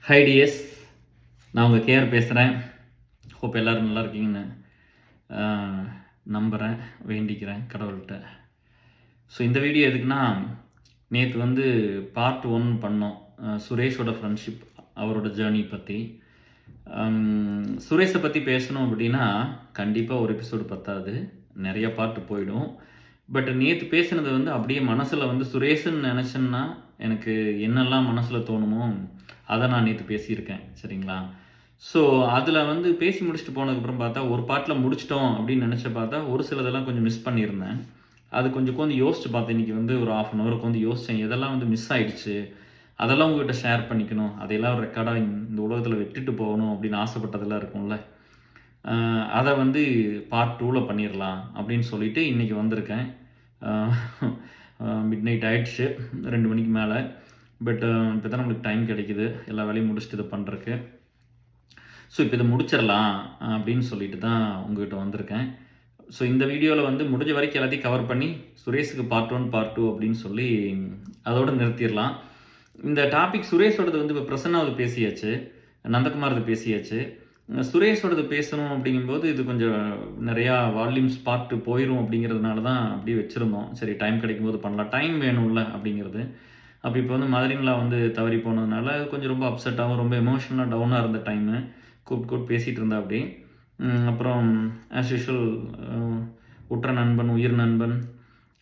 High DS, நான் உங்கள் KR பேசுகிறேன். ஹோப் எல்லோரும் நல்லா இருக்கீங்கன்னு நம்புகிறேன், வேண்டிக்கிறேன் கடவுள்கிட்ட. ஸோ இந்த வீடியோ எதுக்குன்னா, நேற்று வந்து பார்ட் 1 பண்ணோம் சுரேஷோட ஃப்ரெண்ட்ஷிப், அவரோட ஜேர்னி பற்றி. சுரேஷை பற்றி பேசணும் அப்படின்னா கண்டிப்பாக ஒரு எபிசோடு பத்தாது, நிறைய பார்ட் போயிடும். பட் நேற்று பேசுனது வந்து அப்படியே மனசில் வந்து சுரேஷுன்னு நினச்சேன்னா எனக்கு என்னெல்லாம் மனசில் தோணுமோ அதை நான் நேற்று பேசியிருக்கேன், சரிங்களா? ஸோ அதில் வந்து பேசி முடிச்சுட்டு போனதுக்கப்புறம் பார்த்தா ஒரு பாட்டில் முடிச்சிட்டோம் அப்படின்னு நினச்ச பார்த்தா ஒரு சிலதெல்லாம் கொஞ்சம் மிஸ் பண்ணியிருந்தேன். அது கொஞ்சம் கொஞ்சம் யோசிச்சு பார்த்தேன். இன்றைக்கி வந்து ஒரு 1/2 அன் ஹவருக்கு வந்து யோசித்தேன், எதெல்லாம் வந்து மிஸ் ஆகிடுச்சு, அதெல்லாம் உங்கள்கிட்ட ஷேர் பண்ணிக்கணும், அதையெல்லாம் ரெக்கார்டாக இந்த உலகத்தில் விட்டுட்டு போகணும் அப்படின்னு ஆசைப்பட்டதெல்லாம் இருக்கும்ல, அதை வந்து பார்ட் 2ல் பண்ணிடலாம் அப்படின்னு சொல்லிட்டு இன்றைக்கி வந்திருக்கேன். மிட் நைட் ஆகிடுச்சு, 2 மணிக்கு மேலே. பட் இப்போ தான் நம்மளுக்கு டைம் கிடைக்குது எல்லா வேலையும் முடிச்சுட்டு இதை பண்ணுறக்கு. ஸோ இப்போ இதை முடிச்சிடலாம் அப்படின்னு சொல்லிட்டு தான் உங்கள்கிட்ட வந்திருக்கேன். ஸோ இந்த வீடியோவில் வந்து முடிஞ்ச வரைக்கும் எல்லாத்தையும் கவர் பண்ணி சுரேஷுக்கு பார்ட் 1 பார்ட் 2 அப்படின்னு சொல்லி அதோடு நிறுத்திடலாம். இந்த டாபிக் சுரேஷோடது வந்து இப்போ பிரசன்னாவது பேசியாச்சு, நந்தகுமாரது பேசியாச்சு. சுரேஷோடது பேசணும் அப்படிங்கும்போது இது கொஞ்சம் நிறையா வால்யூம்ஸ் பார்ட்டு போயிடும் அப்படிங்கிறதுனால தான் அப்படியே வச்சுருந்தோம். சரி, டைம் கிடைக்கும்போது பண்ணலாம், டைம் வேணும்ல அப்படிங்கிறது. அப்போ இப்போ வந்து மதரின்லா வந்து தவறி போனதுனால கொஞ்சம் ரொம்ப அப்செட்டாகவும் ரொம்ப எமோஷனலாக டவுனாக இருந்த டைமு. கூப்பிட்டு பேசிகிட்டு இருந்தா அப்படி. அப்புறம் ஆஸ் யூஷுவல் உற்ற நண்பன், உயிர் நண்பன்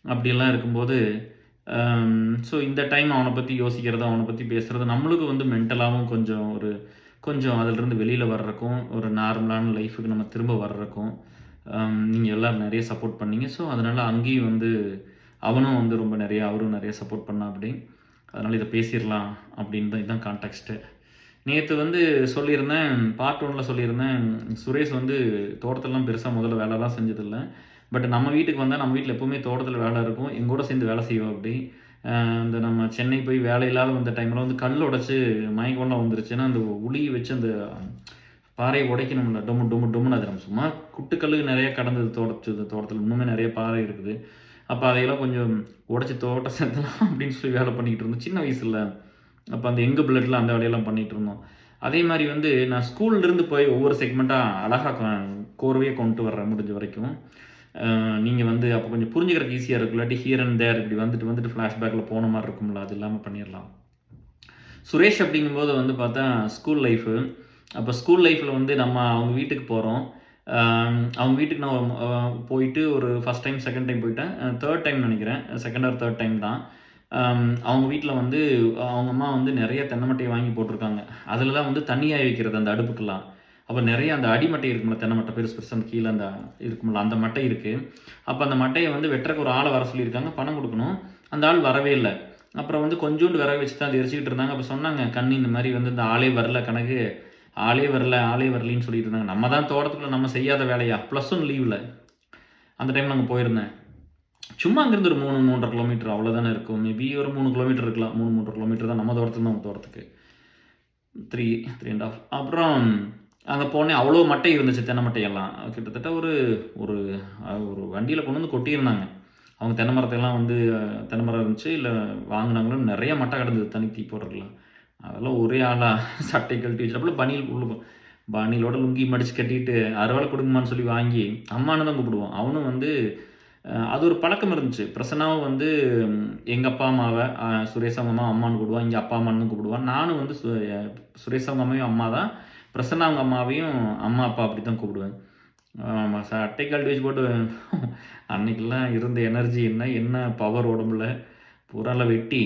அப்படியெல்லாம் இருக்கும்போது ஸோ இந்த டைம் அவனை பற்றி யோசிக்கிறது, அவனை பற்றி பேசுகிறது நம்மளுக்கு வந்து மென்டலாகவும் கொஞ்சம் அதிலிருந்து வெளியில் வர்றதுக்கும், ஒரு நார்மலான லைஃபுக்கு நம்ம திரும்ப வர்றதுக்கும் நீங்கள் எல்லோரும் நிறைய சப்போர்ட் பண்ணீங்க. ஸோ அதனால் அங்கேயும் வந்து அவனும் வந்து ரொம்ப அவரும் நிறைய சப்போர்ட் பண்ணா அப்படி. அதனால் இதை பேசிடலாம் அப்படின்னு தான் இதுதான் கான்டெக்ஸ்ட்டு. நேற்று வந்து சொல்லியிருந்தேன், பார்ட் 1ல் சொல்லியிருந்தேன், சுரேஷ் வந்து தோட்டத்திலலாம் பெருசாக முதல்ல வேலைலாம் செஞ்சதில்லை. பட் நம்ம வீட்டுக்கு வந்தால் நம்ம வீட்டில் எப்போவுமே தோட்டத்தில் வேலை இருக்கும், எங்கூட சேர்ந்து வேலை செய்வோம் அப்படி. இந்த நம்ம சென்னை போய் வேலை இல்லாத வந்த டைமில் வந்து கல் உடச்சி மயக்கம்லாம் வந்துருச்சுன்னா அந்த உளியை வச்சு அந்த பாறையை உடைக்கணும்ல, டொம்முன்னு. அது நம்ம சும்மா குட்டுக்கல்லுக்கு நிறைய கடந்தது தோட்டத்தில் இன்னுமே நிறைய பாறை இருக்குது. அப்போ அதையெல்லாம் கொஞ்சம் உடச்சி தோட்ட சேர்த்தலாம் அப்படின்னு சொல்லி வேலை பண்ணிக்கிட்டு இருந்தோம் சின்ன வயசில். அப்போ அந்த எங்கள் பிளட்டில் அந்த வேலையெல்லாம் பண்ணிகிட்டு இருந்தோம். அதே மாதிரி வந்து நான் ஸ்கூல்லேருந்து போய் ஒவ்வொரு செக்மெண்ட்டாக அழகாக கோர்வையாக கொண்டு வர்றேன் முடிஞ்ச வரைக்கும். நீங்கள் வந்து அப்போ கொஞ்சம் புரிஞ்சுக்கிறதுக்கு ஈஸியாக இருக்கும். இல்லாட்டி ஹியர் அண்ட் தேர் இப்படி வந்துட்டு ஃப்ளாஷ்பேக்கில் போன மாதிரி இருக்கும்ல, அது இல்லாமல் பண்ணிடலாம். சுரேஷ் அப்படிங்கும்போது வந்து பார்த்தா ஸ்கூல் லைஃபு. அப்போ ஸ்கூல் லைஃப்பில் வந்து நம்ம அவங்க வீட்டுக்கு போகிறோம். அவங்க வீட்டுக்கு நான் போயிட்டு ஒரு ஃபஸ்ட் டைம், செகண்ட் டைம் போயிட்டேன். தேர்ட் டைம் நினைக்கிறேன், செகண்ட் ஆர் தேர்ட் டைம் தான். அவங்க வீட்டில் வந்து அவங்க அம்மா வந்து நிறைய தென்னை மட்டையை வாங்கி போட்டிருக்காங்க. அதில் தான் வந்து தண்ணியாகி வைக்கிறது அந்த அடுப்புக்கெல்லாம். அப்போ நிறைய அந்த அடிமட்டை இருக்குமில்ல, தென்னை மட்டை பெருசு அந்த கீழே அந்த இருக்குமில்ல, அந்த மட்டை இருக்குது. அப்போ அந்த மட்டையை வந்து வெட்டுறக்கு ஒரு ஆளை வர சொல்லியிருக்காங்க, பணம் கொடுக்கணும். அந்த ஆள் வரவே இல்லை. அப்புறம் வந்து கொஞ்சோண்டு விறகு வச்சு தான் அது எரிச்சிக்கிட்டு இருந்தாங்க. அப்போ சொன்னாங்க, கண்ணு இந்த மாதிரி வந்து இந்த ஆளே வரல, கணக்கு ஆளே வரலின்னு சொல்லிட்டு இருந்தாங்க. நம்ம தான் தோட்டத்துக்குள்ள நம்ம செய்யாத வேலையா, +1 லீவில் அந்த டைம் நாங்கள் போயிருந்தேன். சும்மா அங்கேருந்து ஒரு 3-3.5 கிலோமீட்டர் அவ்வளோதானே இருக்கும். மேபி ஒரு 3 கிலோமீட்டர் இருக்கலாம். 3-3.5 கிலோமீட்டர் தான் நம்ம தோட்டத்துக்கு தான், தோட்டத்துக்கு 3.5. அப்புறம் அங்கே போனேன், அவ்வளோ மட்டை இருந்துச்சு, தென்னை மட்டையெல்லாம். கிட்டத்தட்ட ஒரு ஒரு ஒரு வண்டியில் கொண்டு வந்து கொட்டியிருந்தாங்க. அவங்க தென்னை மரத்தையெல்லாம் வந்து தென்னை மரம் இருந்துச்சு, இல்லை வாங்கினாங்களும் நிறைய மட்டை கிடந்தது தனி தீ போடுறதுலாம். அதெல்லாம் ஒரே ஆளாக சட்டை கழட்டி வச்சுட்டப்பல பனியலோட லுங்கி மடித்து கட்டிட்டு அறுவலை கொடுங்கம்மான்னு சொல்லி வாங்கி அம்மானு தான் கூப்பிடுவோம். அவனும் வந்து அது ஒரு பழக்கம் இருந்துச்சு. பிரசன்னாவும் வந்து எங்கள் அப்பா அம்மாவை சுரேஷ் அவங்க அம்மா அம்மானு கூப்பிடுவான், இங்கே அப்பா அம்மானு கூப்பிடுவான். நானும் வந்து சுரேஷ் அவங்க அம்மாவையும் அம்மா தான், பிரசன்னா அவங்க அம்மாவையும் அம்மா அப்பா அப்படி தான் கூப்பிடுவேன். சட்டை கழட்டி வச்சு போட்டு அன்னைக்கெல்லாம் இருந்த எனர்ஜி என்ன பவர் உடம்புல பூராலாம் வெட்டி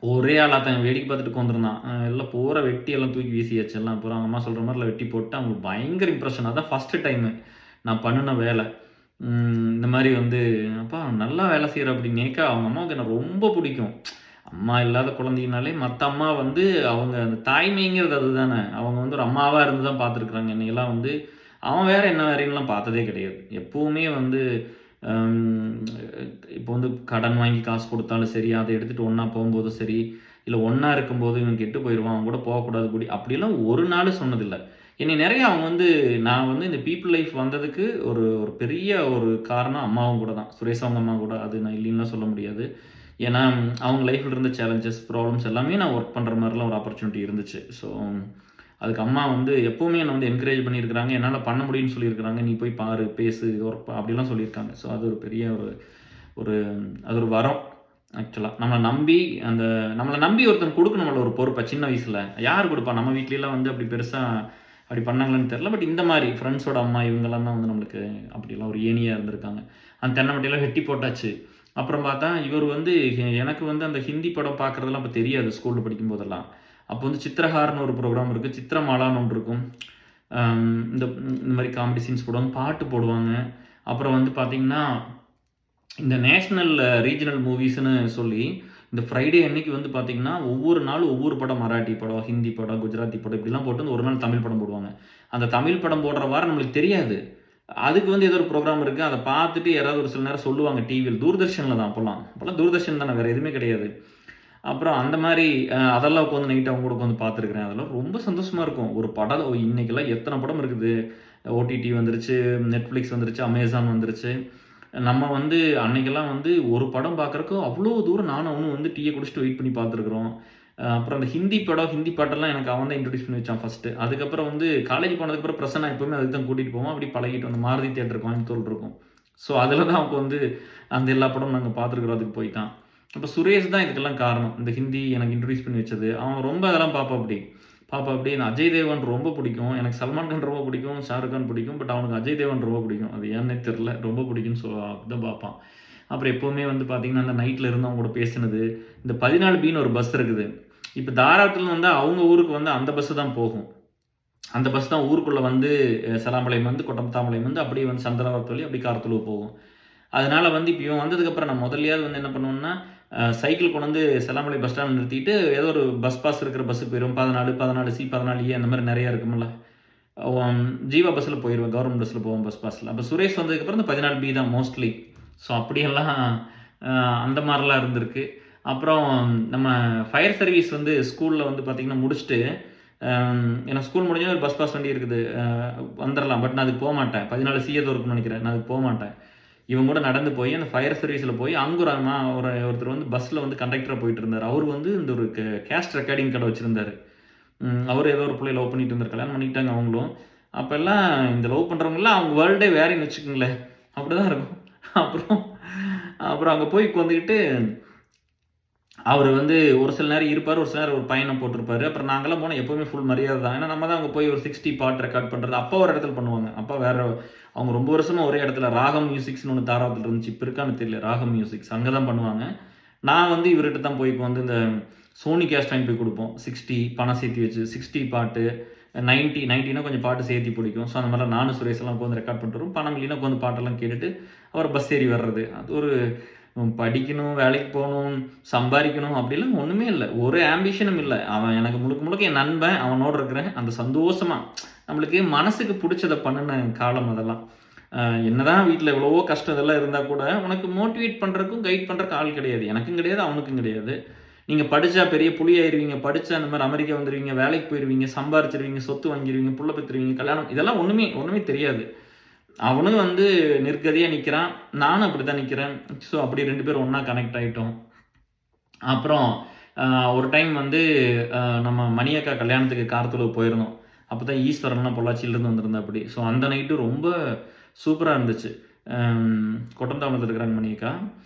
ஒரே ஆளாக தான் வேடிக்கை பார்த்துட்டு உட்காந்துருந்தான். எல்லாம் பூரா வெட்டி எல்லாம் தூக்கி வீசியாச்சு. எல்லாம் பூரா அவங்க அம்மா சொல்கிற மாதிரிலாம் வெட்டி போட்டு அவங்களுக்கு பயங்கர இம்ப்ரெஷன். அதான் ஃபஸ்ட்டு டைமு நான் பண்ணின வேலை. இந்த மாதிரி வந்து அப்பா நல்லா வேலை செய்கிற அப்படின்னேக்கா அவங்க அம்மாவுக்கு என்ன ரொம்ப பிடிக்கும். அம்மா இல்லாத குழந்தைனாலே மற்ற அம்மா வந்து அவங்க அந்த தாய்மைங்கிறது அதுதானே. அவங்க வந்து ஒரு அம்மாவாக இருந்து தான் பார்த்துருக்குறாங்க. என்னையெல்லாம் வந்து அவன் வேறு என்ன வேறையெல்லாம் பார்த்ததே கிடையாது. எப்போவுமே வந்து இப்போ வந்து கடன் வாங்கி காசு கொடுத்தாலும் சரி, அதை எடுத்துகிட்டு ஒன்றா போகும்போதும் சரி, இல்லை ஒன்றா இருக்கும்போது இவன் கெட்டு போயிடுவான், அவங்க கூட போகக்கூடாது கூடி அப்படிலாம் ஒரு நாள் சொன்னதில்லை. என்னை நிறைய அவங்க வந்து நான் வந்து இந்த பீப்புள் லைஃப் வந்ததுக்கு ஒரு பெரிய ஒரு காரணம் அம்மாவும் கூட தான். சுரேஷ் அவங்க அம்மா கூட, அது நான் இல்லைன்னுலாம் சொல்ல முடியாது. ஏன்னா அவங்க லைஃப்பில் இருந்த சேலஞ்சஸ், ப்ராப்ளம்ஸ் எல்லாமே நான் ஒர்க் பண்ணுற மாதிரிலாம் ஒரு ஆப்பர்ச்சுனிட்டி இருந்துச்சு. ஸோ அதுக்கு அம்மா வந்து எப்போவுமே என்னை வந்து என்கரேஜ் பண்ணியிருக்கிறாங்க. என்னால் பண்ண முடியும்னு சொல்லியிருக்கிறாங்க. நீ போய் பாரு, பேசு, ஒர்க் அப்படிலாம் சொல்லியிருக்காங்க. ஸோ அது ஒரு பெரிய ஒரு ஒரு அது ஒரு வரம் ஆக்சுவலாக. நம்மளை நம்பி ஒருத்தன் கொடுக்கணும்ல ஒரு பொறுப்பை சின்ன வயசில். யார் கொடுப்பா? நம்ம வீட்லலாம் வந்து அப்படி பெருசாக அப்படி பண்ணாங்களான்னு தெரில. பட் இந்த மாதிரி ஃப்ரெண்ட்ஸோட அம்மா இவங்கெல்லாம் தான் வந்து நம்மளுக்கு அப்படிலாம் ஒரு ஏணியாக இருந்திருக்காங்க. அந்த தென்னை மட்டையெல்லாம் வெட்டி போட்டாச்சு. அப்புறம் பார்த்தா இவர் வந்து எனக்கு வந்து அந்த ஹிந்தி படம் பார்க்குறதெல்லாம் அப்போ தெரியாது ஸ்கூலில் படிக்கும்போதெல்லாம். அப்போ வந்து சித்திரஹார்னு ஒரு ப்ரோக்ராம் இருக்குது, சித்திரமாலான்னு ஒன்று இருக்கும். இந்த இந்த மாதிரி காமெடி சீன்ஸ் போடுவாங்க, பாட்டு போடுவாங்க. அப்புறம் வந்து பார்த்திங்கன்னா இந்த நேஷ்னல் ரீஜனல் மூவிஸ்ன்னு சொல்லி இந்த ஃப்ரைடே அன்னைக்கு வந்து பார்த்திங்கன்னா ஒவ்வொரு நாளும் ஒவ்வொரு படம், மராட்டி படம், ஹிந்தி படம், குஜராத்தி படம் இப்படிலாம் போட்டு வந்து ஒரு நாள் தமிழ் படம் போடுவாங்க. அந்த தமிழ் படம் போடுற வாரம் நம்மளுக்கு தெரியாது. அதுக்கு வந்து ஏதோ ஒரு ப்ரோக்ராம் இருக்குது, அதை பார்த்துட்டு யாராவது ஒரு சில நேரம் சொல்லுவாங்க டிவியில். தூர்தர்ஷனில் தான் அப்போல்லாம் தூர்தர்ஷன் தானே, வேறு எதுவுமே கிடையாது. அப்புறம் அந்த மாதிரி அதெல்லாம் உட்காந்து நைட்டு அவங்க கூட உட்காந்து பார்த்துருக்குறேன். அதெல்லாம் ரொம்ப சந்தோஷமாக இருக்கும். ஒரு படம் இன்றைக்கெல்லாம் எத்தனை படம் இருக்குது. ஓடிடி வந்துருச்சு, நெட்ஃப்ளிக்ஸ் வந்துருச்சு, அமேசான் வந்துருச்சு. நம்ம வந்து அன்னைக்கெல்லாம் வந்து ஒரு படம் பார்க்குறக்கு அவ்வளோ தூரம் நானும் அவனும் வந்து டீயை குடிச்சிட்டு வெயிட் பண்ணி பார்த்துருக்குறோம். அப்புறம் அந்த ஹிந்தி பாட்டெல்லாம் எனக்கு அவன் தான் இன்ட்ரடியூஸ் பண்ணி வச்சான் ஃபஸ்ட்டு. அதுக்கப்புறம் வந்து காலேஜ் போனதுக்கப்புறம் பிரசன்னா எப்போவுமே அதுக்கு தான் கூட்டிகிட்டு போவோம். அப்படி பழகிட்டு வந்து மாருதி தியேட்டர் கோயம்புத்தூர் இருக்கும். ஸோ அதில் தான் அவங்க வந்து அந்த எல்லா படமும் நாங்கள் பார்த்துருக்குறோம். அதுக்கு போயிட்டான். அப்போ சுரேஷ் தான் இதுக்கெல்லாம் காரணம். இந்த ஹிந்தி எனக்கு இன்ட்ரடியூஸ் பண்ணி வச்சது. அவன் ரொம்ப அதெல்லாம் பார்ப்பாப்படி. எனக்கு அஜய் தேவன் ரொம்ப பிடிக்கும். எனக்கு சல்மான் கான் ரொம்ப பிடிக்கும், ஷாருக் கான் பிடிக்கும். பட் அவனுக்கு அஜய் தேவன் ரொம்ப பிடிக்கும். அது ஏன்னே தெரில, ரொம்ப பிடிக்கும்னு அப்படிதான் பார்ப்பான். அப்புறம் எப்போவுமே வந்து பார்த்திங்கன்னா அந்த நைட்டில் இருந்து அவங்க கூட பேசினது. இந்த 14Bன்னு ஒரு பஸ் இருக்குது. இப்போ தாராபுரத்தில் வந்து அவங்க ஊருக்கு வந்து அந்த பஸ்ஸு தான் போகும். அந்த பஸ் தான் ஊருக்குள்ளே வந்து செலாம்பாளையம் வந்து கொட்டத்தாம்பாளையம் வந்து அப்படியே வந்து சந்திராவரத்து வழி அப்படியே காரத்தூர் போகும். அதனால வந்து இப்போ இவன் வந்ததுக்கப்புறம் நான் முதல்லையாவது வந்து என்ன பண்ணுவேன்னா, சைக்கிள் கொண்டு வந்து செல்லாமலை பஸ் ஸ்டாண்ட் நிறுத்திட்டு ஏதோ ஒரு பஸ் பாஸ் இருக்கிற பஸ்ஸுக்கு போயிடும். 14, 14C, 14A அந்த மாதிரி நிறையா இருக்கும்ல. ஜீவா பஸ்ஸில் போயிடுவேன், கவர்மெண்ட் பஸ்ஸில் போவோம் பஸ் பாஸில். அப்போ சுரேஷ் வந்ததுக்கப்புறம் இந்த 14B தான் மோஸ்ட்லி. ஸோ அப்படியெல்லாம் அந்த மாதிரிலாம் இருந்திருக்கு. அப்புறம் நம்ம ஃபயர் சர்வீஸ் வந்து ஸ்கூலில் வந்து பார்த்திங்கன்னா முடிச்சுட்டு, எனக்கு ஸ்கூல் முடிஞ்சோடனே ஒரு பஸ் பாஸ் வண்டி இருக்குது, வந்துடலாம். பட் நான் அதுக்கு போக மாட்டேன். 14C ஏதோ இருக்குன்னு நினைக்கிறேன். நான் அதுக்கு போக மாட்டேன். இவங்க கூட நடந்து போய் அந்த ஃபயர் சர்வீஸில் போய் அங்கே ஒருத்தர் வந்து பஸ்ஸில் வந்து கண்டக்டராக போயிட்டு இருந்தார். அவர் வந்து இந்த ஒரு கேஸ்ட் ரெக்கார்டிங் கடை வச்சுருந்தார். அவர் ஏதோ ஒரு பிள்ளை லவ் பண்ணிட்டு இருந்தார், கல்யாணம் பண்ணிக்கிட்டாங்க அவங்களும். அப்போல்லாம் இந்த லவ் பண்ணுறவங்களாம் அவங்க வேர்ல்டே வேறேன்னு வச்சுக்கோங்களேன். அப்படி தான் இருக்கும். அப்புறம் அங்கே போய் உட்காந்துக்கிட்டு அவர் வந்து ஒரு சில நேரம் இருப்பார், ஒரு சில நேரம் ஒரு பையனை போட்டிருப்பாரு. அப்புறம் நாங்கள்லாம் போனால் எப்போவுமே ஃபுல் மரியாதை தான். ஏன்னா நம்ம தான் அங்கே போய் ஒரு 60 பாட் ரெக்கார்ட் பண்ணுறது. அப்பா ஒரு இடத்துல பண்ணுவாங்க. அப்பா வேறு, அவங்க ரொம்ப வருஷமாக ஒரே இடத்துல ராகம் மியூசிக்ஸ்னு ஒன்று தாராபுரத்தில் இருந்துச்சு. இப்போ இருக்கான்னு தெரியல. ராகம் மியூசிக்ஸ் அங்கே தான் பண்ணுவாங்க. நான் வந்து இவர்கிட்ட தான் போய் வந்து இந்த சோனி கேஸ்ட் வாங்கி போய் கொடுப்போம். 60 பணம் சேர்த்து வச்சு 60 பாட்டு, 90னா கொஞ்சம் பாட்டு சேர்த்தி பிடிக்கும். ஸோ அந்த மாதிரிலாம் நானும் சுரேஷ் எல்லாம் உட்காந்து ரெக்கார்ட் பண்ணிட்டு வரும். பணம் இல்லைன்னா உட்காந்து பாட்டெல்லாம் கேட்டுட்டு அவர் பஸ் ஏறி வர்றது. அது ஒரு படிக்கணும், வேலைக்கு போகணும், சம்பாதிக்கணும் அப்படிலாம் ஒன்றுமே இல்லை. ஒரு ஆம்பிஷனும் இல்லை. அவன் எனக்கு முழுக்க என் நண்பன், அவனோடு இருக்கிறேன். அந்த சந்தோஷமாக நம்மளுக்கு மனசுக்கு பிடிச்சதை பண்ணின காலம் அதெல்லாம். என்னதான் வீட்டில் எவ்வளவோ கஷ்டம் இதெல்லாம் இருந்தால் கூட உனக்கு மோட்டிவேட் பண்ணுறதுக்கும் கைட் பண்ணுறக்கு ஆள் கிடையாது. எனக்கும் கிடையாது, அவனுக்கும் கிடையாது. நீங்கள் படித்தா பெரிய புலி ஆயிடுவீங்க, படித்தா அந்த மாதிரி அமெரிக்கா வந்துடுவீங்க, வேலைக்கு போயிடுவீங்க, சம்பாரிச்சிருவீங்க, சொத்து வாங்கிடுவீங்க, புள்ள பெற்றுருவீங்க, கல்யாணம், இதெல்லாம் ஒன்றுமே தெரியாது. அவனும் வந்து நிற்கதியாக நிற்கிறான், நானும் அப்படி தான் நிற்கிறேன். ஸோ அப்படி 2 பேரும் ஒன்றா கனெக்ட் ஆகிட்டோம். அப்புறம் ஒரு டைம் வந்து நம்ம மணியக்கா கல்யாணத்துக்கு காரத்தூர் போயிருந்தோம். அப்போ தான் ஈஸ்வரன்லாம் பொள்ளாச்சியிலேருந்து வந்திருந்தா அப்படி. ஸோ அந்த நைட்டு ரொம்ப சூப்பராக இருந்துச்சு. கொட்டந்தாமத்தில் இருக்கிறாங்க மணியக்கா.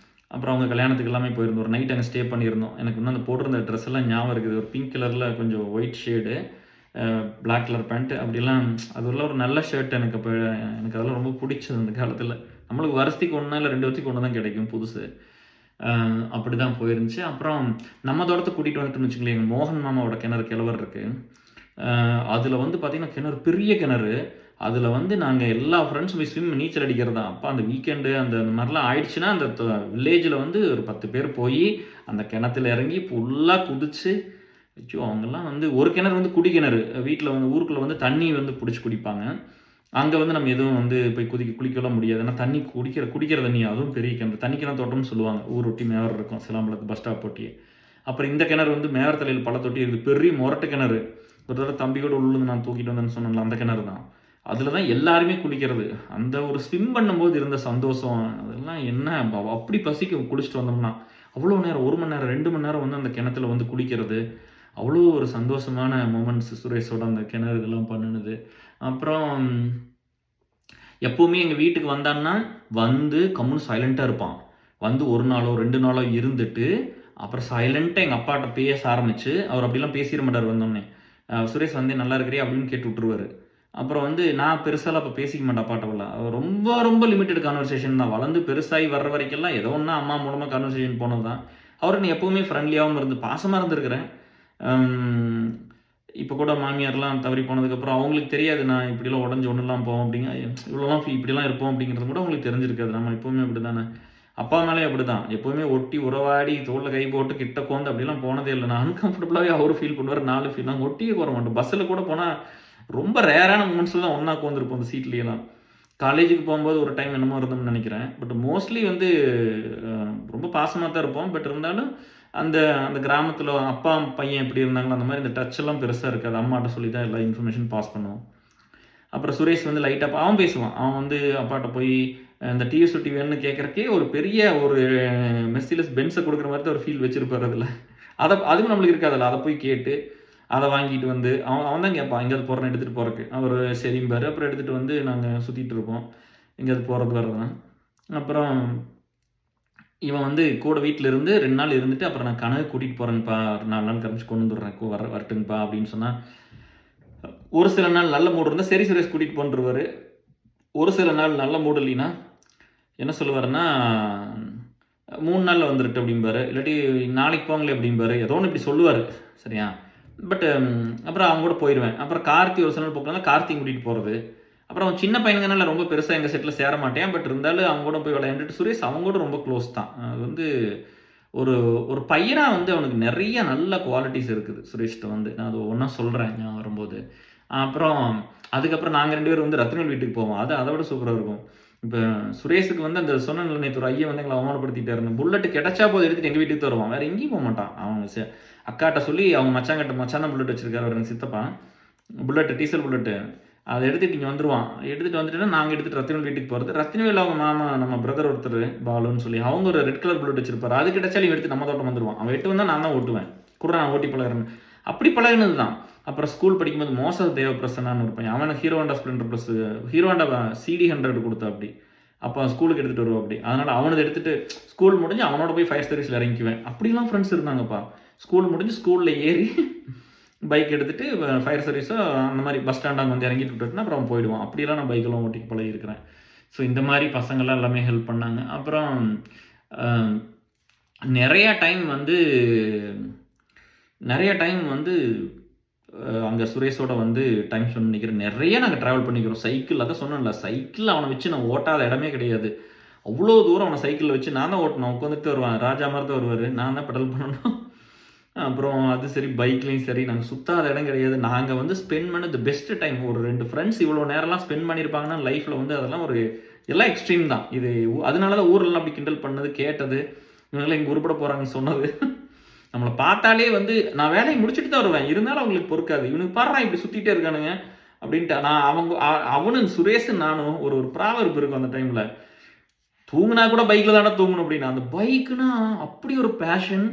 அப்புறம் அவங்க கல்யாணத்துக்கு எல்லாமே போயிருந்தோம். ஒரு நைட் அங்கே ஸ்டே பண்ணியிருந்தோம். எனக்கு இன்னும் அந்த போட்டிருந்த ட்ரெஸ் எல்லாம் ஞாபகம் இருக்குது. ஒரு பிங்க் கலரில் கொஞ்சம் white shade, black colour pant அப்படிலாம். அதெல்லாம் ஒரு நல்ல ஷர்ட். எனக்கு அதெல்லாம் ரொம்ப பிடிச்சது அந்த காலத்தில். நம்மளுக்கு வருஷத்துக்கு 1 இல்லை 2 வருஷத்துக்கு 1 தான் கிடைக்கும் புதுசு. அப்படி தான் போயிருந்துச்சு. அப்புறம் நம்ம தோட்டத்தை கூட்டிகிட்டு வந்துட்டோம்னு வச்சுங்களேன். எங்கள் மோகன் மாமாவோட கிணறு இருக்குது. அதில் வந்து பார்த்திங்கன்னா கிணறு, பெரிய கிணறு. அதில் வந்து நாங்கள் எல்லா ஃப்ரெண்ட்ஸும் போய் நீச்சல் அடிக்கிறது தான். அப்போ அந்த வீக்கெண்டு அந்த மாதிரிலாம் ஆயிடுச்சுன்னா அந்த வில்லேஜில் வந்து ஒரு 10 பேர் போய் அந்த கிணத்துல இறங்கி ஃபுல்லாக குதிச்சு, அவங்கெல்லாம் வந்து ஒரு கிணறு வந்து குடிக்கிணறு. வீட்டில் வந்து ஊருக்குள்ளே வந்து தண்ணி வந்து பிடிச்சி குடிப்பாங்க. அங்கே வந்து நம்ம எதுவும் வந்து போய் குளிக்கலாம் முடியாது. ஏன்னா தண்ணி குடிக்கிற தண்ணி, அதுவும் பெரிய கிணறு. தண்ணி கிணறு தோட்டம்னு சொல்லுவாங்க. ஊர் ஒட்டி மேவர் இருக்கும், சிலாம்பலத்து பஸ் ஸ்டாப் ஒட்டியே. அப்புறம் இந்த கிணறு வந்து மேவர் தலையில் பல தொட்டி இருக்குது. பெரிய மொரட்டு கிணறு. ஒரு தடவை தம்பி கூட உள்ளுந்து நான் தூக்கிட்டு வந்தேன்னு சொன்னேன்ல, அந்த கிணறு தான். அதில் தான் எல்லாருமே குளிக்கிறது. அந்த ஒரு ஸ்விம் பண்ணும்போது இருந்த சந்தோஷம் அதெல்லாம் என்ன, அப்படி பசிக்கும் குளிச்சுட்டு வந்தோம்னா. அவ்வளோ நேரம் 1 மணி நேரம் 2 மணி நேரம் வந்து அந்த கிணத்துல வந்து குளிக்கிறது. அவ்வளோ ஒரு சந்தோஷமான மொமெண்ட்ஸ் சுரேஷோட அந்த கிணறு இதெல்லாம் பண்ணுனது. அப்புறம் எப்பவுமே எங்க வீட்டுக்கு வந்தான்னா, வந்து கம்முனு சைலன்ட்டா இருப்பான். வந்து 1 நாளோ, 2 நாளோ இருந்துட்டு, அப்புறம் சைலன்ட்டா எங்க அப்பாட்ட பேச ஆரம்பிச்சு, அவர் அப்படிலாம் பேசிற மாட்டாரு வந்தோனே. "சுரேஷ் வந்து நல்லா இருக்கிறியா?" அப்படின்னு கேட்டு விட்டுருவாரு. அப்புறம் வந்து நான் பெருசாலாம் அப்ப பேசிக்க மாட்டேன் அப்பாட்டலாம். ரொம்ப ரொம்ப லிமிட்டட் கான்வர்சேஷன் தான். வளர்ந்து பெருசாகி வர்ற வரைக்கெல்லாம் ஏதோ ஒண்ணா அம்மா மூலமா கான்வர்சேஷன் போனது தான். அவருக்கு நான் எப்பவுமே ஃப்ரெண்ட்லியாவும் இருந்து பாசமா இருந்திருக்கிறேன். அம் இப்போ கூட மாமியார்லாம் தவறி போனதுக்கப்புறம் அவங்களுக்கு தெரியாது நான் இப்படிலாம் உடஞ்சு ஒன்றுலாம் போவோம் அப்படிங்க இவ்வளோலாம் இப்படிலாம் இருப்போம் அப்படிங்கிறது கூட அவங்களுக்கு தெரிஞ்சிருக்காது. நம்ம எப்பவுமே அப்படி தானே. அப்பா மேலே அப்படி தான். எப்பவுமே ஒட்டி உறவாடி தோளில் கை போட்டு கிட்ட கோந்து அப்படிலாம் போனதே இல்லை. நான் அன்கம்ஃபர்டபுளாகவே அவரு ஃபீல் பண்ணுவார். 4 ஃபீல் நாங்கள் ஒட்டியே போற மாட்டோம். பஸ்ஸில் கூட போனால் ரொம்ப ரேரான மூமெண்ட்ஸில் தான் ஒன்றா உட்காந்துருப்போம் அந்த சீட்லேயெல்லாம். காலேஜுக்கு போகும்போது ஒரு டைம் என்னமோ இருந்தோம்னு நினைக்கிறேன். பட் மோஸ்ட்லி வந்து ரொம்ப பாசமாக தான் இருப்போம். பட் இருந்தாலும் அந்த அந்த கிராமத்தில அப்பா, பையன் எப்படி இருந்தாங்களோ அந்த மாரி இந்த டச் எல்லாம் பெருசா இருக்காது. அம்மாட்ட சொல்லி தான் எல்லா இன்ஃபர்மேஷன் பாஸ் பண்ணுவோம். அப்புறம் சுரேஷ் வந்து லைட்டா அவன் பேசுவான். அவன் வந்து அப்பாட்ட போய் இந்த டிவிஎஸ் ஃபிஃப்டி வேணும்னு கேட்கறக்கே ஒரு பெரிய ஒரு மெர்சிடிஸ் பென்ஸ குடுக்குற மாரி தான் ஒரு ஃபீல் வச்சிருப்பாரு அதுல. அதுவும் நம்மளுக்கு இருக்காதுல்ல. அத போய் கேட்டு, அத வாங்கிட்டு வந்து அவன் அவன் தான் கேட்பான். எங்கேயாவது போறேன்னா எடுத்துட்டு போறக்கு. அவரு சரிம்பாரு. அப்புறம் எடுத்துட்டு வந்து நாங்க சுத்திட்டு இருப்போம். எங்கேயாவது போறது வர்றதுன்னா. அப்புறம் இவன் வந்து கூட வீட்ல இருந்து 2 நாள் இருந்துட்டு, அப்புறம் நான் கனகு கூட்டிட்டு போறேன்ப்பா. 4 நாள் கழிச்சு கொண்டு வந்துடுறேன். வரட்டுங்கப்பா அப்படின்னு சொன்னா, ஒரு சில நாள் நல்ல மூடு இருந்தா, சரி சுரேஷ் கூட்டிட்டு போன்ருவாரு. ஒரு சில நாள் நல்ல மூடு இல்லைன்னா, என்ன சொல்லுவாருன்னா, 3 நாள்ல வந்துரட்டும் அப்படிம்பாரு. இல்லாட்டி நாளைக்கு போங்களேன் அப்படிம்பாரு. ஏதோ ஒண்ணு இப்படி சொல்லுவாரு. சரியா? பட் அப்புறம் அவங்க கூட போயிருவேன். அப்புறம் கார்த்தி ஒரு சில நாள் போக்குனால கார்த்தியும் கூட்டிட்டு போறது. அப்புறம் அவன் சின்ன பையனுங்கனால ரொம்ப பெருசா எங்க செட்ல சேர மாட்டான். பட் இருந்தாலும் அவங்க கூட போய் விளையாண்டுட்டு சுரேஷ் அவங்க கூட ரொம்ப க்ளோஸ் தான். அது வந்து ஒரு ஒரு பையனா வந்து அவனுக்கு நெறைய நல்ல குவாலிட்டீஸ் இருக்குது சுரேஷ்ட்ட வந்து. நான் அது ஒவ்வொண்ணா சொல்றேன் ஞாபகம் வரும்போது. அப்புறம் அதுக்கப்புறம் நாங்க 2 பேரும் வந்து ரத்னவேல் வீட்டுக்கு போவோம். அது அத விட சூப்பரா இருக்கும். இப்ப சுரேஷுக்கு வந்து அந்த சொன்னேன்ல நேத்து ஒரு ஐயன் வந்து எங்கள அவமானப்படுத்திட்டாருன்னு. புல்லட் கிடைச்சா போதும் எடுத்துட்டு எங்க வீட்டுக்கு தான் வருவான். வேற எங்கேயும் போமாட்டான். அவங்க அக்காட்ட சொல்லி அவங்க மச்சான் தான் புல்லட் வச்சிருக்காரு. அவரு எங்க சித்தப்பா. Bullet diesel bullet. அத எடுத்துட்டு இங்க வந்துருவான். எடுத்துட்டு வந்துட்டோன்னா, நாங்க எடுத்துட்டு ரத்தினவேல் வீட்டுக்கு போறது. ரத்தினவேல் அவங்க மாமா நம்ம பிரதர் ஒருத்தரு பாலுன்னு சொல்லி, அவங்க ஒரு ரெட் கலர் புல்லட் வச்சிருப்பாரு. அது கிடைச்சாலும் இவன் எடுத்து நம்ம தோட்டம் வந்துருவான். அவன் எட்டு வந்தா நான் தான் ஓட்டுவேன். குட்றா நான் ஓட்டி பழகுறேன்னு. அப்படி பழகுனது தான். அப்புறம் ஸ்கூல் படிக்கும்போது தேவப்பிரசன்னான்னு ஒரு பையன். அவன் Hero Honda Splendor plus Hero Honda CD 100 குடுத்தாப்படி. அப்ப ஸ்கூலுக்கு எடுத்துட்டு வருவாப்படி. அதனால அவனத எடுத்துட்டு ஸ்கூல் முடிஞ்சு அவனோட போய் ஃபயர் சர்வீஸ்ல இறங்கிக்குவேன். அப்படிலாம் ஃப்ரெண்ட்ஸ் இருந்தாங்கப்பா. ஸ்கூல் முடிஞ்சு ஸ்கூல்ல ஏறி பைக் எடுத்துட்டு ஃபயர் சர்வீஸோ அந்த மாதிரி பஸ் ஸ்டாண்ட் அங்கே வந்து இறங்கிட்டு விட்டுட்டுனா அப்புறம் அவன் போயிடுவான். அப்படியெல்லாம் நான் பைக்கெல்லாம் ஓட்டி பழகியிருக்கிறேன். ஸோ இந்த மாதிரி பசங்கள்லாம் எல்லாமே ஹெல்ப் பண்ணாங்க. அப்புறம் நிறையா டைம் வந்து அங்கே சுரேஷோட வந்து டைம் ஸ்பெண்ட் பண்ணிக்கிறேன். நிறைய நாங்கள் ட்ராவல் பண்ணிக்கிறோம். சைக்கிள் அதான் சொன்னேன்ல, சைக்கிள் அவனை வச்சு நான் ஓட்டாத இடமே கிடையாது. அவ்வளோ தூரம் அவனை சைக்கிளில் வச்சு நான் தான் ஓட்டணும். உட்காந்துட்டு வருவான். ராஜா மாதிரி தான் வருவார். நான் தான் பெடல் பண்ணணும். அப்புறம் அது சரி பைக்லேயும் சரி நாங்கள் சுத்தாத இடம் கிடையாது. நாங்கள் வந்து ஸ்பெண்ட் பண்ண தி பெஸ்ட் டைம். ஒரு 2 ஃப்ரெண்ட்ஸ் இவ்வளோ நேரம்லாம் ஸ்பெண்ட் பண்ணியிருப்பாங்கன்னா லைஃப்பில் வந்து அதெல்லாம் ஒரு எல்லாம் எக்ஸ்ட்ரீம் தான். இது அதனால தான் ஊரெல்லாம் அப்படி கிண்டல் பண்ணது, கேட்டது, இவங்கெல்லாம் இங்கே உருப்பட போகிறாங்கன்னு சொன்னது. நம்மளை பார்த்தாலே வந்து நான் வேலையை முடிச்சுட்டு தான் வருவேன். இருந்தாலும் அவங்களுக்கு பொறுக்காது. இவனுக்கு பாடுறான் இப்படி சுற்றிட்டே இருக்கானுங்க அப்படின்ட்டு. நான் அவனும் சுரேஷ் நானும் ஒரு ப்ராவர்ப் இருக்கும் அந்த டைமில். தூங்குனா கூட பைக்கில் தானே தூங்கணும் அப்படின்னா, அந்த பைக்குனா அப்படி ஒரு பேஷன்,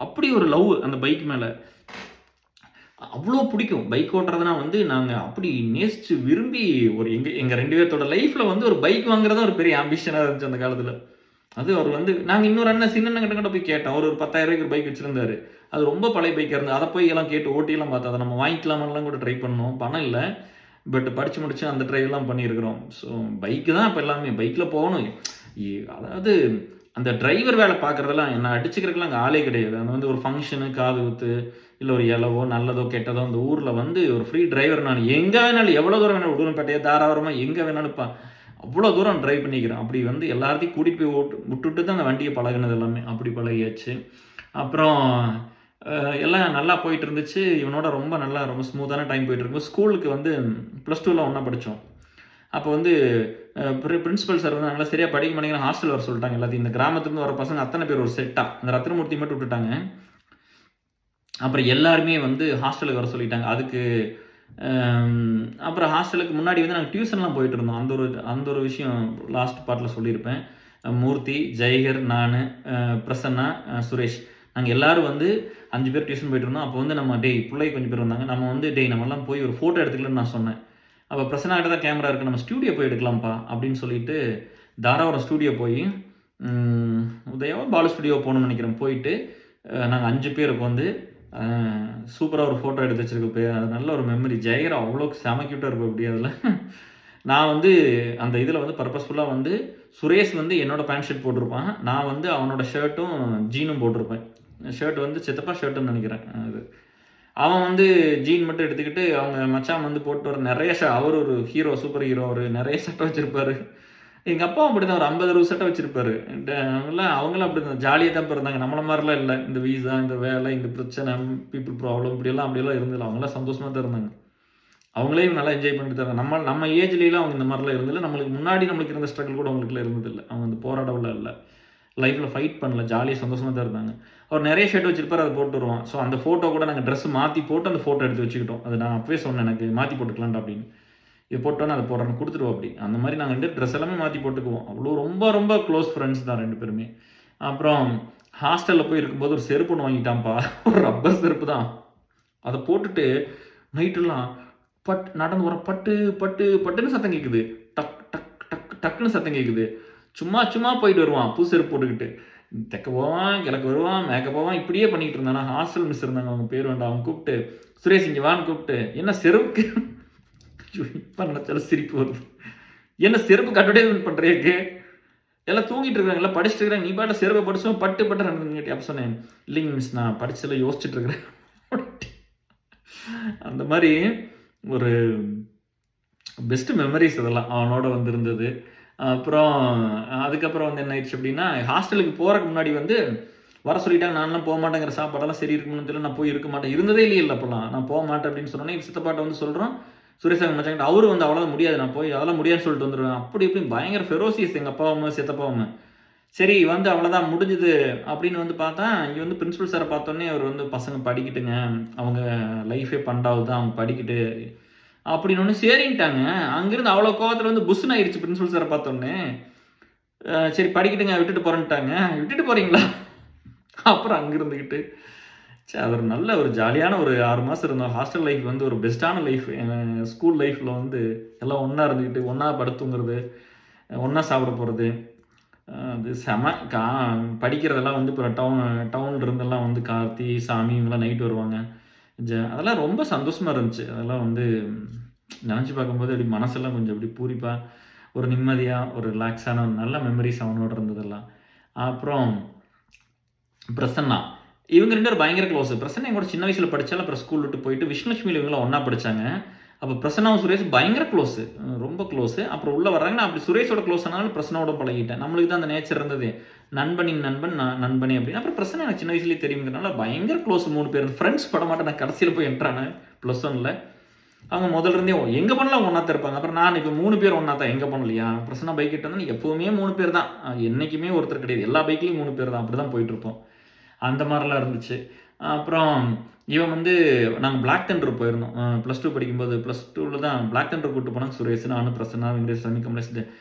அப்படி ஒரு லவ் அந்த பைக் மேலே. அவ்வளோ பிடிக்கும். பைக் ஓட்டுறதுனா வந்து நாங்கள் அப்படி நேசித்து விரும்பி ஒரு எங்கள் 2 பேர்த்தோட லைஃப்பில் வந்து ஒரு பைக் வாங்குறது ஒரு பெரிய ஆம்பிஷனாக இருந்துச்சு அந்த காலத்தில். அது அவர் வந்து நாங்கள் இன்னொரு சின்ன கிட்ட போய் கேட்டோம். அவர் ஒரு 10,000 ரூபாய்க்கு ஒரு பைக் வச்சுருந்தாரு. அது ரொம்ப பழைய பைக்காக இருந்தது. அதை போய் எல்லாம் கேட்டு ஓட்டியெல்லாம் பார்த்தா அதை நம்ம வாங்கிக்கலாமெல்லாம் கூட ட்ரை பண்ணோம். பணம் இல்லை. பட் படித்து முடிச்சு அந்த ட்ரைவெல்லாம் பண்ணியிருக்கிறோம். ஸோ பைக்கு தான் இப்போ எல்லாமே. பைக்கில் போகணும். அதாவது அந்த டிரைவர் வேலை பார்க்குறதெல்லாம் என்ன அடிச்சுக்கிறதுக்குலாம் அங்கே ஆளே கிடையாது. அந்த வந்து ஒரு ஃபங்க்ஷனு, காது குத்து, இல்லை ஒரு இலவோ நல்லதோ கெட்டதோ அந்த ஊரில் வந்து ஒரு ஃப்ரீ டிரைவர் நான் எங்கே வேணாலும் எவ்வளோ தூரம் வேணாலும் உடுமப்பேட்டையா தாராபுரமாக எங்கே வேணாலும்ப்பா அவ்வளோ தூரம் ட்ரைவ் பண்ணிக்கிறேன். அப்படி வந்து எல்லாத்தையும் கூட்டிகிட்டு போய் விட்டுட்டு தான் அந்த வண்டியை பழகினது எல்லாமே. அப்படி பழகியாச்சு. அப்புறம் எல்லாம் நல்லா போயிட்டு இருந்துச்சு. இவனோட ரொம்ப ஸ்மூத்தான டைம் போயிட்டு இருக்கும். ஸ்கூலுக்கு வந்து +2ல ஒன்றா படித்தோம். அப்போ வந்து பிரின்சிபல் சார் வந்து நல்லா சரியாக படிக்க மாட்டேங்கிற ஹாஸ்டல் வர சொல்லிட்டாங்க எல்லாத்தையும். இந்த கிராமத்துலேருந்து வர பசங்க அத்தனை பேர் ஒரு செட்டாக அந்த ரத்னமூர்த்தி மட்டும் விட்டுட்டாங்க. அப்புறம் எல்லாருமே வந்து ஹாஸ்டலுக்கு வர சொல்லிட்டாங்க. அதுக்கு அப்புறம் ஹாஸ்டலுக்கு முன்னாடி வந்து நாங்கள் டியூஷன்லாம் போயிட்டு இருந்தோம். அந்த ஒரு விஷயம் லாஸ்ட் பார்ட்டில் சொல்லியிருப்பேன். மூர்த்தி, ஜெய்கர், நான், பிரசன்னா, சுரேஷ் நாங்கள் எல்லோரும் வந்து 5 பேர் டியூஷன் போயிட்டு இருந்தோம். அப்போ வந்து நம்ம பிள்ளை கொஞ்சம் பேர் வந்தாங்க. நம்ம வந்து நம்மலாம் போய் ஒரு ஃபோட்டோ எடுத்துக்கலாம்னு நான் சொன்னேன். அப்போ பிரசன்னா கிட்ட தான் கேமரா இருக்குது, நம்ம ஸ்டூடியோ போய் எடுக்கலாம்ப்பா அப்படின்னு சொல்லிட்டு தாராபுரம் ஸ்டூடியோ போய் உதயாவோ பாலு ஸ்டுடியோ போகணும்னு நினைக்கிறேன். போயிட்டு நாங்கள் 5 பேர் உட்காந்து சூப்பராக ஒரு ஃபோட்டோ எடுத்து வச்சுருக்கு. அது நல்ல ஒரு மெமரி. ஜெயகர் அவ்வளோ செம க்யூட்டாக இருப்பேன் அப்படி அதில். நான் வந்து அந்த இதில் வந்து பர்பஸ்ஃபுல்லாக வந்து சுரேஷ் வந்து என்னோடய பேண்ட் ஷர்ட் போட்டிருப்பான். நான் வந்து அவனோட ஷர்ட்டும் ஜீனும் போட்டிருப்பேன். ஷர்ட் வந்து சித்தப்பா ஷர்ட்டுன்னு நினைக்கிறேன். அது அவன் வந்து ஜீன் மட்டும் எடுத்துக்கிட்டு அவங்க மச்சான் வந்து போட்டு வர நிறைய அவர் ஒரு ஹீரோ, சூப்பர் ஹீரோ. அவர் நிறைய சட்டை வச்சுருப்பார். எங்கள் அப்பாவும் அப்படி தான் ஒரு 50-60 சட்டை வச்சுருப்பாரு. அவங்களாம் அப்படி தான் ஜாலியாக தான் பிறந்தாங்க. நம்மள மாதிரிலாம் இல்லை. இந்த வீசா, இந்த வேலை, இந்த பிரச்சனை, பீப்புள் ப்ராப்ளம் அப்படியெல்லாம் இருந்தில்ல. அவங்களாம் சந்தோஷமாக தான் இருந்தாங்க. அவங்களையும் நல்லா என்ஜாய் பண்ணிட்டு தான் நம்ம ஏஜ்லேயும் அவங்க இந்த மாதிரிலாம் இருந்தில்ல. நம்மளுக்கு முன்னாடி நம்மளுக்கு இருந்த ஸ்ட்ரகிள் கூட அவங்களுக்குலாம் இருந்ததில்லை. அவங்க வந்து போராடவுல இல்லை, லைஃப்பில் ஃபைட் பண்ணல, ஜாலியாக சந்தோஷமாக தான் இருந்தாங்க. அவர் நிறைய ஷர்ட் வச்சிருப்பார், அதை போட்டு வருவான். ஸோ அந்த ஃபோட்டோ கூட நாங்கள் ட்ரெஸ் மாற்றி போட்டு அந்த ஃபோட்டோ எடுத்து வச்சுக்கிட்டோம். அது நான் அப்பவே சொன்னேன், எனக்கு மாற்றி போட்டுக்கலான்டா அப்படின்னு. இது போட்டோன்னு அதை போடுறேன்னு கொடுத்துருவோம். அப்படி அந்த மாதிரி நாங்கள் 2 ட்ரெஸ் எல்லாமே மாற்றி போட்டுக்குவோம். அவ்வளோ ரொம்ப ரொம்ப க்ளோஸ் ஃப்ரெண்ட்ஸ் தான் 2 பேருமே. அப்புறம் ஹாஸ்டலில் போய் இருக்கும்போது ஒரு செருப்பு ஒன்று வாங்கிட்டான்ப்பா. ஒரு ரப்பர் செருப்பு தான். அதை போட்டுட்டு நைட்டெல்லாம் நடந்து வர பட்டு பட்டு பட்டுன்னு சத்தம் கேட்குது. டக் டக் டக் டக்குன்னு சத்தம் கேட்குது. சும்மா போயிட்டு வருவான் புது செருப்பு போட்டுக்கிட்டு. தெக்க போவான், கிழக்கு வருவான், மேக்க போவான், இப்படியே பண்ணிக்கிட்டு இருந்தானா. ஹாஸ்டல் மிஸ் இருந்தாங்க, அவங்க பேர் வேண்டாம். அவங்க கூப்பிட்டு சுரேஷ் இங்கே வான்னு கூப்பிட்டு, என்ன செருப்புக்கு இப்போ நினச்சாலும் சிரிப்பு வருது. என்ன செருப்பு அட்வர்டைஸ்மெண்ட் பண்ணுறேக்கு எல்லாம் தூங்கிட்டு இருக்காங்கல்ல, படிச்சுட்டு இருக்கிறாங்க, நீ பாட்ட செருப்பை படிச்சோம் பட்டு நடந்துங்கிட்டே. அப்போ சொன்னேன், இல்லைங்க மிஸ் நான் படிச்சதில் யோசிச்சுட்டு இருக்கிறேன். அந்த மாதிரி ஒரு பெஸ்ட் மெமரிஸ் அதெல்லாம் அவனோட வந்திருந்தது. அப்புறம் அதுக்கப்புறம் வந்து என்ன ஆயிடுச்சு அப்படின்னா, ஹாஸ்டலுக்கு போகிறதுக்கு முன்னாடி வந்து வர சொல்லிட்டாங்க. நான்லாம் போக மாட்டேங்கிற, சாப்பாடெல்லாம் சரி இருக்குன்னு தெரியல, நான் போய் இருக்க மாட்டேன், இருந்ததே இல்லை அப்போல்லாம். நான் போக மாட்டேன் அப்படின்னு சொன்னோன்னே சித்தப்பாட்டை வந்து சொல்கிறோம், சுரேஷ் மச்சாங்கிட்ட. அவரு வந்து அவ்வளோதான் முடியாது, நான் போய் அதெல்லாம் முடியாதுன்னு சொல்லிட்டு வந்துடுவேன். அப்படி இப்படி பயங்கர ஃபெரோசியஸ் எங்கள் அப்பாவும் சித்தப்பாவும். சரி வந்து அவ்வளோதான் முடிஞ்சுது அப்படின்னு வந்து பார்த்தா, இங்கே வந்து பிரின்சிபல் சாரை பார்த்தோன்னே அவர் வந்து பசங்க படிக்கட்டுங்க, அவங்க லைஃபே பண்டாவது தான், அவங்க படிக்கிட்டு அப்படின்னு ஒன்று சரின்ட்டாங்க. அங்கேருந்து அவ்வளோ கோவத்தில் வந்து புஷ்ன்னு ஆயிடுச்சு பிரின்சிபல் சாரை பார்த்தோன்னே. சரி படிக்கட்டுங்க விட்டுட்டு போகிறேன்ட்டாங்க. விட்டுட்டு போகிறீங்களா? அப்புறம் அங்கே இருந்துக்கிட்டு சரி அது ஒரு நல்ல ஒரு ஜாலியான ஒரு 6 மாதம் இருந்தோம். ஹாஸ்டல் லைஃப் வந்து ஒரு பெஸ்ட்டான லைஃப். ஸ்கூல் லைஃப்பில் வந்து எல்லாம் ஒன்றா இருந்துக்கிட்டு, ஒன்றா படுத்துங்கிறது, ஒன்றா சாப்பிட போகிறது, அது செம. படிக்கிறதெல்லாம் வந்து இப்போ டவுன்ல இருந்தெல்லாம் வந்து கார்த்தி, சாமி இவங்கெல்லாம் நைட்டு வருவாங்க. அதெல்லாம் ரொம்ப சந்தோஷமாக இருந்துச்சு. அதெல்லாம் வந்து நினச்சி பார்க்கும்போது அப்படி மனசெல்லாம் கொஞ்சம் அப்படி பூரிப்பாக, ஒரு நிம்மதியாக, ஒரு ரிலாக்ஸான ஒரு நல்ல மெமரிஸ் அவனோட இருந்ததெல்லாம். அப்புறம் பிரசன்னா, இவங்க 2 பேரும் பயங்கர க்ளோஸ். பிரசன்னா எங்கூட சின்ன வயசில் படித்தாலும் அப்புறம் ஸ்கூல் விட்டு போயிட்டு விஷ்ணுலட்சுமியில் இவங்களாம் ஒன்றா படித்தாங்க. அப்போ பிரசன்னாவும் சுரேஷ் பயங்கர க்ளோஸு, ரொம்ப க்ளோஸு. அப்புறம் உள்ளே வர்றாங்க, நான் அப்படி சுரேஷோட க்ளோஸ் ஆனாலும் பிரசன்னாவோட பழகிட்டேன். நம்மளுக்கு தான் அந்த நேச்சர் இருந்தது, நண்பனின் நண்பன் நண்பனே அப்படின்னு. அப்புறம் பிரசன்னா எனக்கு சின்ன வயசுலேயே தெரியுங்கிறனால பயங்கர க்ளோஸ் 3 பேர். ஃப்ரெண்ட்ஸ் பட மாட்டேன், நான் கடைசியில் போய் என்ட்ரானேன் +1ல். அவங்க முதல்ல இருந்தே எங்கே பண்ணலாம் ஒன்றா தான் இருப்பாங்க. அப்புறம் நான் இப்போ 3 பேர் ஒன்றா தான், எங்கே பண்ணலையா. பிரசன்னா பைக் கிட்ட வந்து எப்போவுமே 3 பேர் தான், என்றைக்குமே ஒருத்தர் கிடையாது. எல்லா பைக்லேயும் 3 பேர் தான், அப்படி தான் போயிட்டுருப்போம். அந்த மாதிரிலாம் இருந்துச்சு. அப்புறம் இவன் வந்து நாங்கள் பிளாக் தண்டர் போயிருந்தோம் +2 படிக்கும்போது. +2ல் தான் பிளாக் தண்டர் கூப்பிட்டு போனாங்க. சுரேஷ், நானும், பிரசன்னா, வெங்கடேஷ், சாமி, கமலேஷ்,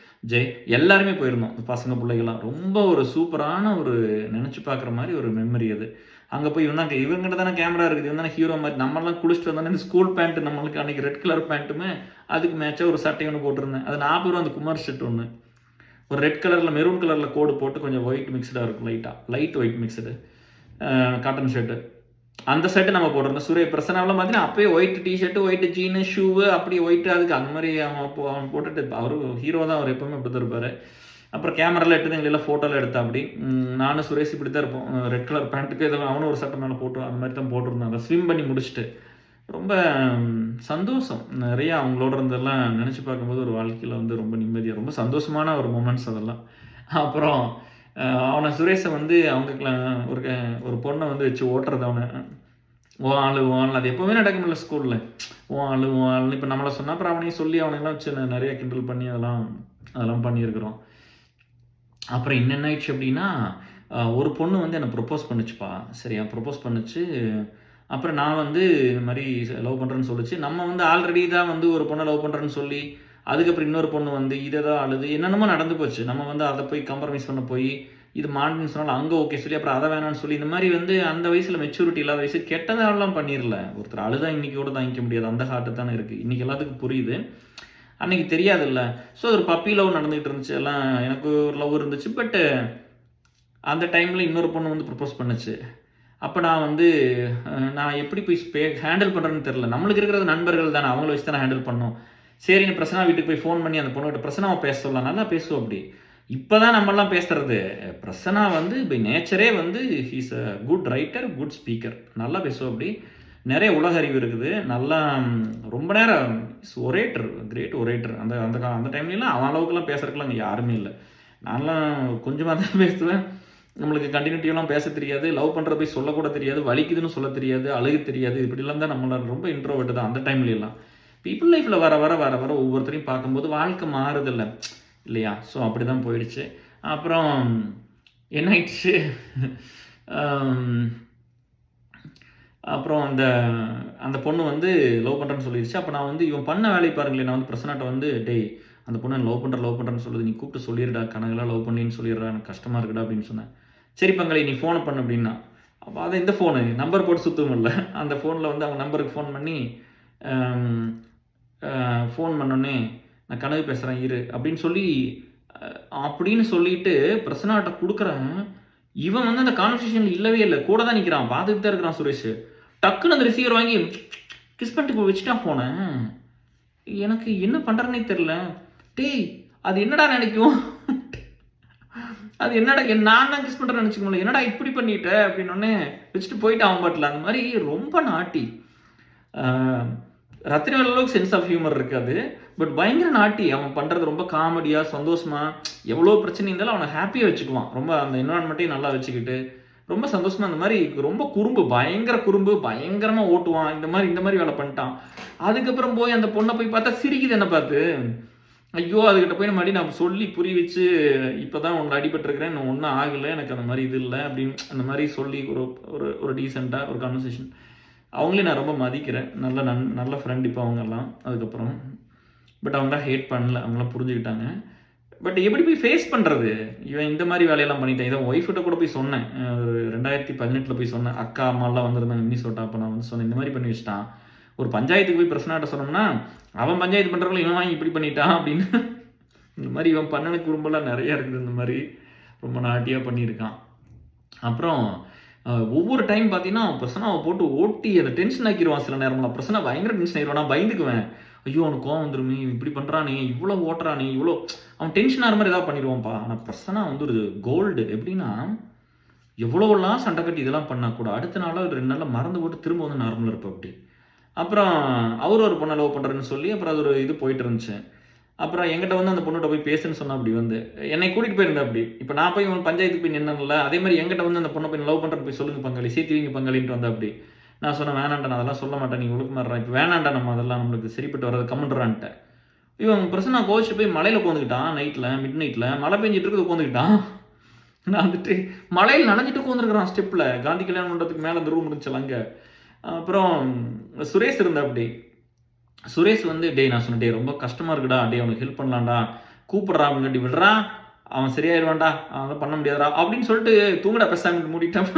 ஜெய் எல்லாருமே போயிருந்தோம். பசங்க பிள்ளைகள்லாம் ரொம்ப ஒரு சூப்பரான ஒரு நினச்சி பார்க்குற மாதிரி ஒரு மெமரி அது. அங்கே போய் இவங்ககிட்ட தானே கேமரா இருக்குது, இவன் தானே ஹீரோ மாதிரி. நம்மளாம் குளிச்சுட்டு வந்தோன்னே இந்த ஸ்கூல் பேண்ட்டு நம்மளுக்கு அன்றைக்கி ரெட் கலர் பேண்ட்டுமே அதுக்கு மேட்சாக ஒரு சட்டை ஒன்று போட்டிருந்தேன். அது 40 ரூபா. அந்த குமார் ஷர்ட் ஒன்று ஒரு ரெட் கலரில் மெரூன் கலரில் கோடு போட்டு கொஞ்சம் ஒயிட் மிக்ஸ்டாக இருக்கும், light white mixed cotton shirt. அந்த ஷர்ட்டு நம்ம போட்டிருந்தோம். பிரசன்னாவில் பார்த்தீங்கன்னா அப்போயே ஒயிட் டிஷர்ட்டு, ஒயிட் ஜீனு, ஷூவு, அப்படி ஒயிட்டு. அதுக்கு அந்த மாதிரி அவன் போட்டுட்டு அவரு ஹீரோ தான், அவர் எப்போவுமே அப்படி தான் இருப்பார். அப்புறம் கேமராலாம் எடுத்து எங்களெல்லாம் ஃபோட்டோலாம் எடுத்தா. அப்படி நானும் சுரேஷ் இப்படி தான் இருப்போம். ரெட் கலர் பேண்ட்டுக்கு ஏதோ அவனும் ஒரு சட்டை மேலே போட்டு அந்த மாதிரி தான் போட்டிருந்தாங்க. ஸ்விம் பண்ணி முடிச்சுட்டு ரொம்ப சந்தோஷம். நிறையா அவங்களோட இருந்தெல்லாம் நினச்சி பார்க்கும்போது ஒரு வாழ்க்கையில் வந்து ரொம்ப நிம்மதியாக, ரொம்ப சந்தோஷமான ஒரு மூமெண்ட்ஸ் அதெல்லாம். அப்புறம் அவனை சுரேஷை வந்து அவங்க ஒரு பொண்ணை வந்து வச்சு ஓட்டுறது, அவனை ஓ ஆளு அது எப்போவுமே நடக்குமில்ல ஸ்கூலில். ஓ ஆளுன்னு இப்போ நம்மளை சொன்னால் அப்புறம் அவனையும் சொல்லி அவனையெல்லாம் வச்சு நிறைய கிண்டல் பண்ணி அதெல்லாம் பண்ணியிருக்கிறோம். அப்புறம் என்னென்ன ஆயிடுச்சு அப்படின்னா, ஒரு பொண்ணு வந்து என்னை ப்ரொப்போஸ் பண்ணிச்சுப்பா. சரியா, ப்ரொப்போஸ் பண்ணிச்சு. அப்புறம் நான் வந்து இது மாதிரி லவ் பண்ணுறேன்னு சொல்லிச்சு. நம்ம வந்து ஆல்ரெடி தான் வந்து ஒரு பொண்ணை லவ் பண்ணுறேன்னு சொல்லி அதுக்கப்புறம் இன்னொரு பொண்ணு வந்து இதை தான் அழுது என்னென்னமோ நடந்து போச்சு. நம்ம வந்து அதை போய் காம்ப்ரமைஸ் பண்ண போய் இது மாட்டுன்னு சொன்னாலும் அங்கே ஓகே சொல்லி அப்புறம் அதை வேணாம்னு சொல்லி இந்த மாதிரி வந்து அந்த வயசில் மெச்சூரிட்டி இல்லாத வயசு கெட்டதெல்லாம் பண்ணிடல. ஒருத்தர் அழுதா இன்னைக்கு கூட தாங்கிக்க முடியாது, அந்த ஹார்ட்டு தானே இருக்குது. இன்றைக்கி எல்லாத்துக்கும் புரியுது, அன்றைக்கி தெரியாதுல்ல. ஸோ ஒரு பப்பி லவ் நடந்துகிட்டு இருந்துச்சு, எல்லாம் எனக்கு ஒரு லவ் இருந்துச்சு. பட்டு அந்த டைமில் இன்னொரு பொண்ணு வந்து ப்ரப்போஸ் பண்ணுச்சு. அப்போ நான் வந்து நான் எப்படி போய் ஹேண்டில் பண்ணுறேன்னு தெரில. நம்மளுக்கு இருக்கிறது நண்பர்கள் தானே, அவங்கள வச்சு தானே ஹேண்டில் பண்ணோம். சரின்னு பிரசன்னா வீட்டுக்கு போய் ஃபோன் பண்ணி அந்த பொண்ணுகிட்ட பிரசனாவை பேச சொல்லலாம், நல்லா பேசுவோம். அப்படி இப்போ தான் நம்மலாம் பேசுறது. பிரசன்னா வந்து பை நேச்சரே வந்து he's a good writer, good speaker, நல்லா பேசுவோம். அப்படி நிறைய உலக அறிவு இருக்குது, நல்லா ரொம்ப நேரம் ஒரேட்டர், கிரேட் ஒரேட்டர். அந்த அந்த அந்த டைம்லாம் அவன் அளவுக்குலாம் பேசுறதுக்குலாம் அங்கே யாருமே இல்லை. நான்லாம் கொஞ்சமாக தான் பேசுவேன். நம்மளுக்கு கண்டினியூட்டிவெலாம் பேச தெரியாது, லவ் பண்ணுற போய் சொல்லக்கூட தெரியாது, வலிக்குதுன்னு சொல்ல தெரியாது, அழுக தெரியாது. இப்படிலாம் தான் நம்மள ரொம்ப இன்ட்ரோவர்ட் தான் அந்த டைம்லாம். பீப்புள் லைஃப்பில் வர வர வர வர ஒவ்வொருத்தரையும் பார்க்கும்போது வாழ்க்கை மாறுதில்ல இல்லையா? ஸோ அப்படி தான் போயிடுச்சு. அப்புறம் என்ன ஆயிடுச்சு, அப்புறம் அந்த அந்த பொண்ணு வந்து லவ் பண்ணுறேன்னு சொல்லிடுச்சு. அப்போ நான் வந்து இவன் பண்ண வேலையை பாருங்களேன், நான் வந்து பிரசனாட்ட வந்து டேய் அந்த பொண்ணு லவ் பண்ணுறேன்னு சொல்லுது, நீ கூப்பிட்டு சொல்லிடுடா, கனகெல்லாம் லவ் பண்ணின்னு சொல்லிடுறா, எனக்கு கஷ்டமாக இருக்குடா அப்படின்னு சொன்னேன். சரி பங்களி நீ ஃபோனை பண்ணு அப்படின்னா. அப்போ அதை இந்த ஃபோனு நம்பர் போட்டு சுத்தவும் இல்லை. அந்த ஃபோனில் வந்து அவங்க நம்பருக்கு ஃபோன் பண்ணி ஃபோன் பண்ணோன்னே நான் கனவு பேசுகிறேன் இரு அப்படின்னு சொல்லிட்டு பிரசனாட்ட கொடுக்குறேன். இவன் வந்து அந்த கான்வர்சேஷனில் இல்லவே இல்லை, கூட தான் நிற்கிறான், பார்த்துட்டு தான் இருக்கிறான் சுரேஷ். டக்குன்னு அந்த ரிசீவர் வாங்கி கிஸ் பண்ணிட்டு வச்சுட்டான் ஃபோனை. எனக்கு என்ன பண்ணுறேன்னே தெரில. டேய் அது என்னடா நினைக்கும், அது என்னடா நான் தான் கிஸ் பண்ணுறேன்னு நினச்சிக்கோங்களேன், என்னடா இப்படி பண்ணிட்ட அப்படின்னோடனே வச்சுட்டு போயிட்டு அவன் பாட்டில். அந்த மாதிரி ரொம்ப நாட்டி. ரத்தின அளவுக்கு சென்ஸ் ஆஃப் ஹியூமர் இருக்காது, பட் பயங்கர நாட்டி. அவன் பண்ணுறது ரொம்ப காமெடியாக சந்தோஷமாக, எவ்வளோ பிரச்சனை இருந்தாலும் அவனை ஹாப்பியாக வச்சுக்குவான். ரொம்ப அந்த என்வரான்மெண்ட்டையும் நல்லா வச்சுக்கிட்டு ரொம்ப சந்தோஷமாக. அந்த மாதிரி ரொம்ப குறும்பு, பயங்கர குறும்பு, பயங்கரமாக ஓட்டுவான். இந்த மாதிரி வேலை பண்ணிட்டான். அதுக்கப்புறம் போய் அந்த பொண்ணை போய் பார்த்தா சிரிக்குது என்ன பார்த்து. ஐயோ அதுக்கிட்ட போய் நான் சொல்லி புரிய வச்சு இப்போ தான் உங்களை அடிபட்டுருக்கிறேன், இன்னும் ஒன்றும் ஆகலை, எனக்கு அந்த மாதிரி இது இல்லை அப்படின்னு அந்த மாதிரி சொல்லி ஒரு டீசெண்டாக ஒரு கான்வர்சேஷன். அவங்களே நான் ரொம்ப மதிக்கிறேன், நல்ல ஃப்ரெண்ட் இப்போ அவங்கெல்லாம். அதுக்கப்புறம் பட் அவங்களாம் ஹேட் பண்ணல, அவங்களாம் புரிஞ்சுக்கிட்டாங்க. பட் எப்படி போய் ஃபேஸ் பண்ணுறது, இவன் இந்த மாதிரி வேலையெல்லாம் பண்ணிட்டேன். இதை ஒய்ஃப்கிட்ட கூட போய் சொன்னேன், ஒரு 2018 போய் சொன்னேன். அக்கா அம்மாலாம் வந்திருந்தாங்க மினிசோட்டா, அப்போ நான் வந்து சொன்னேன் இந்த மாதிரி பண்ணி வச்சுட்டான். ஒரு பஞ்சாயத்துக்கு போய் பிரச்சனைட்ட சொன்னோம்னா அவன் பஞ்சாயத்து பண்ணுறவங்களும் இவன் வாங்கி இப்படி பண்ணிட்டான் அப்படின்னு. இந்த மாதிரி இவன் பண்ணன குறும்பெல்லாம் நிறையா இருக்குது. இந்த மாதிரி ரொம்ப நாட்டியாக பண்ணியிருக்கான். அப்புறம் ஒவ்வொரு டைம் பார்த்தீங்கன்னா பிரச்சனை போட்டு ஓட்டி அந்த டென்ஷன் ஆக்கிடுவான். சில நேரம்லாம் பிரச்சனை பயங்கர டென்ஷன் ஆகிடுவான். நான் பயந்துக்குவேன், ஐயோ அவனுக்கு கோவம் வந்துருமே, இப்படி பண்ணுறானே, இவ்வளோ ஓட்டுறானே, இவ்வளோ அவன் டென்ஷன் ஆகிற மாதிரி ஏதாவது பண்ணிடுவான்ப்பா. ஆனால் பிரச்சனை வந்து ஒரு கோல்டு. எப்படின்னா எவ்வளோலாம் சண்டை கட்டி இதெல்லாம் பண்ணால் கூட அடுத்த நாளாக ஒரு 2 நாளில் மறந்து போட்டு திரும்ப வந்து நார்மலாக இருப்போம் அப்படி. அப்புறம் அவர் ஒரு பொண்ணை லவ் பண்ணுறேன்னு சொல்லி அப்புறம் அது ஒரு இது போயிட்டு இருந்துச்சு. அப்புறம் என்கிட்ட வந்து அந்த பொண்ணுகிட்ட போய் பேசுன்னு சொன்னால் அப்படி வந்து என்னை கூட்டிகிட்டு போயிருந்தேன். அப்படி இப்போ நான் போய் பஞ்சாயத்துக்கு போய் நின்னல, அதே மாதிரி என்கிட்ட வந்து அந்த பொண்ணை போய் லவ் பண்ணுறது போய் சொல்லுங்க பங்காளி, சேர்த்துவீங்க பங்காளின்ட்டு வந்தா. அப்படி நான் சொன்னேன் வேணாண்டா, நான் அதெல்லாம் சொல்ல மாட்டேன், நீ ஒழுக்கு மாறுறான், இப்போ வேணாண்டா, நம்ம அதெல்லாம் நம்மளுக்கு சரிப்பட்டு வர்றது கம்முன்றான்ட்டேன். இவன் பிரச்சனை கோவிச்சு போய் மலையில் உட்காந்துக்கிட்டான். நைட்டில் மிட் நைட்டில் மழை பெஞ்சிட்டு இருக்குது உட்காந்துக்கிட்டான். நான் வந்துட்டு மலையில் நனைஞ்சிட்டு உட்காந்துருக்குறான் ஸ்டெப்பில். காந்தி கல்யாணம் பண்ணுறதுக்கு மேலே அந்த ரூம் இருந்துச்சு அங்கே. அப்புறம் சுரேஷ் இருந்தா. அப்படி சுரேஷ் வந்து டே நான் சொன்னேன், டே ரொம்ப கஷ்டமாக இருக்குடா, டே அவனுக்கு ஹெல்ப் பண்ணலாம்டா, கூப்பிட்றா அப்படின்னு விடுறா, அவன் சரியாயிருவான்டா, அவன் பண்ண முடியாதுடா அப்படின்னு சொல்லிட்டு தூங்கடா பெருசாக மூடிட்டான்.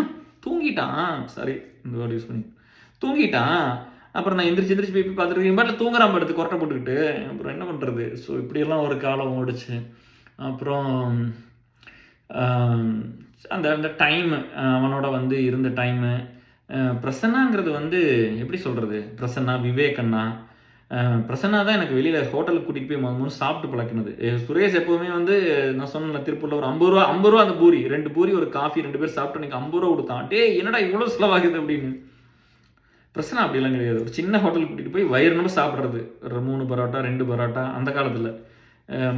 தூங்கிட்டான், சாரி இந்த வேர்டு யூஸ் பண்ணி தூங்கிட்டான். அப்புறம் நான் எந்திரிச்சு போய் பார்த்துருக்கேன், பாட்டில் தூங்குறான் எடுத்து கொரட்டை போட்டுக்கிட்டு. அப்புறம் என்ன பண்ணுறது, ஸோ இப்படியெல்லாம் ஒரு காலம் ஓடிச்சு. அப்புறம் அந்த டைமு அவனோட வந்து இருந்த டைமு பிரசன்னாங்கிறது வந்து எப்படி சொல்கிறது, பிரசன்னா விவேகண்ணா பிரசன்னா தான் எனக்கு வெளியில் ஹோட்டலுக்கு கூட்டிகிட்டு போய் மூணு சாப்பிட்டு பழக்கினது. சுரேஷ் எப்போவுமே வந்து நான் சொன்னேன் திருப்பூரில் ஒரு 50 ரூபா அந்த பூரி, 2 பூரி ஒரு காஃபி 2 பேர் சாப்பிட்டு எனக்கு 50 ரூபா கொடுத்தான். டே என்னடா இவ்வளோ செலவாகுது அப்படின்னு. பிரச்சனை அப்படிலாம் கிடையாது, ஒரு சின்ன ஹோட்டலுக்கு கூட்டிகிட்டு போய் வயிறு நம்ம சாப்பிட்றது. ஒரு 3 பரோட்டா 2 பரோட்டா, அந்த காலத்தில்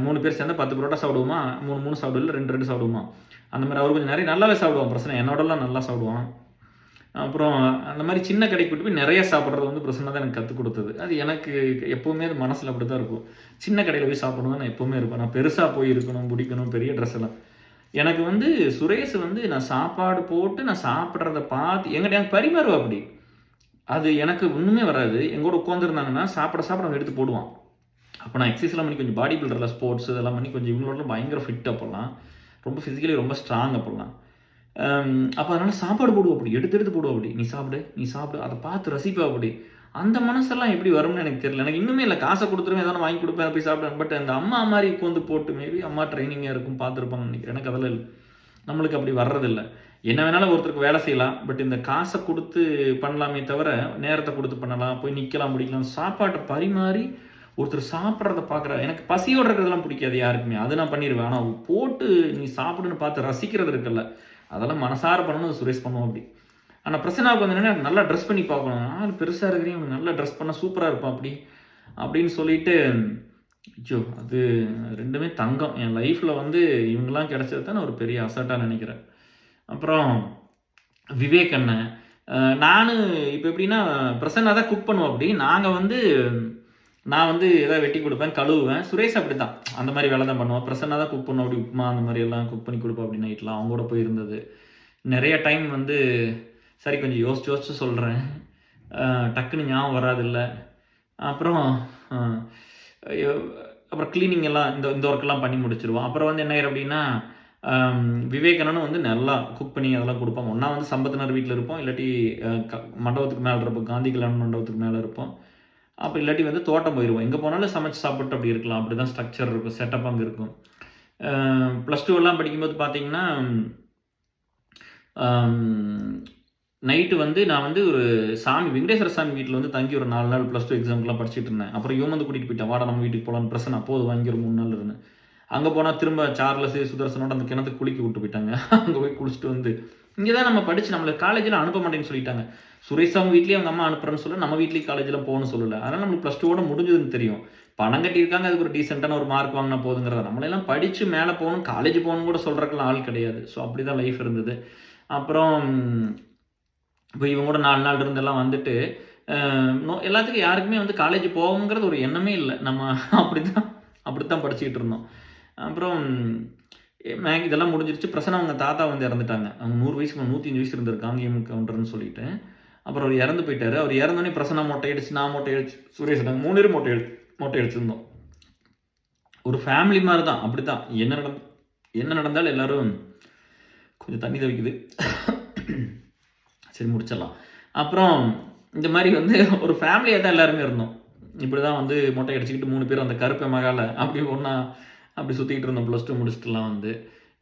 3 பேர் சேர்ந்து 10 பரோட்டா சாப்பிடுவோமா, 3 சாப்பிடுவோம், 2 சாப்பிடுவோமா, அந்த மாதிரி அவர் கொஞ்சம் நிறைய நல்லாவே சாப்பிடுவான். பிரச்சனை என்னோடலாம் நல்லா சாப்பிடுவான். அப்புறம் அந்த மாதிரி சின்ன கடைக்கு கூட்டு போய் நிறைய சாப்பிட்றது வந்து பிரச்சனை தான் எனக்கு கற்றுக் கொடுத்தது. அது எனக்கு எப்போவுமே அது மனசில் அப்படி தான் இருக்கும். சின்ன கடையில் போய் சாப்பிடணும் தான் நான் எப்போவுமே இருப்பேன். நான் பெருசாக போய் இருக்கணும், பிடிக்கணும், பெரிய ட்ரெஸ் எல்லாம். எனக்கு வந்து சுரேஷ் வந்து நான் சாப்பாடு போட்டு நான் சாப்பிட்றத பார்த்து எங்கிட்ட பரிமாறுவா. அப்படி அது எனக்கு ஒன்றுமே வராது. எங்கூட உட்காந்துருந்தாங்கன்னா சாப்பிட அவன் எடுத்து போடுவான். அப்போ நான் எக்ஸசைஸ்லாம் பண்ணி கொஞ்சம் பாடி பில்டரில் ஸ்போர்ட்ஸ் இதெல்லாம் பண்ணி கொஞ்சம் இவங்களோட பயங்கர ஃபிட் அப்போல்லாம். ரொம்ப ஃபிசிக்கலி ரொம்ப ஸ்ட்ராங் அப்போல்லாம். அப்போ அதனால் சாப்பாடு போடுவோம் அப்படி, எடுத்து எடுத்து போடுவோம் அப்படி. நீ சாப்பிடு, நீ சாப்பிடு, அதை பார்த்து ரசிப்பா அப்படி. அந்த மனசெல்லாம் எப்படி வரும்னு எனக்கு தெரியல. எனக்கு இன்னுமே இல்லை, காசை கொடுத்துருவேன், எதாவது வாங்கி கொடுப்பேன், போய் சாப்பிடுவேன். பட் அந்த அம்மா மாதிரி உட்காந்து போட்டு மேபி அம்மா ட்ரைனிங்காக இருக்கும், பார்த்துருப்பாங்கன்னு நினைக்கிறேன். எனக்கு அதெல்லாம் இல்லை, நம்மளுக்கு அப்படி வர்றதில்லை. என்ன வேணாலும் ஒருத்தருக்கு வேலை செய்யலாம், பட் இந்த காசை கொடுத்து பண்ணலாமே தவிர நேரத்தை கொடுத்து பண்ணலாம், போய் நிற்கலாம், பிடிக்கலாம். சாப்பாட்டை பரிமாறி ஒருத்தர் சாப்பிட்றத பார்க்குற எனக்கு பசியோடு இருக்கிறதெல்லாம் பிடிக்காது யாருக்குமே, அது நான் பண்ணிடுவேன். ஆனால் போட்டு நீ சாப்பிடுன்னு பார்த்து ரசிக்கிறது இருக்குல்ல, அதெல்லாம் மனசார பண்ணணும். சுரேஷ் பண்ணுவோம் அப்படி. ஆனால் பிரசன்னாவுக்கு வந்து என்னென்னா நல்லா ட்ரெஸ் பண்ணி பார்க்கணும். ஆள் பெருசாக இருக்கிறீங்க, உங்களுக்கு நல்லா ட்ரெஸ் பண்ணால் சூப்பராக இருப்பான் அப்படி அப்படின்னு சொல்லிட்டு, ஐயோ அது ரெண்டுமே தங்கம். என் லைஃப்பில் வந்து இவங்கெல்லாம் கிடச்சது தான் நான் ஒரு பெரிய அசட்டாக நினைக்கிறேன். அப்புறம் விவேக் அண்ணன், நான் இப்போ எப்படின்னா பிரசன்னா தான் குக் பண்ணுவோம் அப்படி. நாங்கள் வந்து நான் வந்து எதாவது வெட்டி கொடுப்பேன், கழுவுவேன். சுரேஷ் அப்படி தான், அந்த மாதிரி வேலை தான் பண்ணுவோம். பிரசன்னா தான் குக் பண்ணுவோம் அப்படி. உப்புமா அந்த மாதிரி எல்லாம் குக் பண்ணி கொடுப்போம் அப்படி. நைட்லாம் அவங்க கூட போய் இருந்தது நிறைய டைம் வந்து. சரி கொஞ்சம் யோசிச்சு சொல்கிறேன், டக்குன்னு ஞாபகம் வராதில்ல. அப்புறம் அப்புறம் க்ளீனிங் எல்லாம் இந்த ஒர்க்கெல்லாம் பண்ணி முடிச்சிருவோம். அப்புறம் வந்து என்ன ஆயிரும் அப்படின்னா, விவேகானனும் வந்து நல்லா குக் பண்ணி அதெல்லாம் கொடுப்பாங்க. ஒன்றா வந்து சம்பத்தினர் வீட்டில் இருப்போம், இல்லாட்டி மண்டபத்துக்கு மேலே இருப்போம், காந்தி கல்யாண மண்டபத்துக்கு மேலே இருப்போம். அப்போ இல்லாட்டி வந்து தோட்டம் போயிடுவோம். எங்கே போனாலும் சமைச்சு சாப்பிட்டு அப்படி இருக்கலாம். அப்படி தான் ஸ்ட்ரக்சர் இருக்கும், செட்டப் அங்கே இருக்கும். +2 எல்லாம் படிக்கும்போது பார்த்தீங்கன்னா, நைட்டு வந்து நான் வந்து ஒரு சாமி வெங்கடேஸ்வர சாமி வீட்டில் வந்து தங்கி ஒரு 4 நாள் +2 எக்ஸாம்க்குலாம் படிச்சுட்டு இருந்தேன். அப்புறம் இவன் வந்து கூட்டிகிட்டு போயிட்டான், வாடா நம்ம வீட்டுக்கு போகலான்னு. பிரச்சனை அப்போது வாங்கி ஒரு 3 நாள் இருந்தேன். அங்கே போனால் திரும்ப சார்லஸ் சுதர்சனோட அந்த கிணத்துக்கு குளிக்க விட்டு போயிட்டாங்க. அங்கே போய் குளிச்சுட்டு வந்து, இங்கே தான் நம்ம படித்து நம்மளை காலேஜில் அனுப்ப மாட்டேன்னு சொல்லிட்டாங்க. சுரேஷ் அவங்க வீட்லேயே அவங்க அம்மா அனுப்புறேன்னு சொல்ல, நம்ம வீட்லேயும் காலேஜில் போகணும்னு சொல்லலை. அதனால் நம்மளுக்கு +2 முடிஞ்சதுன்னு தெரியும். பணம் கட்டியிருக்காங்க, அதுக்கு ஒரு டீசெண்டான ஒரு மார்க் வாங்கினா போதுங்கிறத. நம்மளெல்லாம் படித்து மேலே போகணும், காலேஜ் போகணும்னு கூட சொல்கிறதுக்கெல்லாம் ஆள் கிடையாது. ஸோ அப்படி தான் லைஃப் இருந்தது. அப்புறம் இப்போ இவங்க கூட 4 நாள் இருந்தெல்லாம் வந்துட்டு, எல்லாத்துக்கும் யாருக்குமே வந்து காலேஜ் போகணுங்கிறது ஒரு எண்ணமே இல்லை. நம்ம அப்படித்தான் படிச்சுக்கிட்டு இருந்தோம். அப்புறம் இதெல்லாம் முடிஞ்சிருச்சு. பிரசன்னா அவங்க தாத்தா வந்து இறந்துட்டாங்க. அவங்க 100 வயசுக்கு 105 வயசு இருந்திருக்காங்க, எம் கவுண்டர்னு சொல்லிட்டு. அப்புறம் அவர் இறந்து போயிட்டாரு. அவர் இறந்தோடனே பிரசன்னா மொட்டை அடிச்சு, நான் மொட்டை அடிச்சு, சுரேஷ் நாங்கள் 3 பேரும் மொட்டை அடிச்சிருந்தோம். ஒரு ஃபேமிலி மாதிரி தான். அப்படி தான் என்ன நடந்தாலும் எல்லோரும் கொஞ்சம் தண்ணி தவிக்குது, சரி முடிச்சிடலாம். அப்புறம் இந்த மாதிரி வந்து ஒரு ஃபேமிலியாக தான் எல்லாருமே இருந்தோம். இப்படி தான் வந்து மொட்டை அடிச்சுக்கிட்டு 3 பேர் அந்த கருப்பை மகால அப்படி ஒன்றா அப்படி சுற்றிக்கிட்டு இருந்தோம். +2 முடிச்சுட்டுலாம் வந்து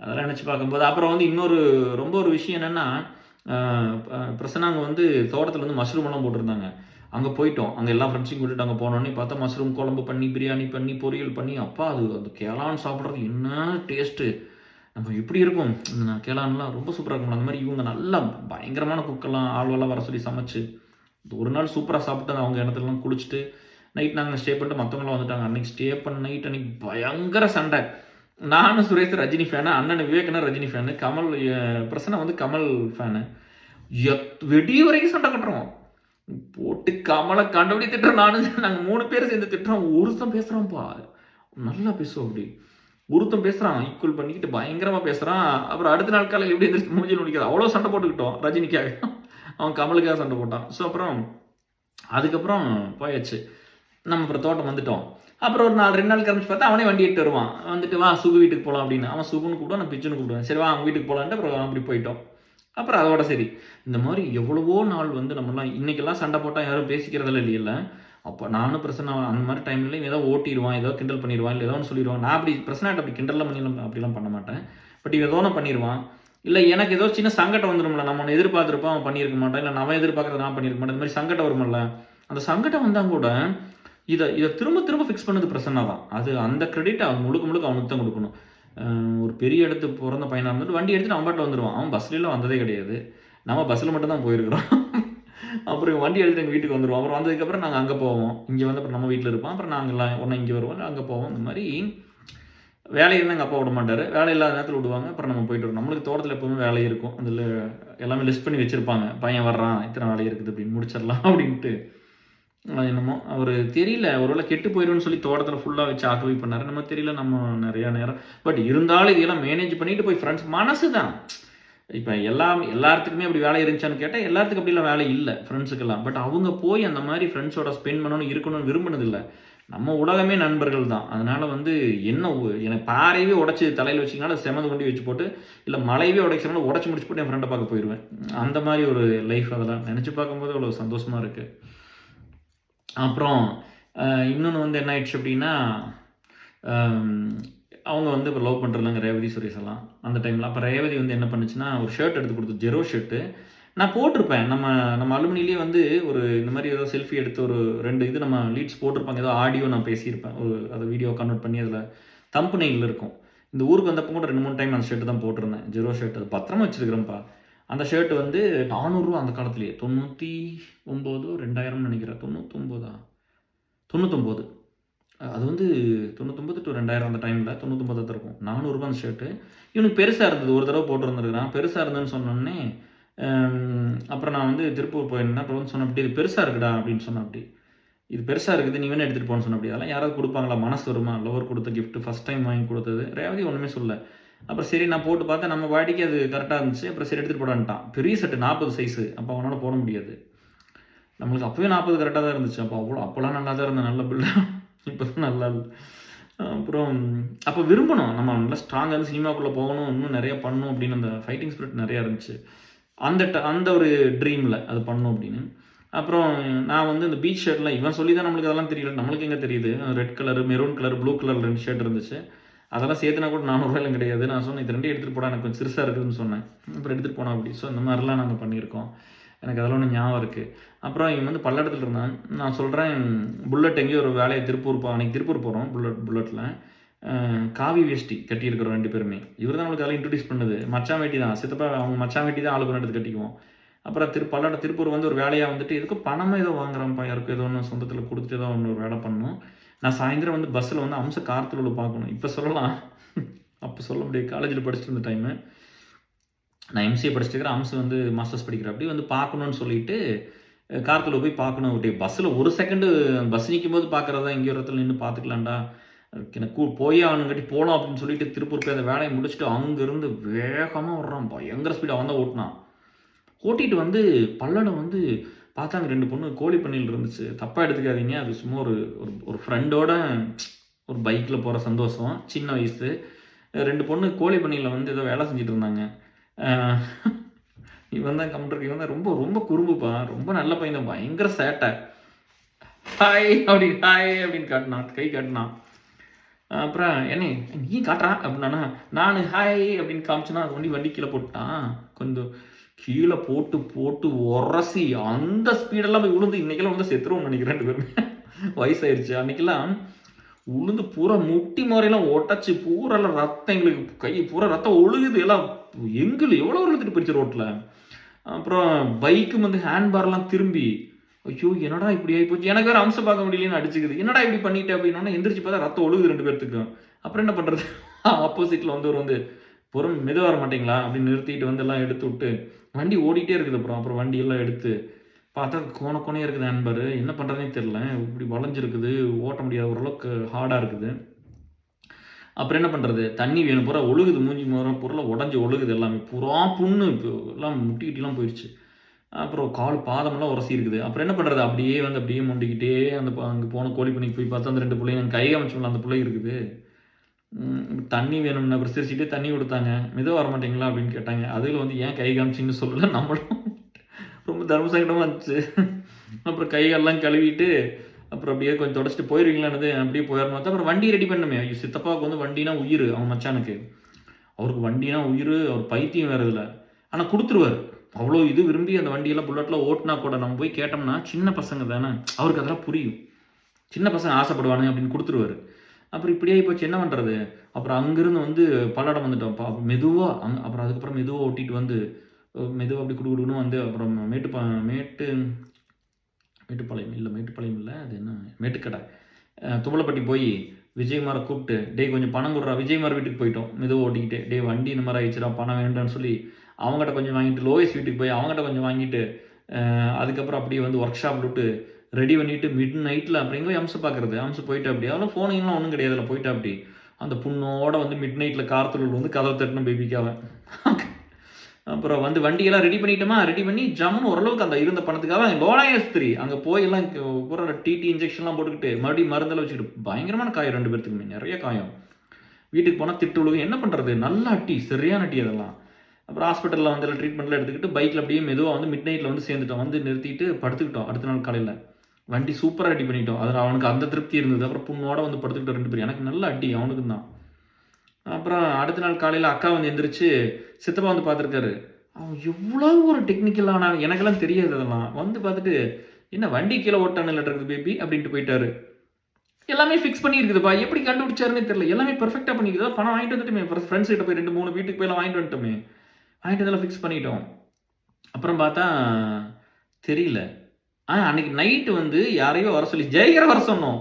அதெல்லாம் நினச்சி பார்க்கும்போது. அப்புறம் வந்து ரொம்ப ஒரு விஷயம் என்னென்னா, பிரசன்னாங்க வந்து தோட்டத்தில் வந்து மஷ்ரூம் எல்லாம் போட்டிருந்தாங்க. அங்கே போயிட்டோம். அங்கே எல்லா ஃப்ரெண்ட்ஸையும் கூட்டிட்டு அங்கே போனோன்னே பார்த்தா மஷ்ரூம் குழம்பு பண்ணி, பிரியாணி பண்ணி, பொரியல் பண்ணி, அப்பா அது அந்த கேளான்னு சாப்பிட்றது என்ன டேஸ்ட்டு! நம்ம எப்படி இருக்கும் இந்த கேளான்லாம், ரொம்ப சூப்பராக இருக்கும். அந்த மாதிரி இவங்க நல்லா பயங்கரமான குக்கெல்லாம் ஆள்வெல்லாம் வர சொல்லி சமைச்சு ஒரு நாள் சூப்பராக சாப்பிட்டு அவங்க இடத்துலலாம் குளிச்சுட்டு நைட் நாங்கள் ஸ்டே பண்ணிட்டு மற்றவங்களாம் வந்துட்டாங்க. அன்றைக்கி ஸ்டே பண்ண நைட் அன்றைக்கி பயங்கர சண்டை. நானும் சுரேஷ் ரஜினி ஃபேனு, அண்ணன் விவேகனா ரஜினி ஃபேனு, கமல் பிரசன்னா வந்து கமல் ஃபேனு. வெடிய வரைக்கும் சண்டை கட்டுறோம், போட்டு கமலை கண்டபடி திட்டுறோம். நாங்கள் 3 பேர் சேர்ந்து திட்டுறோம். ஒருத்தன் பேசுகிறான்ப்பா, நல்லா பேசுவோம். அப்படி ஒருத்தன் பேசுகிறான், ஈக்குவல் பண்ணிக்கிட்டு பயங்கரமாக பேசுகிறான். அப்புறம் அடுத்த நாள் காலையில் எப்படி எந்திரிச்சு மூஞ்சில் முடிக்காது, அவ்வளோ சண்டை போட்டுக்கிட்டோம். ரஜினிக்காக, அவன் கமலுக்காக சண்டை போட்டான். ஸோ அதுக்கப்புறம் போயாச்சு. நம்ம அப்புறம் தோட்டம் வந்துட்டோம். அப்புறம் ஒரு 2 நாள் கழிச்சு பார்த்தா அவனே வண்டி எடுத்து வருவான். வந்துட்டு வா சுகு வீட்டுக்கு போகலாம் அப்படின்னு. அவன் சுகுன்னு கூப்பிடுவான், நான் பிச்சுன்னு கூப்பிடுவேன். சரி வா அவங்க வீட்டுக்கு போகலான்ட்டு அப்புறம் அப்படி போயிட்டோம். அப்புறம் அதோட சரி. இந்த மாதிரி எவ்வளவோ நாள் வந்து நம்மலாம் இன்றைக்கெல்லாம் சண்டை போட்டால் யாரும் பேசிக்கிறதில்ல இல்லையில்ல. அப்போ நானும் பிரச்சனை அந்த மாதிரி டைம்ல ஏதோ ஓட்டிடுவான், ஏதோ கிண்டல் பண்ணிடுவான், இல்லை ஏதோ ஒன்று சொல்லிடுவான். நான் அப்படி பிரச்சனைட்டு அப்படி கிண்டல்லாம் பண்ணி அப்படிலாம் பண்ண மாட்டேன். பட் ஏதோ ஒன்று பண்ணிடுவான். இல்லை எனக்கு ஏதோ சின்ன சங்கடம் வந்துடும்ல, நம்ம ஒன்று எதிர்பார்த்துருப்போம் அவன் பண்ணியிருக்க மாட்டான், இல்லை நான் எதிர்பார்க்கறத நான் பண்ணியிருக்க மாட்டேன். இந்த மாதிரி சங்கடம் வருமில்ல, அந்த சங்கடம் வந்தால் கூட இதை திரும்ப ஃபிக்ஸ் பண்ணது பிரசன்னா தான். அது அந்த கிரெடிட் அவன் முழுக்க அவனுக்கு தான் கொடுக்கணும். ஒரு பெரிய இடத்துக்கு பிறந்த பையனாக இருந்துட்டு வண்டி எடுத்துட்டு அவன் பாட்டில் வந்துடுவான். அவன் பஸ்லாம் வந்ததே கிடையாது, நம்ம பஸ்ஸில் மட்டும் தான் போயிருக்கிறோம். அப்புறம் வண்டி எடுத்துட்டு எங்கள் வீட்டுக்கு வந்துடுவோம். அப்புறம் வந்ததுக்கப்புறம் நாங்கள் அங்கே போவோம். இங்கே வந்து அப்புறம் நம்ம வீட்டில் இருப்போம். அப்புறம் நாங்கள்லாம் ஒன்றா இங்கே வருவோம், அங்கே போவோம். இந்த மாதிரி வேலை இருந்தால் எங்கள் அப்பா விட மாட்டார், வேலை இல்லாத நேரத்தில் விடுவாங்க. அப்புறம் நம்ம போயிட்டு வரோம். நம்மளுக்கு தோட்டத்தில் எப்போவுமே வேலை இருக்கும். அதில் எல்லாமே லிஸ்ட் பண்ணி வச்சுருப்பாங்க, பையன் வர்றான், இத்தனை வேலை இருக்குது அப்படின்னு முடிச்சிடலாம் அப்படின்ட்டு. என்னமோ அவர் தெரியல, ஒருவேளை கெட்டு போயிடும்னு சொல்லி தோட்டத்தில் ஃபுல்லாக வச்சு ஆக்குவை பண்ணார். நம்ம தெரியல, நம்ம நிறையா நேரம். பட் இருந்தாலும் இதெல்லாம் மேனேஜ் பண்ணிட்டு போய் ஃப்ரெண்ட்ஸ் மனசு தான். இப்போ எல்லாத்துக்குமே அப்படி வேலை இருந்துச்சான்னு கேட்டால் எல்லாத்துக்கும் அப்படிலாம் வேலை இல்லை ஃப்ரெண்ட்ஸுக்கெல்லாம். பட் அவங்க போய் அந்த மாதிரி ஃப்ரெண்ட்ஸோட ஸ்பெண்ட் பண்ணணும் இருக்கணும்னு விரும்பினதில்லை. நம்ம உலகமே நண்பர்கள் தான். அதனால வந்து என்ன எனக்கு பாறையவே உடச்சி தலையில் வச்சிங்கனாலும் செமந்து கொண்டு வச்சு போட்டு, இல்லை மலையவே உடைச்சினாலும் உடச்சி முடிச்சு போட்டு என் ஃப்ரெண்டை பார்க்க போயிடுவேன். அந்த மாதிரி ஒரு லைஃப் அதெல்லாம் நினச்சி பார்க்கும்போது அவ்வளோ சந்தோஷமாக இருக்குது. அப்புறம் இன்னொன்று வந்து என்ன ஆயிடுச்சு அப்படின்னா, அவங்க வந்து இப்போ லவ் பண்ணுறதுலாங்க ரேவதி சுரேஷ் எல்லாம் அந்த டைமில். அப்போ ரேவதி வந்து என்ன பண்ணுச்சுன்னா, ஒரு ஷர்ட் எடுத்து கொடுத்து ஜெரோ ஷர்ட்டு நான் போட்டிருப்பேன். நம்ம அலுமினிலேயே வந்து ஒரு இந்த மாதிரி ஏதோ செல்ஃபி எடுத்து ஒரு 2 இது நம்ம லீட்ஸ் போட்டிருப்பாங்க. ஏதோ ஆடியோ நான் பேசியிருப்பேன். அதை வீடியோ கன்வெர்ட் பண்ணி அதில் தம்புநெயில் இருக்கும். இந்த ஊருக்கு வந்தப்போ கூட 2, 3 டைம் அந்த ஷர்ட்டு தான் போட்டிருந்தேன். ஜெரோ ஷர்ட் அது பத்திரமா வச்சுருக்கிறேன்ப்பா. அந்த ஷர்ட் வந்து ₹400 அந்த காலத்துலேயே 99 2000 நினைக்கிறேன். 99 99 அது வந்து 99 to 2000 அந்த டைமில் 99 தான் இருக்கும். ₹400 அந்த ஷர்ட்டு. இவனுக்கு பெருசாக இருந்தது. ஒரு தடவை போட்டுருந்துருக்கிறான். பெருசாக இருந்ததுன்னு சொன்னோடனே அப்புறம் நான் வந்து திருப்பூர் போயிருந்தேன். அப்புறம் வந்து சொன்னேன், அப்படி இது பெருசாக இருக்குடா அப்படின்னு சொன்னேன். அப்படி இது பெருசாக இருக்குது, நீ வேணா எடுத்துகிட்டு போன்னு சொன்ன. அப்படி அதெல்லாம் யாராவது கொடுப்பாங்களா? மனசு வருமா? லவர் கொடுத்த கிஃப்ட்டு ஃபஸ்ட் டைம் வாங்கி கொடுத்தது. ரேவதி ஒன்றுமே சொல்ல. அப்புறம் சரி நான் போட்டு பார்த்தேன், நம்ம வாடிக்கை அது கரெக்டாக இருந்துச்சு. அப்புறம் சரி எடுத்துகிட்டு போடான்ட்டான். பெரிய செட்டு 40 சைஸு. அப்போ அவனால் போட முடியாது. நம்மளுக்கு அப்போவே 40 கரெக்டாக தான் இருந்துச்சு. அப்போலாம் நல்லா தான் இருந்தேன், நல்ல பில்டு. இப்போ தான் நல்லா இல்லை. அப்புறம் அப்போ விரும்பணும், நம்ம நல்லா ஸ்ட்ராங்காக இருந்து சினிமாக்குள்ளே போகணும், இன்னும் நிறையா பண்ணணும் அப்படின்னு அந்த ஃபைட்டிங் ஸ்பிரிட் நிறையா இருந்துச்சு. அந்த ஒரு ட்ரீமில் அது பண்ணணும் அப்படின்னு. அப்புறம் நான் வந்து இந்த பீச் ஷர்ட்லாம் இவன் சொல்லி தான் நம்மளுக்கு அதெல்லாம் தெரியல. நம்மளுக்கு எங்கே தெரியுது? Red colour, maroon colour, blue colour 2 shirt இருந்துச்சு. அதெல்லாம் சேர்த்துனா கூட ₹400 கிடையாது. நான் சொன்னேன், இது 2 எடுத்துகிட்டு போடா, எனக்கு கொஞ்சம் சிறுசாக இருக்குதுன்னு சொன்னேன். அப்புறம் எடுத்துகிட்டு போனோம் அப்படி. ஸோ இந்த மாதிரிலாம் நாங்கள் பண்ணியிருக்கோம். எனக்கு அதெல்லாம் ஒன்று ஞாபகம் இருக்குது. அப்புறம் இவன் வந்து பல்லடத்தில் இருந்தான். நான் சொல்கிறேன், புல்லட் எங்கேயோ ஒரு வேலையை அன்றைக்கி திருப்பூர் போகிறோம் புல்லட்டில். காவி வேஷ்டி கட்டியிருக்கிறோம் 2 பேருமே. இவர் தான் நம்மளுக்கு அதெல்லாம் இன்ட்ரடியூஸ் பண்ணுது. மச்சான் வேட்டி தான், சித்தப்பா அவங்க மச்சான் வேட்டி தான் ஆளுக்கு எடுத்து கட்டிக்குவோம். அப்புறம் திருப்பூர் வந்து ஒரு வேலையாக வந்துட்டு எதுக்கு பணமாக ஏதோ வாங்குறான்ப்பா, யாருக்கும் ஏதோ ஒன்று சொந்தத்தில் கொடுத்துட்டு ஏதோ ஒன்று ஒரு வேலை பண்ணணும். நான் சாயந்தரம் வந்து பஸ்ஸில் வந்து அம்ச கார்த்தில் பார்க்கணும். இப்போ சொல்லலாம், அப்போ சொல்ல முடியாது. காலேஜில் படிச்சுட்டு இருந்த டைமு நான் எம்சிஏ படிச்சுட்டு இருக்கிறேன். அம்சு வந்து மாஸ்டர்ஸ் படிக்கிற அப்படி வந்து பார்க்கணுன்னு சொல்லிட்டு கார்த்தில் போய் பார்க்கணும். அப்படியே பஸ்ஸில் ஒரு செகண்டு பஸ் நிற்கும் போது பார்க்குறதா, இங்கே ஒரு இடத்துல நின்று பார்த்துக்கலாம்டா, எனக்கு போயே அவனுங்கட்டி போகலாம் அப்படின்னு சொல்லிட்டு திருப்பூர் போய் அந்த வேலையை முடிச்சுட்டு அங்கேருந்து வேகமாக வர்றான். பயங்கர ஸ்பீடாக அவன் தான் ஓட்டினான். ஓட்டிகிட்டு வந்து பல்லடம் வந்து பார்த்தாங்க 2 பொண்ணு கோழி பண்ணையில் இருந்துச்சு. தப்பாக எடுத்துக்காதீங்க, அது சும்மா ஒரு ஃப்ரெண்டோட ஒரு பைக்கில் போகிற சந்தோஷம். சின்ன வயசு 2 பொண்ணு கோழி பண்ணையில் வந்து ஏதோ வேலை செஞ்சுட்டு இருந்தாங்க. இவன் தான் கம்ப்யூட்டருக்கு, இவன் தான் ரொம்ப ரொம்ப குறும்புப்பா, ரொம்ப நல்ல பையன் தான், பயங்கர சேட்டை. ஹாய் அப்படின்னு காட்டினான், கை காட்டினான். அப்புறம் என்ன நீ காட்டுறான் அப்படின்னா, நான் ஹாய் அப்படின்னு காமிச்சேன்னா அது வண்டி கீழே போட்டான். கொஞ்சம் கீழே போட்டு உரசி அந்த ஸ்பீடெல்லாம் போய் விழுந்து இன்றைக்கெல்லாம் வந்து செத்துருவோம்னு நினைக்கிறேன் 2 பேருமே. வயசாயிருச்சு. அன்றைக்கெல்லாம் உளுந்து பூரா முட்டி முறையெல்லாம் ஒட்டச்சு, பூரெல்லாம் ரத்தம், எங்களுக்கு கை பூரா ரத்தம் ஒழுகுது. எல்லாம் எவ்வளோ இழுத்துட்டு போயிடுச்சு ரோட்டில். அப்புறம் பைக்கும் வந்து ஹேண்ட்பார்லாம் திரும்பி, ஐயோ என்னடா இப்படி ஆகிப்போச்சு, எனக்கு வேறு அம்சம் பார்க்க முடியலன்னு அடிச்சுக்குது. என்னடா இப்படி பண்ணிட்டு அப்படின்னா எந்திரிச்சு பார்த்தா ரத்தம் ஒழுகுது 2 பேர்த்துக்கும். அப்புறம் என்ன பண்ணுறது? ஆப்போசிட்டில் வந்து மெதுவாக வர மாட்டீங்களா அப்படின்னு நிறுத்திட்டு வந்து எல்லாம் எடுத்து விட்டு வண்டி ஓடிட்டே இருக்குது. அப்புறம் வண்டியெல்லாம் எடுத்து பார்த்தா கோணையாக இருக்குது ஹேண்ட்பார். என்ன பண்ணுறதுனே தெரில, இப்படி வளைஞ்சிருக்குது, ஓட்ட முடியாத ஓரளவுக்கு ஹார்டாக இருக்குது. அப்புறம் என்ன பண்ணுறது? தண்ணி வேணும், பூரா ஒழுகுது, மூஞ்சி மரம் பொருளாக உடஞ்சி ஒழுகுது, எல்லாமே பூரா புண்ணு, இப்போ எல்லாம் முட்டிக்கிட்டலாம் போயிடுச்சு. அப்புறம் பாதமெல்லாம் உரசி இருக்குது. அப்புறம் என்ன பண்ணுறது? அப்படியே மொண்டிக்கிட்டே அங்கே போன கோழி பண்ணிக்கு போய் பார்த்தா அந்த 2 பிள்ளைங்க கை அமைச்சோம்ல அந்த பிள்ளை இருக்குது. தண்ணி வேணும்னு அப்புறம் சிரிச்சுட்டே தண்ணி கொடுத்தாங்க. மெதுவாக வர மாட்டீங்களா அப்படின்னு கேட்டாங்க. அதில் வந்து ஏன் கை காமிச்சின்னு சொல்லலை, நம்மளும் ரொம்ப தர்ம சங்கடமாக இருந்துச்சு. அப்புறம் கைகள்லாம் கழுவிட்டு அப்புறம் அப்படியே கொஞ்சம் தொடச்சிட்டு போயிடுவீங்களானது, அப்படியே போயிடணும். அப்புறம் வண்டி ரெடி பண்ணுமே. ஐயோ சித்தப்பாவுக்கு வந்து வண்டினா உயிர், அவன் மச்சானுக்கு. அவருக்கு வண்டினா உயிர், அவர் பைத்தியம் வேறு இதில். ஆனால் கொடுத்துருவார். அவ்வளோ இது விரும்பி அந்த வண்டியெல்லாம் புல்லட்டில் ஓட்டினா கூட நம்ம போய் கேட்டோம்னா, சின்ன பசங்க தானே, அவருக்கு அதெல்லாம் புரியும். சின்ன பசங்க ஆசைப்படுவானு அப்படின்னு கொடுத்துருவார். அப்புறம் இப்படியே போச்சு, என்ன பண்ணுறது? அப்புறம் அங்கேருந்து வந்து பல்லடம் வந்துட்டோம். மெதுவாக அப்புறம் அதுக்கப்புறம் மெதுவாக ஓட்டிகிட்டு வந்து மெதுவாக அப்படி குடுக்குன்னு வந்து அப்புறம் மேட்டுப்பாளையம் இல்லை, அது என்ன, மேட்டுக்கடை, தும்பலப்பட்டி போய் விஜயகுமாரை கூப்பிட்டு, டே கொஞ்சம் பணம் கொடுறா, விஜயகுமார் வீட்டுக்கு போயிட்டோம் மெதுவாக ஓட்டிக்கிட்டு. டே வண்டி இந்த மாதிரி ஆயிடுச்சுடா, பணம் வேண்டான்னு சொல்லி அவங்ககிட்ட கொஞ்சம் வாங்கிட்டு, லோயஸ் வீட்டுக்கு போய் அவங்ககிட்ட கொஞ்சம் வாங்கிட்டு, அதுக்கப்புறம் அப்படியே வந்து ஒர்க் ஷாப் விட்டு ரெடி பண்ணிவிட்டு மிட் நைட்டில் அப்படிங்க போய் அம்சம் பார்க்குறது. அம்சம் போயிட்டு அப்படி அதெல்லாம் ஃபோனுங்கலாம் ஒன்றும் கிடையாது, அதில் போயிட்டு அப்படி அந்த புண்ணோட வந்து மிட் நைட்டில் கார்த்தூர் வந்து கதவை தட்டணும் பேபிக்காக. அப்புறம் வந்து வண்டியெல்லாம் ரெடி பண்ணிட்டோமா, ரெடி பண்ணி ஜம்முன்னு ஓரளவுக்கு அந்த இருந்த பணத்துக்காக லோனாயாஸ்திரி அங்கே போய் எல்லாம் பூரா டிடி இன்ஜெக்ஷன்லாம் போட்டுக்கிட்டு மறுபடியும் மருந்தெல்லாம் வச்சுக்கிட்டு பயங்கரமான காயம் 2 பேர்த்துக்குமே நிறைய காயம். வீட்டுக்கு போனால் திட்டு விழுகும். என்ன பண்ணுறது, நல்ல அட்டி, சரியான அட்டி அதெல்லாம். அப்புறம் ஹாஸ்பிட்டலில் வந்து எல்லாம் ட்ரீட்மெண்ட்லாம் எடுத்துக்கிட்டு பைக்கில் அப்படியே மெதுவாக வந்து மிட் நைட்டில் வந்து சேர்ந்துட்டோம். வந்து நிறுத்திட்டு படுத்துக்கிட்டோம். அடுத்த நாள் காலையில் வண்டி சூப்பராக ரெடி பண்ணிட்டோம். அதில் அவனுக்கு அந்த திருப்தி இருந்தது. அப்புறம் புண்ணோட வந்து படுத்துக்கிட்டோம் 2 பேரும். எனக்கு நல்ல அடி, அவனுக்கு தான். அப்புறம் அடுத்த நாள் காலையில் அக்கா வந்து எந்திரிச்சு சித்தப்பா வந்து பார்த்துருக்காரு. அவன் எவ்வளோ ஒரு டெக்னிக்கலான, எனக்கெல்லாம் தெரியாது அதெல்லாம். வந்து பார்த்துட்டு, என்ன வண்டி கீழே ஓட்டான இருக்குது பேபி அப்படின்ட்டு போயிட்டாரு. எல்லாமே ஃபிக்ஸ் பண்ணியிருக்குதுப்பா, எப்படி கண்டுபிடிச்சாருன்னே தெரியல. எல்லாமே பெர்ஃபெக்டாக பண்ணிக்குது. பணம் வாங்கிட்டு வந்துட்டுமே, ஃப்ரெண்ட்ஸ் கிட்ட போய் 2-3 வீட்டுக்கு போயெல்லாம் வாங்கிட்டு வந்துட்டோமே. வாங்கிட்டு வந்தெல்லாம் ஃபிக்ஸ் பண்ணிட்டோம். அப்புறம் பார்த்தா தெரியல. அன்னைக்கு நைட்டு வந்து யாரையோ வர சொல்லி ஜெயகரை வர சொன்னோம்.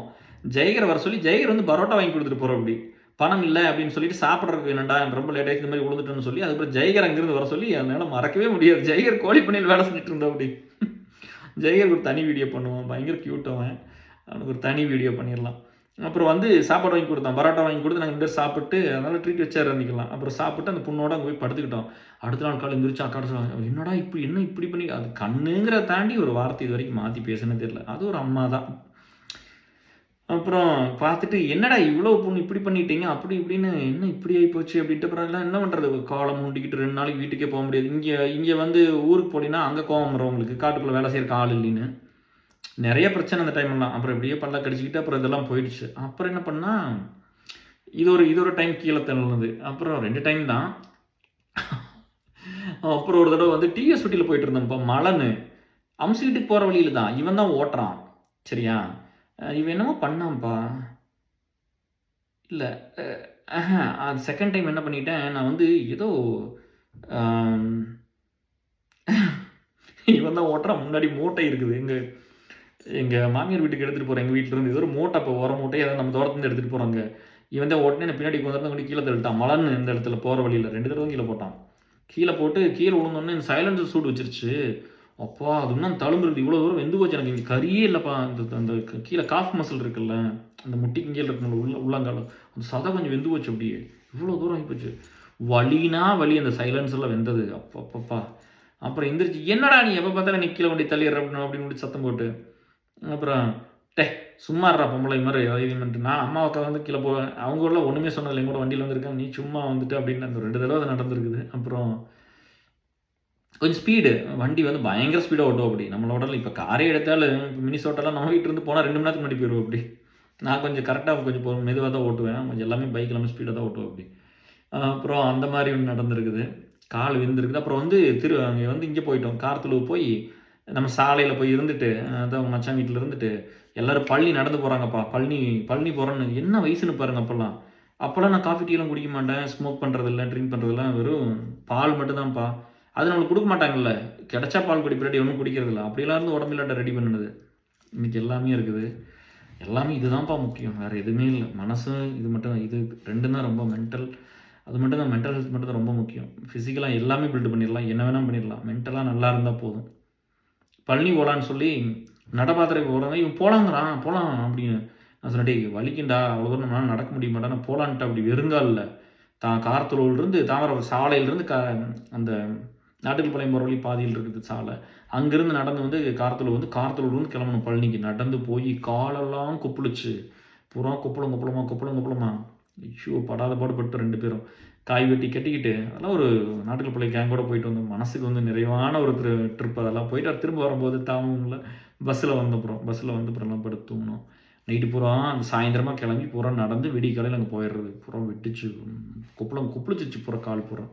ஜெயகரை வர சொல்லி ஜெயகர் வந்து பரோட்டா வாங்கி கொடுத்துட்டு போகிறோம். அப்படி பணம் இல்லை அப்படின்னு சொல்லிட்டு சாப்பிட்றதுக்கு வேணும்டா, ரொம்ப லேட் ஆகிடுச்சு, இந்த மாதிரி விழுந்துட்டோன்னு சொல்லி அதுக்கப்புறம் ஜெயகர் அங்கேருந்து வர சொல்லி என்னால் மறக்கவே முடியாது. ஜெயகர் கோழி பண்ணையில் வேலை செஞ்சுட்டு இருந்தா. அப்படி ஜெயகருக்கு ஒரு தனி வீடியோ பண்ணுவான், பயங்கர க்யூட் அவன். அவனுக்கு ஒரு தனி வீடியோ பண்ணிடலாம். அப்புறம் வந்து சாப்பாடு வாங்கி கொடுத்தான், பரோட்டா வாங்கி கொடுத்து நாங்கள் 2 பேர் சாப்பிட்டு அதனால் ட்ரீட் வச்சார் அன்றைக்கலாம். அப்புறம் சாப்பிட்டு அந்த பொண்ணோட அங்கே போய் படுத்துக்கிட்டோம். அடுத்த நாள் காலை எந்திரிச்சு அக்காட்ட சொன்னாங்க, என்னடா இப்படி என்ன இப்படி பண்ணி, அது கண்ணுங்கிறத தாண்டி ஒரு வார்த்தை இது வரைக்கும் மாற்றி பேசுனே தெரியல. அது ஒரு அம்மா தான். அப்புறம் பார்த்துட்டு, என்னடா இவ்வளோ பொண்ணு இப்படி பண்ணிட்டீங்க அப்படி இப்படின்னு, என்ன இப்படி ஆகி போச்சு அப்படின்ட்டு. அப்புறம் எல்லாம் என்ன பண்ணுறது, காலம் மூண்டிக்கிட்டு 2 நாளைக்கு வீட்டுக்கே போக முடியாது. இங்கே வந்து ஊருக்கு போனீங்கன்னா அங்கே கோவம் வரும் உங்களுக்கு, காட்டுக்குள்ளே வேலை செய்யறதுக்கு ஆள் இல்லைன்னு. நிறைய பிரச்சனை அந்த டைம்லாம். அப்புறம் இப்படியே பல்ல கடிச்சிக்கிட்டு அப்புறம் இதெல்லாம் போயிடுச்சு. அப்புறம் என்ன பண்ணால், இது ஒரு டைம் கீழே தள்ளுனது. அப்புறம் 2 டைம் தான். அப்புறம் ஒரு தடவை வந்து டிஎஸ் வீட்டில் போயிட்டு இருந்தோம்ப்பா, மழைன்னு. அம்சு வீட்டுக்கு போகிற வழியில் தான் இவன் தான் ஓட்டுறான். சரியா, இவன் என்னமோ பண்ணான்ப்பா. இல்லை, அது செகண்ட் டைம் என்ன பண்ணிட்டேன், நான் வந்து ஏதோ இவன் தான் ஓட்டுறான். முன்னாடி மூட்டை இருக்குது. எங்கள் மாமியார் வீட்டுக்கு எடுத்துகிட்டு போகிறேன். எங்கள் வீட்டிலேருந்து ஏதோ ஒரு மூட்டை, அப்போ ஓர மூட்டையை அதை நம்ம தோட்டத்துலேருந்து எடுத்துகிட்டு போகிறாங்க. இவன் தான் ஓட்டுனே பின்னாடி கொண்டு கீழே தள்ளிட்டான். மலன்னு இந்த இடத்துல போகிற வழியில் 2 தடவை கீழே போட்டான். கீழே போட்டு கீழே விழுந்தோடனே சைலன்சர் சூடு வச்சிருச்சு. அப்பா அது இன்னும் தழும்பு இருக்குது. இவ்வளோ தூரம் வெந்து போச்சு. எனக்கு இங்கே கறியே இல்லைப்பா. அந்த கீழே காஃப் மசில் இருக்குல்ல, அந்த முட்டிக்கு கீழே இருக்குல்ல உள்ளங்காலம், அந்த சதை கொஞ்சம் வெந்து போச்சு. அப்படியே இவ்வளோ தூரம் ஆகிப்போச்சு. வலினா வலி, அந்த சைலன்ஸில் வெந்தது. அப்பப்பா. அப்புறம் எந்திரிச்சு, என்னடா நீ எப்போ பார்த்தாலும் நீ கீழே வண்டி தள்ளிடுற அப்படின்னு சத்தம் போட்டு, அப்புறம் சும்மா இருறா பொம்பளை மாதிரி இது நான் அம்மா அக்கா வந்து கீழே போவேன். அவங்க எல்லாம் ஒன்றுமே சொன்னதில்லை. எங்கூட வண்டியில் வந்திருக்காங்க, நீ சும்மா வந்துட்டு அப்படின்னு அந்த 2 தடவை அது நடந்திருக்குது. அப்புறம் கொஞ்சம் ஸ்பீடு வண்டி வந்து பயங்கர ஸ்பீடாக ஓட்டுவோம். அப்படி நம்மளோட இப்போ காரே எடுத்தாலும் இப்போ மினிசோட்டெல்லாம் நம்ம வீட்டில் இருந்து போனால் 2 மணி நேரத்துக்கு முன்னாடி போயிடுவோம். அப்படி நான் கொஞ்சம் கரெக்டாக கொஞ்சம் மெதுவாக தான் ஓட்டுவேன். கொஞ்சம் எல்லாமே பைக் எல்லாமே ஸ்பீடாக தான் ஓட்டுவோம். அப்படி அப்புறம் அந்த மாதிரி ஒன்று நடந்திருக்குது. கால் விழுந்துருக்குது. அப்புறம் வந்து அங்கே வந்து இங்கே போயிட்டோம், கார்த்துலூர் போய் நம்ம சாலையில் போய் இருந்துட்டு, அதான் மச்சான் வீட்டில் இருந்துட்டு எல்லோரும் பழனி நடந்து போகிறாங்கப்பா. பழனி போகிறோன்னு, என்ன வயசுன்னு பாருங்கள். அப்போல்லாம் நான் காஃபி டீலாம் குடிக்க மாட்டேன், ஸ்மோக் பண்ணுறதில்ல, ட்ரிங்க் பண்ணுறதில்ல, வெறும் பால் மட்டும்தான்ப்பா. அது நம்மளுக்கு கொடுக்க மாட்டாங்கல்ல, கிடைச்சா பால் குடிப்பிடாட்டி ஒன்றும் குடிக்கிறதில்ல. அப்படியெல்லாம் இருந்து உடம்பில்லாட்ட ரெடி பண்ணுனது. இன்றைக்கி எல்லாமே இருக்குது. எல்லாமே இதுதான்ப்பா முக்கியம், வேறு எதுவுமே இல்லை. மனசு இது மட்டும், இது 2 தான் ரொம்ப மென்டல். அது மட்டும் தான், மென்டல் ஹெல்த் மட்டும் தான் ரொம்ப முக்கியம். ஃபிசிக்கலாக எல்லாமே பில்டு பண்ணிடலாம், என்ன வேணால் பண்ணிடலாம். மென்டலாக நல்லா இருந்தால் போதும். பழனி போகலான்னு சொல்லி நடப்பாத்திரை போகிறாங்க. இவன் போகலாம் அப்படின்னு நான் சொன்னேன், வலிக்குண்டா, அவ்வளோ தூரம் நம்மளால் நடக்க முடிய மாட்டேன், நான் போகலான்ட்டு. அப்படி வெறுங்காலில் கார்த்தூரிலிருந்து தாமரை சாலையிலிருந்து அந்த நாட்டுக்கல்பாளையம் போகிற வழி பாதியில் இருக்குது சாலை, அங்கேருந்து நடந்து வந்து கார்த்தூர்லேருந்து கிளம்பணும் பழனிக்கு. நடந்து போய் காலெல்லாம் கொப்புளிச்சு, புறா கொப்பளமா. ஐயோ படாத பாடுபட்டு 2 பேரும் காய் வெட்டி கட்டிக்கிட்டு, அதெல்லாம் ஒரு நாட்டுக்கல்பாளையம் கேங்கோட போயிட்டு வந்தோம். மனசுக்கு வந்து நிறைவான ஒரு ட்ரிப். அதெல்லாம் போயிட்டு திரும்ப வரும்போது தாமல பஸ்ஸில் வந்து அப்புறம்லாம் படுத்து தூங்கினோம். நைட்டு பூரா அந்த சாயந்தரமாக கிளம்பி பூரா நடந்து விடிய காலையில் அங்கே போயிடுறது. பூரா வெட்டிச்சு, கொப்பளிச்சிச்சு பூரா கால் பூரா.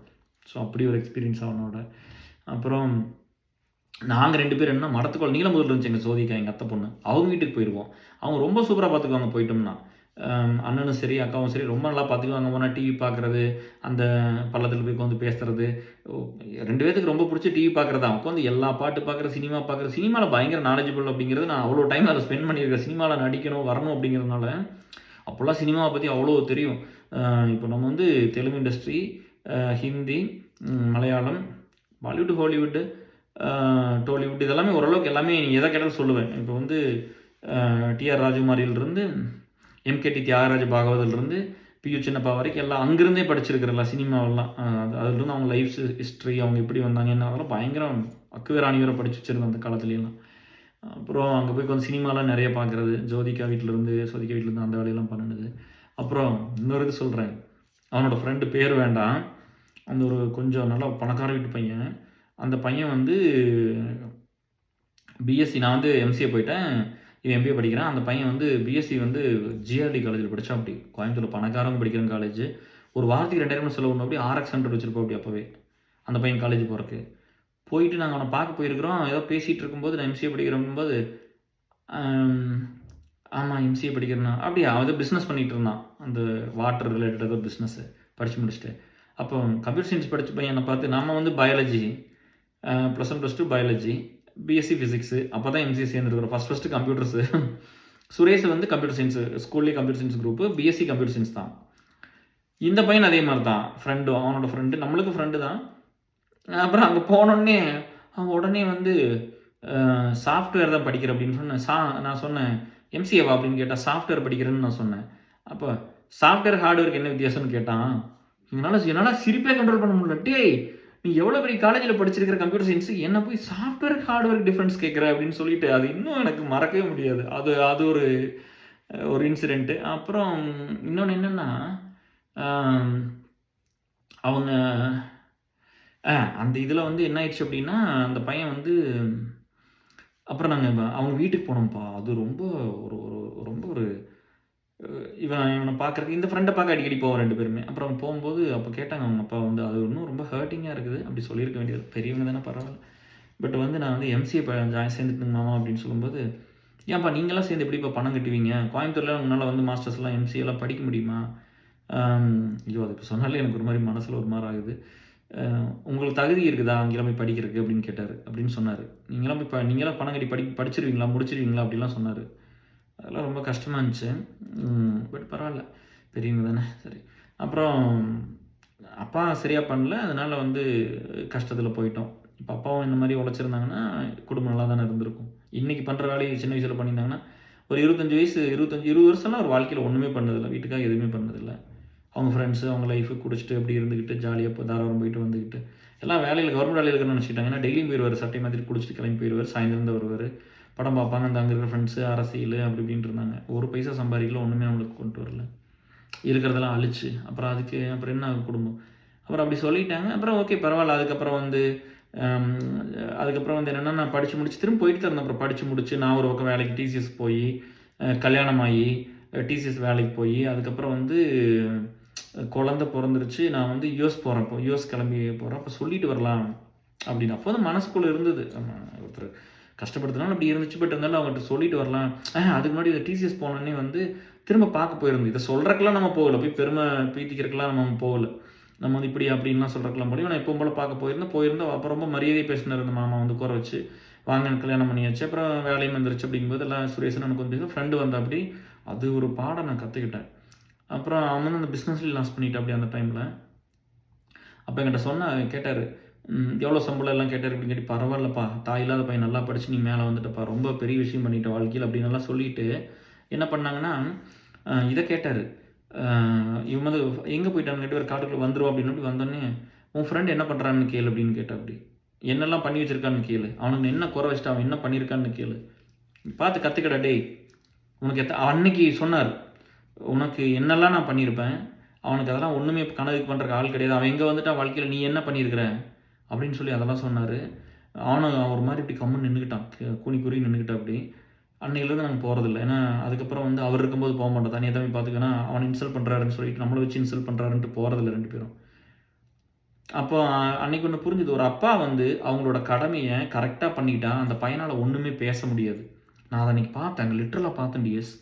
ஸோ அப்படி ஒரு எக்ஸ்பீரியன்ஸ் அவனோட. அப்புறம் நாங்கள் 2 பேர் என்ன, மடத்துக்குள்ள நீலமுதல் இருந்துச்சு எங்கள் சோதிக்கா, எங்கள் அத்தை பொண்ணு, அவங்க வீட்டுக்கு போயிடுவோம். அவங்க ரொம்ப சூப்பராக பார்த்துக்குவாங்க போயிட்டோம்னா. அண்ணனும் சரி அக்காவும் சரி ரொம்ப நல்லா பார்த்துக்குவாங்க. போனால் டிவி பார்க்குறது, அந்த பள்ளத்தில் போய் உட்காந்து பேசுகிறது, 2 பேத்துக்கு ரொம்ப பிடிச்சி டிவி பார்க்குறது. அவங்க உட்காந்து எல்லா பாட்டு பார்க்குறது, சினிமாவில் பயங்கர நாலேஜபிள். அப்படிங்கிறது நான் அவ்வளோ டைம் அதை ஸ்பெண்ட் பண்ணியிருக்கேன். சினிமாவில் நடிக்கணும் வரணும் அப்படிங்கிறதுனால அப்போல்லாம் சினிமாவை பற்றி அவ்வளோ தெரியும். இப்போ நம்ம வந்து Telugu industry, Hindi, Malayalam, Bollywood, Hollywood, Tollywood, இதெல்லாமே ஓரளவுக்கு எல்லாமே நீங்கள் எதை கேட்டாலும் சொல்லுவேன். இப்போ வந்து டிஆர் ராஜகுமாரியிலிருந்து, எம்கேடி தியாகராஜ பாகவதிலிருந்து, பியூ சின்னப்பா வரைக்கும் எல்லாம் அங்கேருந்தே படிச்சிருக்கிறல்ல சினிமாவெல்லாம். அதுலேருந்து அவங்க லைஃப் ஹிஸ்ட்ரி, அவங்க எப்படி வந்தாங்க என்ன, அதெல்லாம் பயங்கரம் அக்குவேர் அணிவரை படிச்சு வச்சிருந்தேன் அந்த காலத்துலலாம். அப்புறம் அங்கே போய் கொஞ்சம் சினிமாலாம் நிறைய பார்க்குறது, ஜோதிகா வீட்டிலேருந்து அந்த வேலையெல்லாம் பண்ணுனது. அப்புறம் இன்னொரு இது சொல்கிறேன், அவனோட ஃப்ரெண்டு பேர் வேண்டாம். அந்த ஒரு கொஞ்சம் நல்லா பணக்கார வீட்டு பையன். அந்த பையன் வந்து பிஎஸ்சி, நான் வந்து எம்சிஏ போயிட்டேன், இவன் எம்பிஏ படிக்கிறான். அந்த பையன் வந்து பிஎஸ்சி வந்து ஜிஆர்டி காலேஜில் படித்தான். அப்படி கோயம்புத்தூரில் பணக்காரங்க படிக்கிற காலேஜ். ஒரு வாரத்துக்கு 2000 செலவு அப்படி ஆர்எக்ஸ் சென்டர் வச்சுருப்போம் அப்படி அப்போவே அந்த பையன் காலேஜ் போகிறக்கு. போயிட்டு நாங்கள் அவனை பார்க்க போயிருக்கிறோம். ஏதோ பேசிகிட்டு இருக்கும்போது நான் எம்சிஏ படிக்கிறோம்போது, ஆமாம் எம்சிஏ படிக்கிறேன்னா அப்படியா, அவன் பிஸ்னஸ் பண்ணிகிட்டு இருந்தான். அந்த வாட்டர் ரிலேட்டட் ஏதோ பிஸ்னஸ்ஸு படித்து முடிச்சுட்டு. அப்போ கம்ப்யூட்டர் சயின்ஸ் படித்த பையனை பார்த்து, நாம் வந்து பயாலஜி +1 +2 பயாலஜி, பிஎஸ்சி ஃபிசிக்ஸு, அப்போ தான் எம்சிஏ சேர்ந்துருக்குறோம். First computers. சுரேஷ் வந்து கம்ப்யூட்டர் சயின்ஸு, ஸ்கூல்லேயே computer science group, BSc computer science தான். இந்த பையன் அதே மாதிரி தான், ஃப்ரெண்டும் அவனோட ஃப்ரெண்டு, நம்மளுக்கு ஃப்ரெண்டு தான். அப்புறம் அங்கே போனோடனே அவன் உடனே வந்து சாஃப்ட்வேர் தான் படிக்கிற அப்படின்னு சொன்னேன். நான் சொன்னேன் எம்சிஏவா அப்படின்னு கேட்டால், சாஃப்ட்வேர் படிக்கிறேன்னு நான் சொன்னேன். அப்போ சாஃப்ட்வேர் ஹார்ட்வேருக்கு என்ன வித்தியாசம்னு கேட்டான். என்னால் சிரிப்பே கண்ட்ரோல் பண்ண முடியல. டேய், நீ எவ்வளோ பெரிய காலேஜில் படிச்சிருக்கிற கம்ப்யூட்டர் சயின்ஸு, என்ன போய் சாஃப்ட்வேர் ஹார்ட்வேர் டிஃப்ரென்ஸ் கேட்குற அப்படின்னு சொல்லிட்டு, அது இன்னும் எனக்கு மறக்கவே முடியாது. அது ஒரு இன்சிடெண்ட்டு. அப்புறம் இன்னொன்று என்னென்னா, அவங்க அந்த இதில் வந்து என்ன ஆயிடுச்சு அப்படின்னா, அந்த பையன் வந்து அப்புறம் நாங்கள் அவங்க வீட்டுக்கு போனோம்ப்பா. அது ரொம்ப ஒரு ரொம்ப ஒரு இவனை பார்க்குறதுக்கு, இந்த ஃப்ரெண்டை பார்க்க அடிக்கடி போவோம் 2 பேருமே. அப்புறம் போகும்போது அப்போ கேட்டாங்க அவங்க அப்பா வந்து, அது இன்னும் ரொம்ப ஹர்ட்டிங்காக இருக்குது, அப்படி சொல்லியிருக்க வேண்டியது. பெரியவங்க தானே, பரவாயில்ல. பட் வந்து நான் வந்து எம்சிஏ சேர்ந்துட்டுங்க மாமா அப்படின்னு சொல்லும்போது, ஏன்ப்பா நீங்களாம் சேர்ந்து எப்படிப்பா பணம் கட்டுவீங்க? கோயம்புத்தூரில் உங்களால் வந்து மாஸ்டர்ஸ்லாம் எம்சிஏலாம் படிக்க முடியுமா? ஐயோ, அது இப்போ சொன்னாலே எனக்கு ஒரு மாதிரி மனசில் ஒரு மாதிரி ஆகுது. உங்களுக்கு தகுதி இருக்குதா அங்கெல்லாம் போய் படிக்கிறதுக்கு அப்படின்னு கேட்டார். அப்படின்னு சொன்னார். நீங்களாம் பணம் கட்டி படிச்சிருவீங்களா, முடிச்சிருவீங்களா அப்படிலாம் சொன்னார். அதெல்லாம் ரொம்ப கஷ்டமாக இருந்துச்சு. பட் பரவாயில்ல, பெரியவங்க தானே, சரி. அப்புறம் அப்பா சரியாக பண்ணல, அதனால் வந்து கஷ்டத்தில் போயிட்டோம். இப்போ அப்பாவும் இந்த மாதிரி உழைச்சிருந்தாங்கன்னா குடும்பம் நல்லா தானே இருந்திருக்கும். இன்றைக்கி பண்ணுற வேலையை சின்ன வயசில் பண்ணியிருந்தாங்கன்னா, ஒரு 20 வருஷம்லாம் ஒரு வாழ்க்கையில் ஒன்றுமே பண்ணதில்லை, வீட்டுக்காக எதுவுமே பண்ணதில்லை. அவங்க ஃப்ரெண்ட்ஸு, அவங்க லைஃபு குடிச்சிட்டு அப்படி இருந்துக்கிட்டு ஜாலியாக தாராளம் போயிட்டு வந்துக்கிட்டு எல்லாம் வேலையில் கவர்மெண்ட் வேலையில் இருக்குன்னு நினச்சிட்டாங்க. ஏன்னா டெய்லியும் போயிடுவார், சட்டை மாதிரி குடிச்சிட்டு கிளம்பி போயிடுவார், சாயந்தரம் தான் வருவார், படம் பார்ப்பாங்க. அந்த அங்கே இருக்கிற ஃப்ரெண்ட்ஸு, அரசியல் அப்படி இப்படின்ட்டு இருந்தாங்க. ஒரு பைசா சம்பாதிக்கல, ஒன்றுமே அவங்களுக்கு கொண்டு வரல, இருக்கிறதெல்லாம் அழிச்சு. அப்புறம் அப்புறம் என்ன குடும்பம், அப்புறம் அப்படி சொல்லிட்டாங்க. அப்புறம் ஓகே பரவாயில்ல. அதுக்கப்புறம் வந்து என்னென்னா, நான் படித்து முடிச்சு திரும்ப போயிட்டு தரேன். அப்புறம் படித்து முடிச்சு நான் ஒரு பக்கம் வேலைக்கு டிசிஎஸ் போய், கல்யாணம் ஆகி டிசிஎஸ் வேலைக்கு போய், அதுக்கப்புறம் வந்து குழந்தை பிறந்துருச்சு. நான் வந்து யூஎஸ் போகிறேன். இப்போ யூஎஸ் கிளம்பி போகிறேன். அப்போ சொல்லிட்டு வரலாம் அப்படின்னு அப்போ வந்து மனசுக்குள்ளே இருந்தது. ஒருத்தர் கஷ்டப்படுத்தினாலும் அப்படி இருந்துச்சு. பட் இருந்தாலும் அவங்கள்ட்ட சொல்லிட்டு வரலாம். அதுக்கு முன்னாடி இந்த டிசிஎஸ் போனோடனே வந்து திரும்ப பார்க்க போயிருந்தோம். இதை சொல்கிறக்கெல்லாம் நம்ம போகலை, போய் பெருமை பீத்திக்கிறதுக்கெல்லாம் நம்ம போகலை. நம்ம வந்து இப்படி அப்படின்லாம் சொல்கிறக்கெல்லாம் போகல. நான் எப்பவும் போல் பார்க்க போயிருந்தோம். அப்போ ரொம்ப மரியாதை பேசினார் அந்த மாமா வந்து, குறை வச்சு வாங்க கல்யாணம் பண்ணியாச்சு. அப்புறம் வேலையும் வந்துருச்சு. அப்படிங்கும்போது எல்லாம் சுரேஷன் எனக்கு வந்து ஃப்ரெண்டு வந்து அப்படி அது ஒரு பாடம் நான் கற்றுக்கிட்டேன். அப்புறம் அவன் வந்து அந்த பிஸ்னஸ்லேயும் லாஸ் பண்ணிவிட்டான் அப்படி அந்த டைமில். அப்போ என்கிட்ட கேட்டார், எவ்வளோ சம்பளம் எல்லாம் கேட்டார் அப்படின்னு கேட்டு, பரவாயில்லப்பா, தாய் இல்லாத பையன் நல்லா படித்து நீ மேலே வந்துட்டப்பா, ரொம்ப பெரிய விஷயம் பண்ணிட்ட வாழ்க்கையில் அப்படின்னு நல்லா சொல்லிவிட்டு என்ன பண்ணாங்கன்னா, இதை கேட்டார். இவன் வந்து எங்கே போயிட்டான்னு கேட்டு ஒரு காட்டுக்குள்ளே வந்துடும் அப்படின்னு வந்தோடனே, உன் ஃப்ரெண்டு என்ன பண்ணுறான்னு கேளு அப்படின்னு கேட்டா. அப்படி என்னெல்லாம் பண்ணி வச்சுருக்கான்னு கேளு, அவனுக்கு என்ன குறை வச்சுட்டு அவன் என்ன பண்ணியிருக்கான்னு கேளு, பார்த்து கற்றுக்கடா டேய். உனக்கு அன்னைக்கு சொன்னார், உனக்கு என்னெல்லாம் நான் பண்ணியிருப்பேன், அவனுக்கு அதெல்லாம் ஒன்றுமே கணக்கு பண்ணுறக்கு ஆள் கிடையாது, அவன் எங்கே வந்துட்டான் வாழ்க்கையில், நீ என்ன பண்ணியிருக்கிற அப்படின்னு சொல்லி அதெல்லாம் சொன்னார். அவனும் ஒரு மாதிரி இப்படி கம்முன்னு நின்றுக்கிட்டான், கூனி நின்றுக்கிட்டான். அப்படி அன்னையிலேருந்து நாங்கள் போகிறதில்ல. ஏன்னா அதுக்கப்புறம் வந்து அவர் இருக்கும்போது போக மாட்டோம், தனியாக தான் பார்த்துக்கன்னா அவன் இன்சல்ட் பண்ணுறாருன்னு சொல்லிட்டு நம்மளை வச்சு இன்சல்ட் பண்ணுறாருன்ட்டு போகிறதில்ல 2 பேரும். அப்போ அன்னைக்கு ஒன்று புரிஞ்சுது, ஒரு அப்பா வந்து அவங்களோட கடமையை கரெக்டாக பண்ணிட்டா அந்த பையனால் ஒன்றுமே பேச முடியாது. நான் அதை அன்றைக்கி பார்த்தேன், அங்கே லிட்டரலாக பார்த்தேன் டிஎஸ்.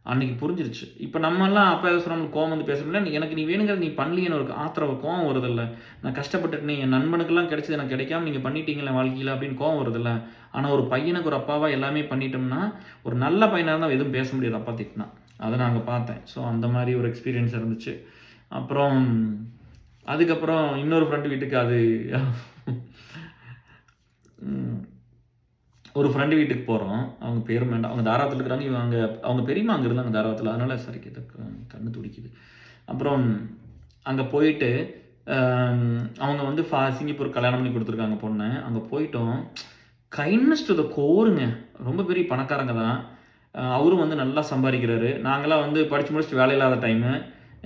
அன்றைக்கி புரிஞ்சிருச்சு. இப்போ நம்மெல்லாம் அப்பா எதாவது சொன்னாலும் கோவம் வந்து பேசுகிறோம்ல, எனக்கு நீ வேணுங்கிறது நீ பண்ணலையேன்னு ஒரு ஆத்திரம் கோவம் வருதில்ல. நான் கஷ்டப்பட்டுட்டு என் நண்பனுக்கெல்லாம் கிடைச்சது எனக்கு கிடைக்காம நீங்கள் பண்ணிட்டீங்களே வாழ்க்கையில் அப்படின்னு கோவம் வருதில்ல. ஆனால் ஒரு பையனுக்கு ஒரு அப்பாவாக எல்லாமே பண்ணிட்டோம்னா, ஒரு நல்ல பையனாக இருந்தால் எதுவும் பேச முடியாது அப்பா திட்டினா. அதை நான் அங்கே பார்த்தேன். ஸோ அந்த மாதிரி ஒரு எக்ஸ்பீரியன்ஸ் இருந்துச்சு. அப்புறம் அதுக்கப்புறம் இன்னொரு ஃப்ரெண்டு வீட்டுக்கு ஒரு ஃப்ரெண்டு வீட்டுக்கு போகிறோம். அவங்க பேரும் வேண்டாம், அவங்க தாராவத்தில் இருக்கிறாங்க. அவங்க பெரியம்மா அங்கே இருந்தாங்க தாராவத்தில், அதனால் சரிக்கு கண்ணு துடிக்குது. அப்புறம் அங்கே போயிட்டு அவங்க வந்து சிங்கப்பூர் கல்யாணம் பண்ணி கொடுத்துருக்காங்க பொண்ணு. அங்கே போயிட்டோம். கைண்ட்னஸ் டு த கோருங்க. ரொம்ப பெரிய பணக்காரங்க தான். அவரும் வந்து நல்லா சம்பாதிக்கிறாரு. நாங்களாம் வந்து படித்து முடிச்சுட்டு வேலை இல்லாத டைமு.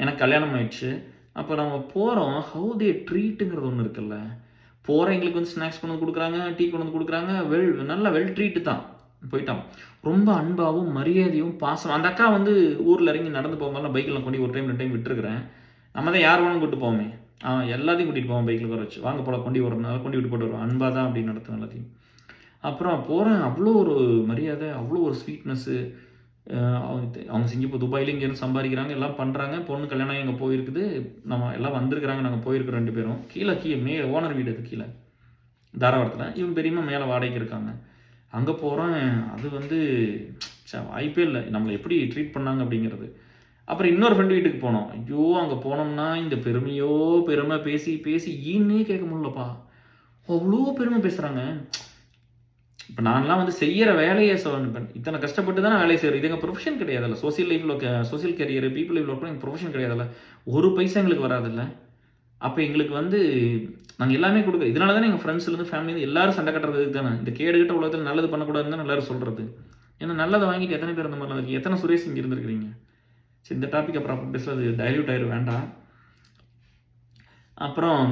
எனக்கு கல்யாணம் ஆயிடுச்சு. அப்போ நம்ம போகிறோம். ஹவு தே ட்ரீட்டுங்கிறது ஒன்று இருக்குல்ல. போகிற எங்களுக்கு வந்து ஸ்நாக்ஸ் கொண்டு வந்து கொடுக்குறாங்க, டீ கொண்டு வந்து கொடுக்குறாங்க. நல்ல வெல் ட்ரீட்டு தான். போயிட்டோம். ரொம்ப அன்பாகவும் மரியாதையும் பாசம். அந்த அக்கா வந்து ஊரில் இறங்கி நடந்து போகும்போது பைக்கில் கொண்டு ஒரு டைம் 2 டைம் விட்டுருக்கிறேன். நம்ம தான் யார் வேணும் கூப்பிட்டு போவோமே. எல்லாத்தையும் கூட்டிகிட்டு போவோம் பைக்கில் உட்கார வச்சு. வாங்க போல கொண்டு வரனால கொண்டு விட்டு போட்டு வருவோம். அன்பாக தான் அப்படின்னு நடத்தும் எல்லாத்தையும். அப்புறம் போகிறேன். அவ்வளோ ஒரு மரியாதை, அவ்வளோ ஒரு ஸ்வீட்னஸ்ஸு. அவங்க சிங்கப்பூர் துபாயில் இங்கேருந்து சம்பாதிக்கிறாங்க, எல்லாம் பண்ணுறாங்க. பொண்ணு கல்யாணம் இங்கே போயிருக்குது. நம்ம எல்லாம் வந்திருக்கிறாங்க. நாங்கள் போயிருக்கிறோம் 2 பேரும். கீழே ஓனர் வீடு அது கீழே தாராபுரத்தில். இவங்க பெரியம்மா மேலே வாடகைக்கு இருக்காங்க. அங்கே போகிறோம். அது வந்து வாய்ப்பே இல்லை நம்மளை எப்படி ட்ரீட் பண்ணாங்க அப்படிங்கிறது. அப்புறம் இன்னொரு ஃப்ரெண்டு வீட்டுக்கு போனோம். ஐயோ அங்கே போனோம்னா இந்த பெருமை பேசி பேசி ஈன்னே கேட்க முடியலப்பா. அவ்வளோ பெருமை பேசுகிறாங்க. இப்போ நான்லாம் வந்து செய்கிற வேலையை இத்தனை கஷ்டப்பட்டு தான் வேலையை செய்கிறேன். இது எங்கள் ப்ரொஃபஷன் கிடையாதுல்ல. சோசியல் லைஃப்பில் சோசியல் கரியர் பீப்புள் லைஃப்பில் ஒர்க் எங்கள் ப்ரொஃபஷன் கிடையாதுல்ல. ஒரு பைசா எங்களுக்கு வராதில்ல. அப்போ எங்களுக்கு வந்து நாங்கள் எல்லாமே கொடுக்குறோம். இதனால தானே எங்கள் ஃப்ரெண்ட்ஸ்லேருந்து ஃபேமிலியிலேருந்து எல்லாரும் சண்டை கட்டுறதுக்கு தானே. இந்த கேடுகட்ட உலகத்தில் நல்லது பண்ணக்கூடாதுன்னு தான் எல்லாரும் சொல்கிறது. ஏன்னா நல்லதை வாங்கிட்டு எத்தனை பேர் அந்த மாதிரிலாம் இருக்குது. எத்தனை சுரேஷ் இங்கே இருந்திருக்கிறீங்க. சரி இந்த டாபிக் அப்புறம் பேசுகிறது டைல்யூட் ஆயிரும் வேண்டாம். அப்புறம்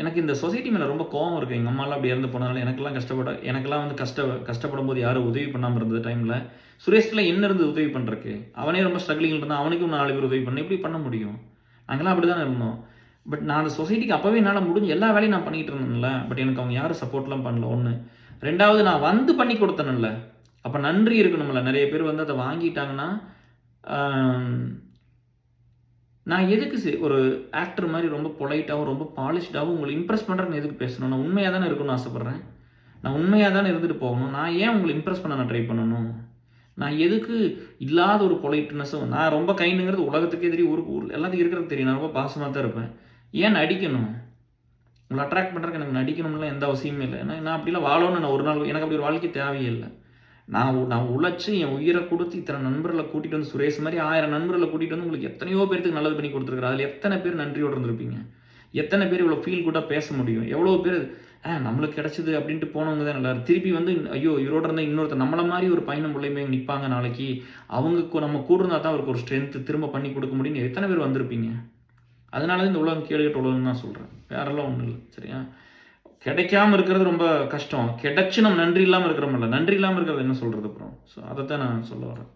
எனக்கு இந்த சொசைட்டி மேலே ரொம்ப கோவம் இருக்குது. எங்கள் அம்மாலாம் அப்படி இறந்து போனாலும் எனக்கெல்லாம் வந்து கஷ்டப்படும் போது யாரும் உதவி பண்ணாமல் இருந்தது டைமில் சுரேஷ்லாம் என்ன இருந்து உதவி பண்ணுறக்கு. அவனே ரொம்ப ஸ்ட்ரகிளிங் இருந்தால் அவனுக்கும் 4 பேர் உதவி பண்ண எப்படி பண்ண முடியும். நாங்களாம் அப்படி தானே இருந்தோம். பட் நான் அந்த சொசைட்டிக்கு அப்போவே என்னால் முடிஞ்ச எல்லா வேலையும் நான் பண்ணிகிட்டு இருந்தேன்ல. பட் எனக்கு அவங்க யாரும் சப்போர்ட்லாம் பண்ணல. 1 2வது நான் வந்து பண்ணி கொடுத்தேன்ல. அப்போ நன்றி இருக்கணும்ல. நிறைய பேர் வந்து அதை வாங்கிட்டாங்கன்னா நான் எதுக்கு ஒரு ஆக்டர் மாதிரி ரொம்ப பொலைட்டாகவும் ரொம்ப பாலிஷ்டாகவும் உங்களை இம்ப்ரெஸ் பண்ணுறேன்னு எதுக்கு பேசணும். நான் உண்மையாக தானே இருக்கணும்னு ஆசைப்பட்றேன். நான் உண்மையாக தானே இருந்துட்டு போகணும். நான் ஏன் உங்களை இம்ப்ரெஸ் பண்ண நான் ட்ரை பண்ணணும். நான் எதுக்கு இல்லாத ஒரு பொலைட்னஸும். நான் ரொம்ப கைண்டுங்கிறது உலகத்துக்கே தெரியும். ஊருக்கு எல்லாத்துக்கும் இருக்கிறது தெரியும். நான் ரொம்ப பாசமாக தான் இருப்பேன். ஏன் நடிக்கணும். உங்களை அட்ராக்ட் பண்ணுறதுக்கு எனக்கு நடிக்கணும்லாம் எந்த அவசியமே இல்லை. ஏன்னா நான் அப்படிலாம் வாழணும்னு நான் ஒரு நாள் எனக்கு அப்படி ஒரு வாழ்க்கை தேவையே இல்லை. நான் உழைச்சி என் உயிரை கொடுத்து இத்தனை நண்பர்களை கூட்டிகிட்டு வந்து சுரேஷ் மாதிரி 1000 நண்பர்களை கூட்டிகிட்டு வந்து உங்களுக்கு எத்தனையோ பேருக்கு நல்லது பண்ணி கொடுத்துருக்குறேன். அதில் எத்தனை பேர் நன்றியோடு இருந்திருப்பீங்க. எத்தனை பேர் இவ்வளோ ஃபீல் கூட பேச முடியும். எவ்வளோ பேர் நம்மளுக்கு கிடச்சிது அப்படின்ட்டு போனவங்க தான் நல்லா திருப்பி வந்து ஐயோ இவரோட இருந்தால் இன்னொருத்தர் நம்மளை மாதிரி ஒரு பயணம் மூலியமே நிற்பாங்க நாளைக்கு. அவங்க நம்ம கூட இருந்தால் தான் அவருக்கு ஒரு ஸ்ட்ரென்த்து திரும்ப பண்ணி கொடுக்க முடியும்னு எத்தனை பேர் வந்திருப்பீங்க. அதனால தான் இந்த உலகம் கேடுகட்ட உலகம் தான் சொல்கிறேன். வேறெல்லாம் ஒன்றும் இல்லை. சரியா. கிடைக்காமல் இருக்கிறது ரொம்ப கஷ்டம். கிடைச்சி நம்ம நன்றி இல்லாமல் இருக்கிறோம்ல. நன்றி இல்லாமல் இருக்கிறது என்ன சொல்கிறது அப்புறம். ஸோ அதை தான் நான் சொல்ல வரேன்.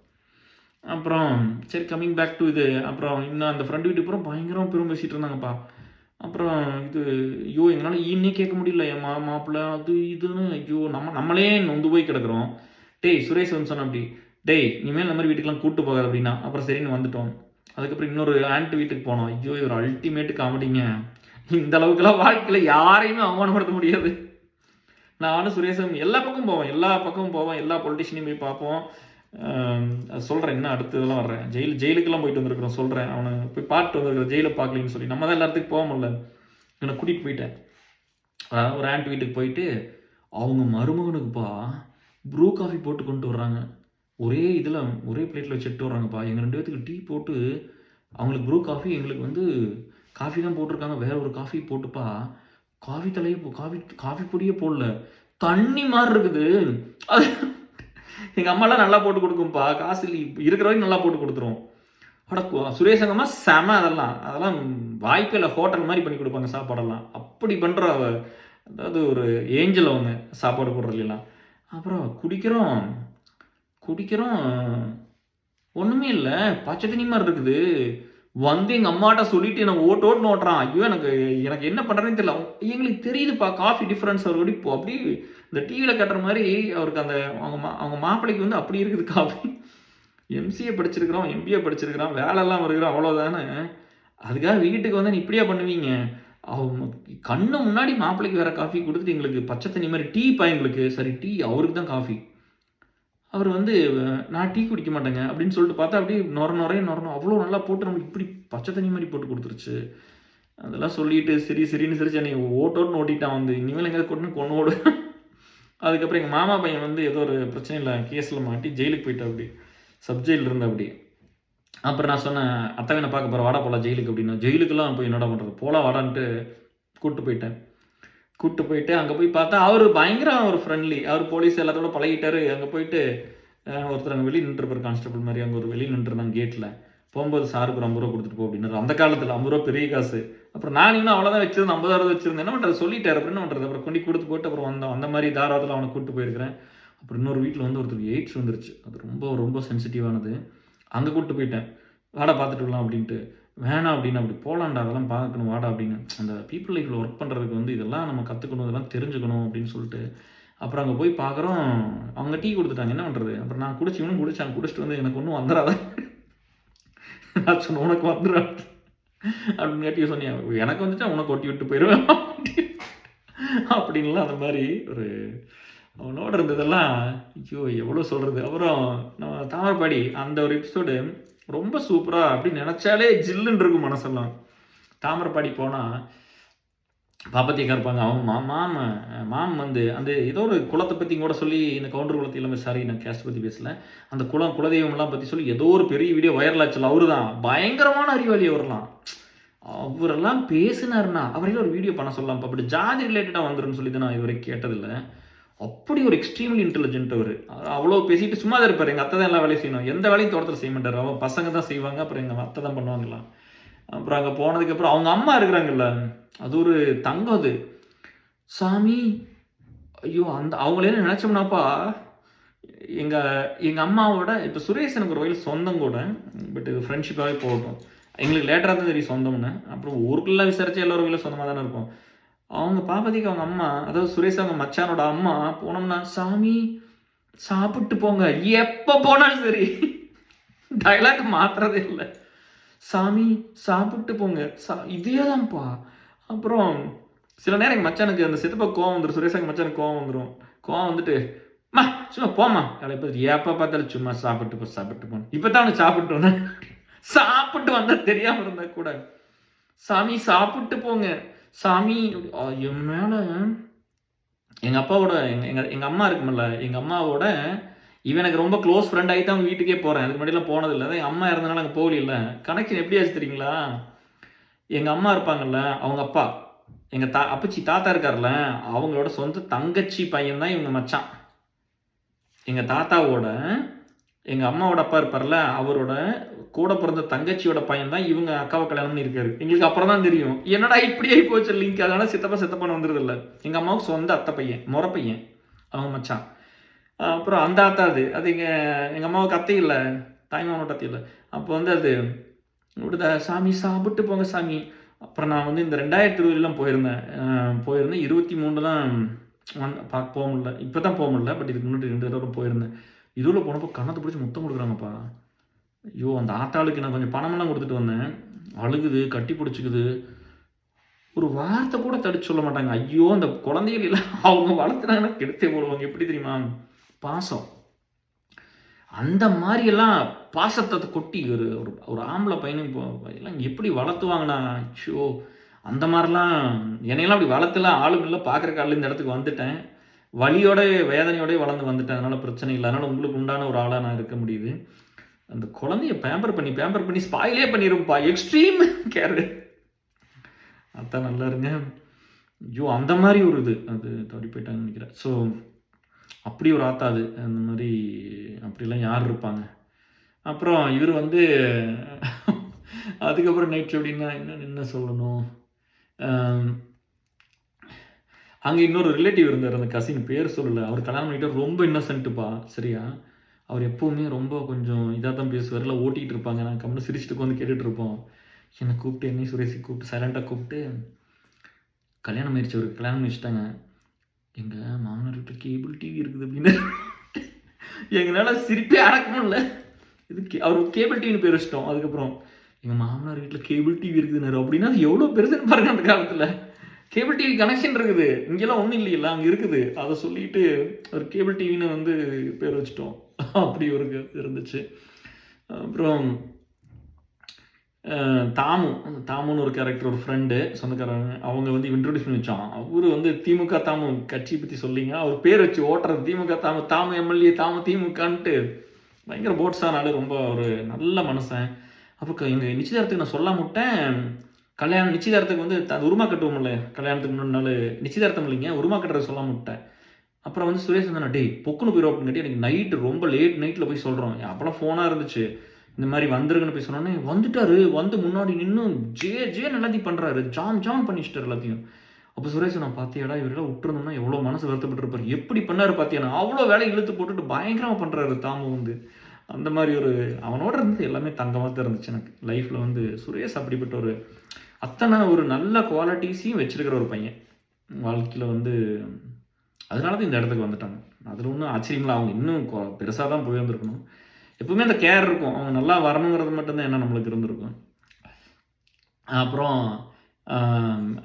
அப்புறம் சரி கம்மிங் பேக் டு இது. அப்புறம் இன்னும் அந்த ஃப்ரெண்டு வீட்டுக்கு அப்புறம் பயங்கரமாக பெரும் பேசிகிட்டு இருந்தாங்கப்பா. அப்புறம் ஐயோ எங்களால் ஈன்னே கேட்க முடியல. என் மாப்பிள்ளை அது இதுன்னு ஐயோ நம்மளே நொந்து போய் கிடக்குறோம். டேய் சுரேஷ் வந்து சொன்ன அப்படி டேய் இனிமேல் இந்த மாதிரி வீட்டுக்கெலாம் கூப்பிட்டு போகாது அப்படின்னா. அப்புறம் சரின்னு வந்துட்டோம். அதுக்கப்புறம் இன்னொரு ஆண்ட்டு வீட்டுக்கு போனோம். ஐயோ இவர் அல்டிமேட்டு காமெடிங்க. இந்த அளவுக்குலாம் வாழ்க்கையில் யாரையுமே அவமானப்படுத்த முடியாது. நானும் சுரேஷும் எல்லா பக்கமும் போவேன். எல்லா பொலிட்டிஷியனையும் போய் பார்ப்போம். சொல்கிறேன் இன்னும் அடுத்து இதெல்லாம் வர்றேன். ஜெயிலுக்கெல்லாம் போயிட்டு வந்துருக்குறோம். சொல்கிறேன் அவனை போய் பார்த்து வந்துருக்குறேன். ஜெயிலை பார்க்கலன்னு சொல்லி நம்ம தான் எல்லாத்துக்கும் போக முடியல. என்னை கூட்டிகிட்டு போயிட்டேன். ஒரு ஆண்ட் வீட்டுக்கு போயிட்டு அவங்க மருமகனுக்குப்பா ப்ரூ காஃபி போட்டு கொண்டு வர்றாங்க. ஒரே பிளேட்டில் வச்சு எடுத்து வர்றாங்கப்பா. எங்கள் 2 பேர்த்துக்கு டீ போட்டு அவங்களுக்கு ப்ரூ காஃபி, எங்களுக்கு வந்து காஃபி தான் போட்டிருக்காங்க. வேற ஒரு காஃபி போட்டுப்பா காஃபி தலையே காஃபி பொடியே போடல. தண்ணி மாதிரி இருக்குது. அது எங்கள் அம்மாலாம் நல்லா போட்டு கொடுக்கும்ப்பா. காசு இருக்கிற வரைக்கும் நல்லா போட்டு கொடுத்துரும். சுரேஷங்கம்மா செம. அதெல்லாம் வாய்ப்பே இல்லை. ஹோட்டல் மாதிரி பண்ணி கொடுப்பாங்க சாப்பாடெல்லாம். அப்படி பண்ணுற அதாவது ஒரு ஏஞ்சல் அவங்க சாப்பாடு போடுறதுலாம். அப்புறம் குடிக்கிறோம் ஒன்றுமே இல்லை. பச்சை தண்ணி மாதிரி இருக்குது. வந்து எங்கள் அம்மாட்ட சொல்லிட்டு என்னை ஓட்டு ஓட்டுறான். ஐயோ எனக்கு என்ன பண்ணுறேன்னு தெரியல. எங்களுக்கு தெரியுதுப்பா காஃபி டிஃப்ரென்ஸ். அவர் அப்படி இந்த டிவியில் கட்டுற மாதிரி அவருக்கு அந்த அவங்க மாப்பிள்ளைக்கு வந்து அப்படி இருக்குது காஃபி. எம்சிஏ படிச்சிருக்கிறோம், எம்பிஏ படிச்சிருக்கிறான், வேலைலாம் இருக்கிறோம், அவ்வளோதானே. அதுக்காக வீட்டுக்கு வந்து இப்படியா பண்ணுவீங்க. அவங்க கண்ணு முன்னாடி மாப்பிள்ளைக்கு வேற காஃபி கொடுத்துட்டு எங்களுக்கு பச்சை தண்ணி மாதிரி டீப்பா. எங்களுக்கு சரி டீ, அவருக்கு தான் காஃபி. அவர் வந்து நான் டீ குடிக்க மாட்டேங்க அப்படின்னு சொல்லிட்டு பார்த்தா அப்படியே நொரணும் அவ்வளோ நல்லா போட்டு நம்மளுக்கு இப்படி பச்சை தண்ணி மாதிரி போட்டு கொடுத்துருச்சு. அதெல்லாம் சொல்லிட்டு சரின்னு சிரிச்சு என்னை ஓட்டோன்னு ஓட்டிட்டான். வந்து இனிமேல் எங்கேயாவது கொண்டு. அதுக்கப்புறம் எங்கள் மாமா பையன் வந்து ஏதோ ஒரு பிரச்சனை இல்லை கேஸில் மாட்டி ஜெயிலுக்கு போயிட்டா. அப்படி சப்ஜெயிலில் இருந்தா. அப்படி அப்புறம் நான் சொன்னேன், "அத்தாவே நான் பார்க்க போறேன். வாடா போலாம் ஜெயிலுக்கு" அப்படின்னு. "ஜெயிலுக்கெல்லாம் போய் என்னடா பண்றது? போலாம் வாடான்ட்டு" கூட்டு போயிட்டேன். கூட்டு போயிட்டு அங்க போய் பார்த்தா, அவரு பயங்கர ஒரு ஃப்ரெண்ட்லி. அவரு போலீஸ் எல்லாத்தோட பழகிட்டாரு. அங்க போயிட்டு ஒருத்தர் அங்க வெளிய நின்றுப்பாரு கான்ஸ்டபிள் மாரி. அங்க ஒரு வெளிய நின்றுருந்தாங்க கேட்ல. போம்போது சாருக்கு ஒரு ரூ. 50 குடுத்துட்டு போ அப்டின்னாரு. அந்த காலத்துல ரூ. 50 பெரிய காசு. அப்புறம் நான் இன்னும் அவ்வளோதான் வச்சிருந்தேன். 50,000 வச்சிருந்தேன். என்ன பண்றது? சொல்லிட்டாரு. அப்புறம் என்ன பண்றது? அப்புறம் கொண்டு குடுத்து போட்டு அப்புறம் வந்தோம். அந்த மாரி தாராளத்துல அவன கூட்டு போயிருக்கிறேன். அப்புறம் இன்னொரு வீட்ல வந்து ஒருத்தருக்கு எய்ட்ஸ் வந்துருச்சு. அது ரொம்ப ரொம்ப சென்சிட்டிவானது. அங்க கூட்டு போயிட்டேன். வாடா பார்த்துட்டு வரலாம் அப்டின்ட்டு. வேணாம் அப்டின்னு. "அப்படி போலாம்டா, அதெல்லாம் பார்க்கணும் வாடா" அப்படின்னு. அந்த பீப்பிள் லைஃப்ல ஒர்க் பண்றதுக்கு வந்து இதெல்லாம் நம்ம கத்துக்கணும், இதெல்லாம் தெரிஞ்சுக்கணும் அப்படின்னு சொல்லிட்டு, அப்புறம் அங்க போய் பார்க்குறோம், அவங்க டீ குடுத்துட்டாங்க. என்ன பண்றது? அப்புறம் நான் குடிச்சு இவனும் குடிச்சான். குடிச்சிட்டு வந்து "எனக்கு ஒண்ணும் வந்துராதா?" நான் சொன்னேன், "உனக்கு வந்துரும்" அப்படின்னுகாட்டி சொன்னியா, "எனக்கு வந்துட்டா உனக்கு கொட்டி விட்டு போயிருவேன்" அப்படின்லாம் அந்த மாரி ஒரு அவனோட இருந்ததெல்லாம் ஐயோ! எவ்வளோ சொல்றது. அப்புறம் நம்ம தாமரபாடி அந்த ஒரு எபிசோடு ரொம்ப சூப்பரா அப்படி நெனச்சாலே ஜில்லுன்னு இருக்கும் மனசெல்லாம். தாமரபாடி போனா பாப்பத்தியக்கா இருப்பாங்க. அவங்க மாம் வந்து அந்த ஏதோ ஒரு குலத்த பத்தி கூட சொல்லி இந்த கவுண்டர் குலத்த எல்லாமே சாரி நான் கேஸ்ட் பத்தி பேசல. அந்த குலதெய்வம்லாம் பத்தி சொல்லி ஏதோ ஒரு பெரிய வீடியோ வைரல் ஆச்சுல்ல அவருதான். பயங்கரமான அறிவாளி அவரெல்லாம். அவரெல்லாம் பேசினாருன்னா, அவரையும் ஒரு வீடியோ பண்ண சொல்லலாம். அப்படி ஜாதி ரிலேட்டடா வந்துரும்ன்னு சொல்லி தான் நான் இதுவரைக்கும் கேட்டதில்ல. அப்படி ஒரு எக்ஸ்ட்ரீம்லி இன்டெலிஜென்ட் அவரு. அவ்வளோ பேசிட்டு சும்மா தான் இருப்பாரு. எங்க அத்தை தான் எல்லா வேலையும் செய்யணும். எந்த வேலையும் தோட்டத்தில செய்ய மாட்டாரு. அவங்க பசங்க தான் செய்வாங்க. அப்புறம் எங்க அத்தை தான் பண்ணுவாங்கலாம். அப்புறம் அங்க போனதுக்கப்புறம் அவங்க அம்மா இருக்கிறாங்கல்ல, அது ஒரு தங்கம் அது. சாமி, ஐயோ! அவங்கள நெனச்சோம்னாப்பா, எங்க எங்க அம்மாவோட இப்ப சுரேஷ் எனக்கு ஒரு வகையில சொந்தம் கூட. பட் இது ஃப்ரெண்ட்ஷிப்பாவே போகட்டும். எங்களுக்கு லேட்டரா தான் தெரியும் சொந்தம்னு. அப்புறம் ஊருக்குள்ள விசாரிச்சா எல்லாரும் வகையில சொந்தமா தானே இருப்போம். அவங்க பாப்பதிக்கு அவங்க அம்மா, அதாவது சுரேஷ் அவங்க மச்சானோட அம்மா போனோம்னா, "சாமி சாப்பிட்டு போங்க." எப்ப போனாலும் சரி. டயலாக் மாத்துறதே இல்ல. "சாமி சாப்பிட்டு போங்க." இதே தான்ப்பா. அப்புறம் சில நேரம் எங்க மச்சானுக்கு அந்த சித்தப்பாக்கு கோவம் வந்துரும். சுரேஷ் எங்க மச்சானுக்கு கோவம் வந்துரும். கோவம் வந்துட்டு, "அம்மா சும்மா போம்மா." எப்ப பார்த்தாலும் சும்மா சாப்பிட்டு போ, சாப்பிட்டு போன்னு. இப்ப தான் அவனுக்கு சாப்பிட்டு வந்தேன். சாப்பிட்டு வந்தா தெரியாம இருந்தா கூட, "சாமி சாப்பிட்டு போங்க." சாமி என் மேல எங்க அப்பாவோட எங்க எங்க அம்மா இருக்கும்ல, எங்க அம்மாவோட இவன் எனக்கு ரொம்ப க்ளோஸ் ஃப்ரெண்ட் ஆகி தான் அவங்க வீட்டுக்கே போறேன். அதுக்கு முன்னாடிலாம் போனதில்ல. அதான் என் அம்மா இறந்தனால அங்க போகலில்ல. கனெக்ஷன் எப்படி ஆச்சு தெரியுங்களா? எங்க அம்மா இருப்பாங்கல்ல, அவங்க அப்பா, எங்க அப்பச்சி தாத்தா இருக்கார்ல, அவங்களோட சொந்த தங்கச்சி பையன் தான் இவங்க மச்சான். எங்க தாத்தாவோட எங்க அம்மாவோட அப்பா இருப்பார்ல, அவரோட கூட பிறந்த தங்கச்சியோட பையன் தான் இவங்க அக்காவ கல்யாணம் பண்ணியிருக்காரு. எங்களுக்கு அப்புறம் தான் தெரியும். என்னடா இப்படி ஆயி போச்சு லிங்க். அதனால சித்தப்பான்னு வந்துருதுல்ல. எங்க அம்மாவுக்கு சொந்த அத்தை பையன், மொற பையன். அவங்க மச்சான். அப்புறம் அந்த ஆத்தா அது. அது எங்க அம்மாவுக்கு அத்தை இல்ல. தாய்மாமனோட அத்தை இல்ல. அப்போ வந்து அது "சாமி சாப்பிட்டு போங்க சாமி." அப்புறம் நான் வந்து இந்த 2020லாம் போயிருந்தேன். போயிருந்தேன் 23 தான் போ முடியல. இப்ப தான் போ முடியல. பட் இதுக்கு முன்னாடி 2 தடவ போயிருந்தேன். இதுல போனப்போ கன்னத்த பிடிச்சு முத்தம் குடுக்குறாங்கப்பா. ஐயோ! அந்த ஆத்தாளுக்கு நான் கொஞ்சம் பணமெல்லாம் குடுத்துட்டு வந்தேன். அழுகுது, கட்டி பிடிச்சுக்குது. ஒரு வார்த்தை கூட தடுத்து சொல்ல மாட்டாங்க. ஐயோ! அந்த குழந்தைகள் எல்லாம் அவங்க வளர்த்துனாங்கன்னா கெடுத்தே போடுவாங்க. எப்படி தெரியுமா? பாசம். அந்த மாரியெல்லாம் பாசத்த கொட்டி ஒரு ஒரு ஒரு ஆம்பள பையனும் எல்லாம் எப்படி வளர்த்துவாங்கன்னா, அச்சோ! அந்த மாரிலாம் என்னையெல்லாம் அப்படி வளர்த்துலாம் ஆளும் இல்ல. பார்க்குறக்கு ஆள் இந்த இடத்துக்கு வந்துட்டேன். வலியோட, வேதனையோடயே வளர்ந்து வந்துட்டேன். அதனால பிரச்சனை இல்ல. அதனால உங்களுக்கு உண்டான ஒரு ஆளா நான் இருக்க முடியுது. அந்த குழந்தைய பேம்பர் பண்ணி ஸ்பாயிலே பண்ணிரும்ப்பா. Extreme care. அதான் நல்லா இருங்க. ஐயோ! அந்த மாரி ஒரு இது. அது தவறி போயிட்டாங்கன்னு நெனைக்கிறேன். ஸோ அப்படி ஒரு ஆத்தா அது. அந்த மாரி அப்படிலாம் யார் இருப்பாங்க? அப்புறம் இவரு வந்து அதுக்கப்புறம் நைட் ஷிஃப்ட்னா என்ன சொல்லணும்? அம் அங்க இன்னொரு ரிலேட்டிவ் இருந்தாரு. அந்த கசின் பேர் சொல்லல. அவர் கல்யாணம் பண்ணிட்டு ரொம்ப இன்னோசென்ட்டுப்பா. சரியா? அவர் எப்பவுமே ரொம்ப கொஞ்சம் இதா தான் பேசுவாரு. இல்ல ஓட்டிட்டு இருப்பாங்க. நாங்க கம்முனு சிரிச்சுட்டு உட்காந்து கேட்டுட்டு இருப்போம். என்ன கூப்பிட்டு என்னையும் சுரேஷையும் கூப்பிட்டு சைலன்ட்டா கூப்பிட்டு, "கல்யாணம் ஆயிருச்சு அவருக்கு. கல்யாணம் பண்ணி வச்சுட்டாங்க. எங்க மாமனார் வீட்ல கேபிள் டிவி இருக்குது" அப்படின்னு. எங்கனால சிரிப்பே அடக்க முடியல. அவருக்கு கேபிள் டிவின்னு பேர் வச்சுட்டோம். அதுக்கப்புறம் எங்க மாமனார் வீட்ல கேபிள் டிவி இருக்குதுன்னாரு. அப்படின்னா அது எவ்வளோ பெருசுன்னு பாருங்க அந்த காலத்துல. கேபிள் டிவி கனெக்ஷன் இருக்குது. இங்கெல்லாம் ஒண்ணும் இல்லைல்ல. அங்க இருக்குது. அத சொல்லிட்டு ஒரு கேபிள் டிவின்னு வந்து பேர் வச்சுட்டோம். அப்படி ஒரு இருந்துச்சு. அப்புறம் தாமுன்னு ஒரு கேரக்டர் ஒரு ஃப்ரெண்டு சொந்தக்காரங்க. அவங்க வந்து இன்ட்ரோடியூஸ் பண்ணி வச்சோம். அவரு வந்து திமுக தாமு கட்சிய பத்தி சொல்லிங்க. அவர் பேர் வச்சு ஓட்டுறது திமுக தாமு எம்எல்ஏ திமுகன்ட்டு பயங்கர போட்ஸான ஆளு. ரொம்ப ஒரு நல்ல மனுஷன். அப்போ எங்கள் நிச்சயதார்த்தத்துக்கு நான் சொல்லாம விட்டேன். கல்யாணம் நிச்சயதார்த்தத்துக்கு வந்து அது உருமா கட்டுவோம்ல, கல்யாணத்துக்கு முன்னாடி நாள் நிச்சயதார்த்தம் இல்லைங்க, உருமா கட்டுறது சொல்லாம விட்டேன். அப்புறம் வந்து சுரேஷ் வந்து டேய் பொக்குன்னு போயிடும் அப்படின்னு கேட்டு எனக்கு நைட்டு ரொம்ப லேட் நைட்டில் போய் சொல்கிறோம். அப்போலாம் ஃபோனாக இருந்துச்சு. இந்த மாதிரி வந்துருங்கன்னு போய் சொன்னோன்னே வந்துட்டாரு. வந்து முன்னாடி நின்று ஜேன்னு எல்லாத்தையும் பண்ணுறாரு. ஜாம் பண்ணிச்சிட்டாரு எல்லாத்தையும். அப்போ சுரேஷ் நான் பார்த்தியாடா இவரெல்லாம் விட்டுருந்தோம்னா எவ்வளோ மனசு வருத்தப்பட்டிருப்பாரு. எப்படி பண்ணாரு பார்த்தியா, அவ்வளோ வேலையை இழுத்து போட்டுட்டு பயங்கரமாக பண்ணுறாரு தாமு வந்து. அந்த மாதிரி ஒரு அவனோட இருந்தது எல்லாமே தங்கமாக தான் இருந்துச்சு எனக்கு லைஃப்பில் வந்து. சுரேஷ் அப்படிப்பட்ட ஒரு அத்தனை ஒரு நல்ல குவாலிட்டிஸையும் வச்சிருக்கிற ஒரு பையன் வாழ்க்கையில் வந்து. அதனால தான் இந்த இடத்துக்கு வந்துட்டாங்க. அதில் ஒன்றும் ஆச்சரியங்களா, அவங்க இன்னும் பெருசாக தான் போயிருந்துருக்கணும். எப்பவுமே அந்த கேர் இருக்கும், அவங்க நல்லா வரணுங்கிறது மட்டும்தான் என்ன நம்மளுக்கு இருந்திருக்கும். அப்புறம்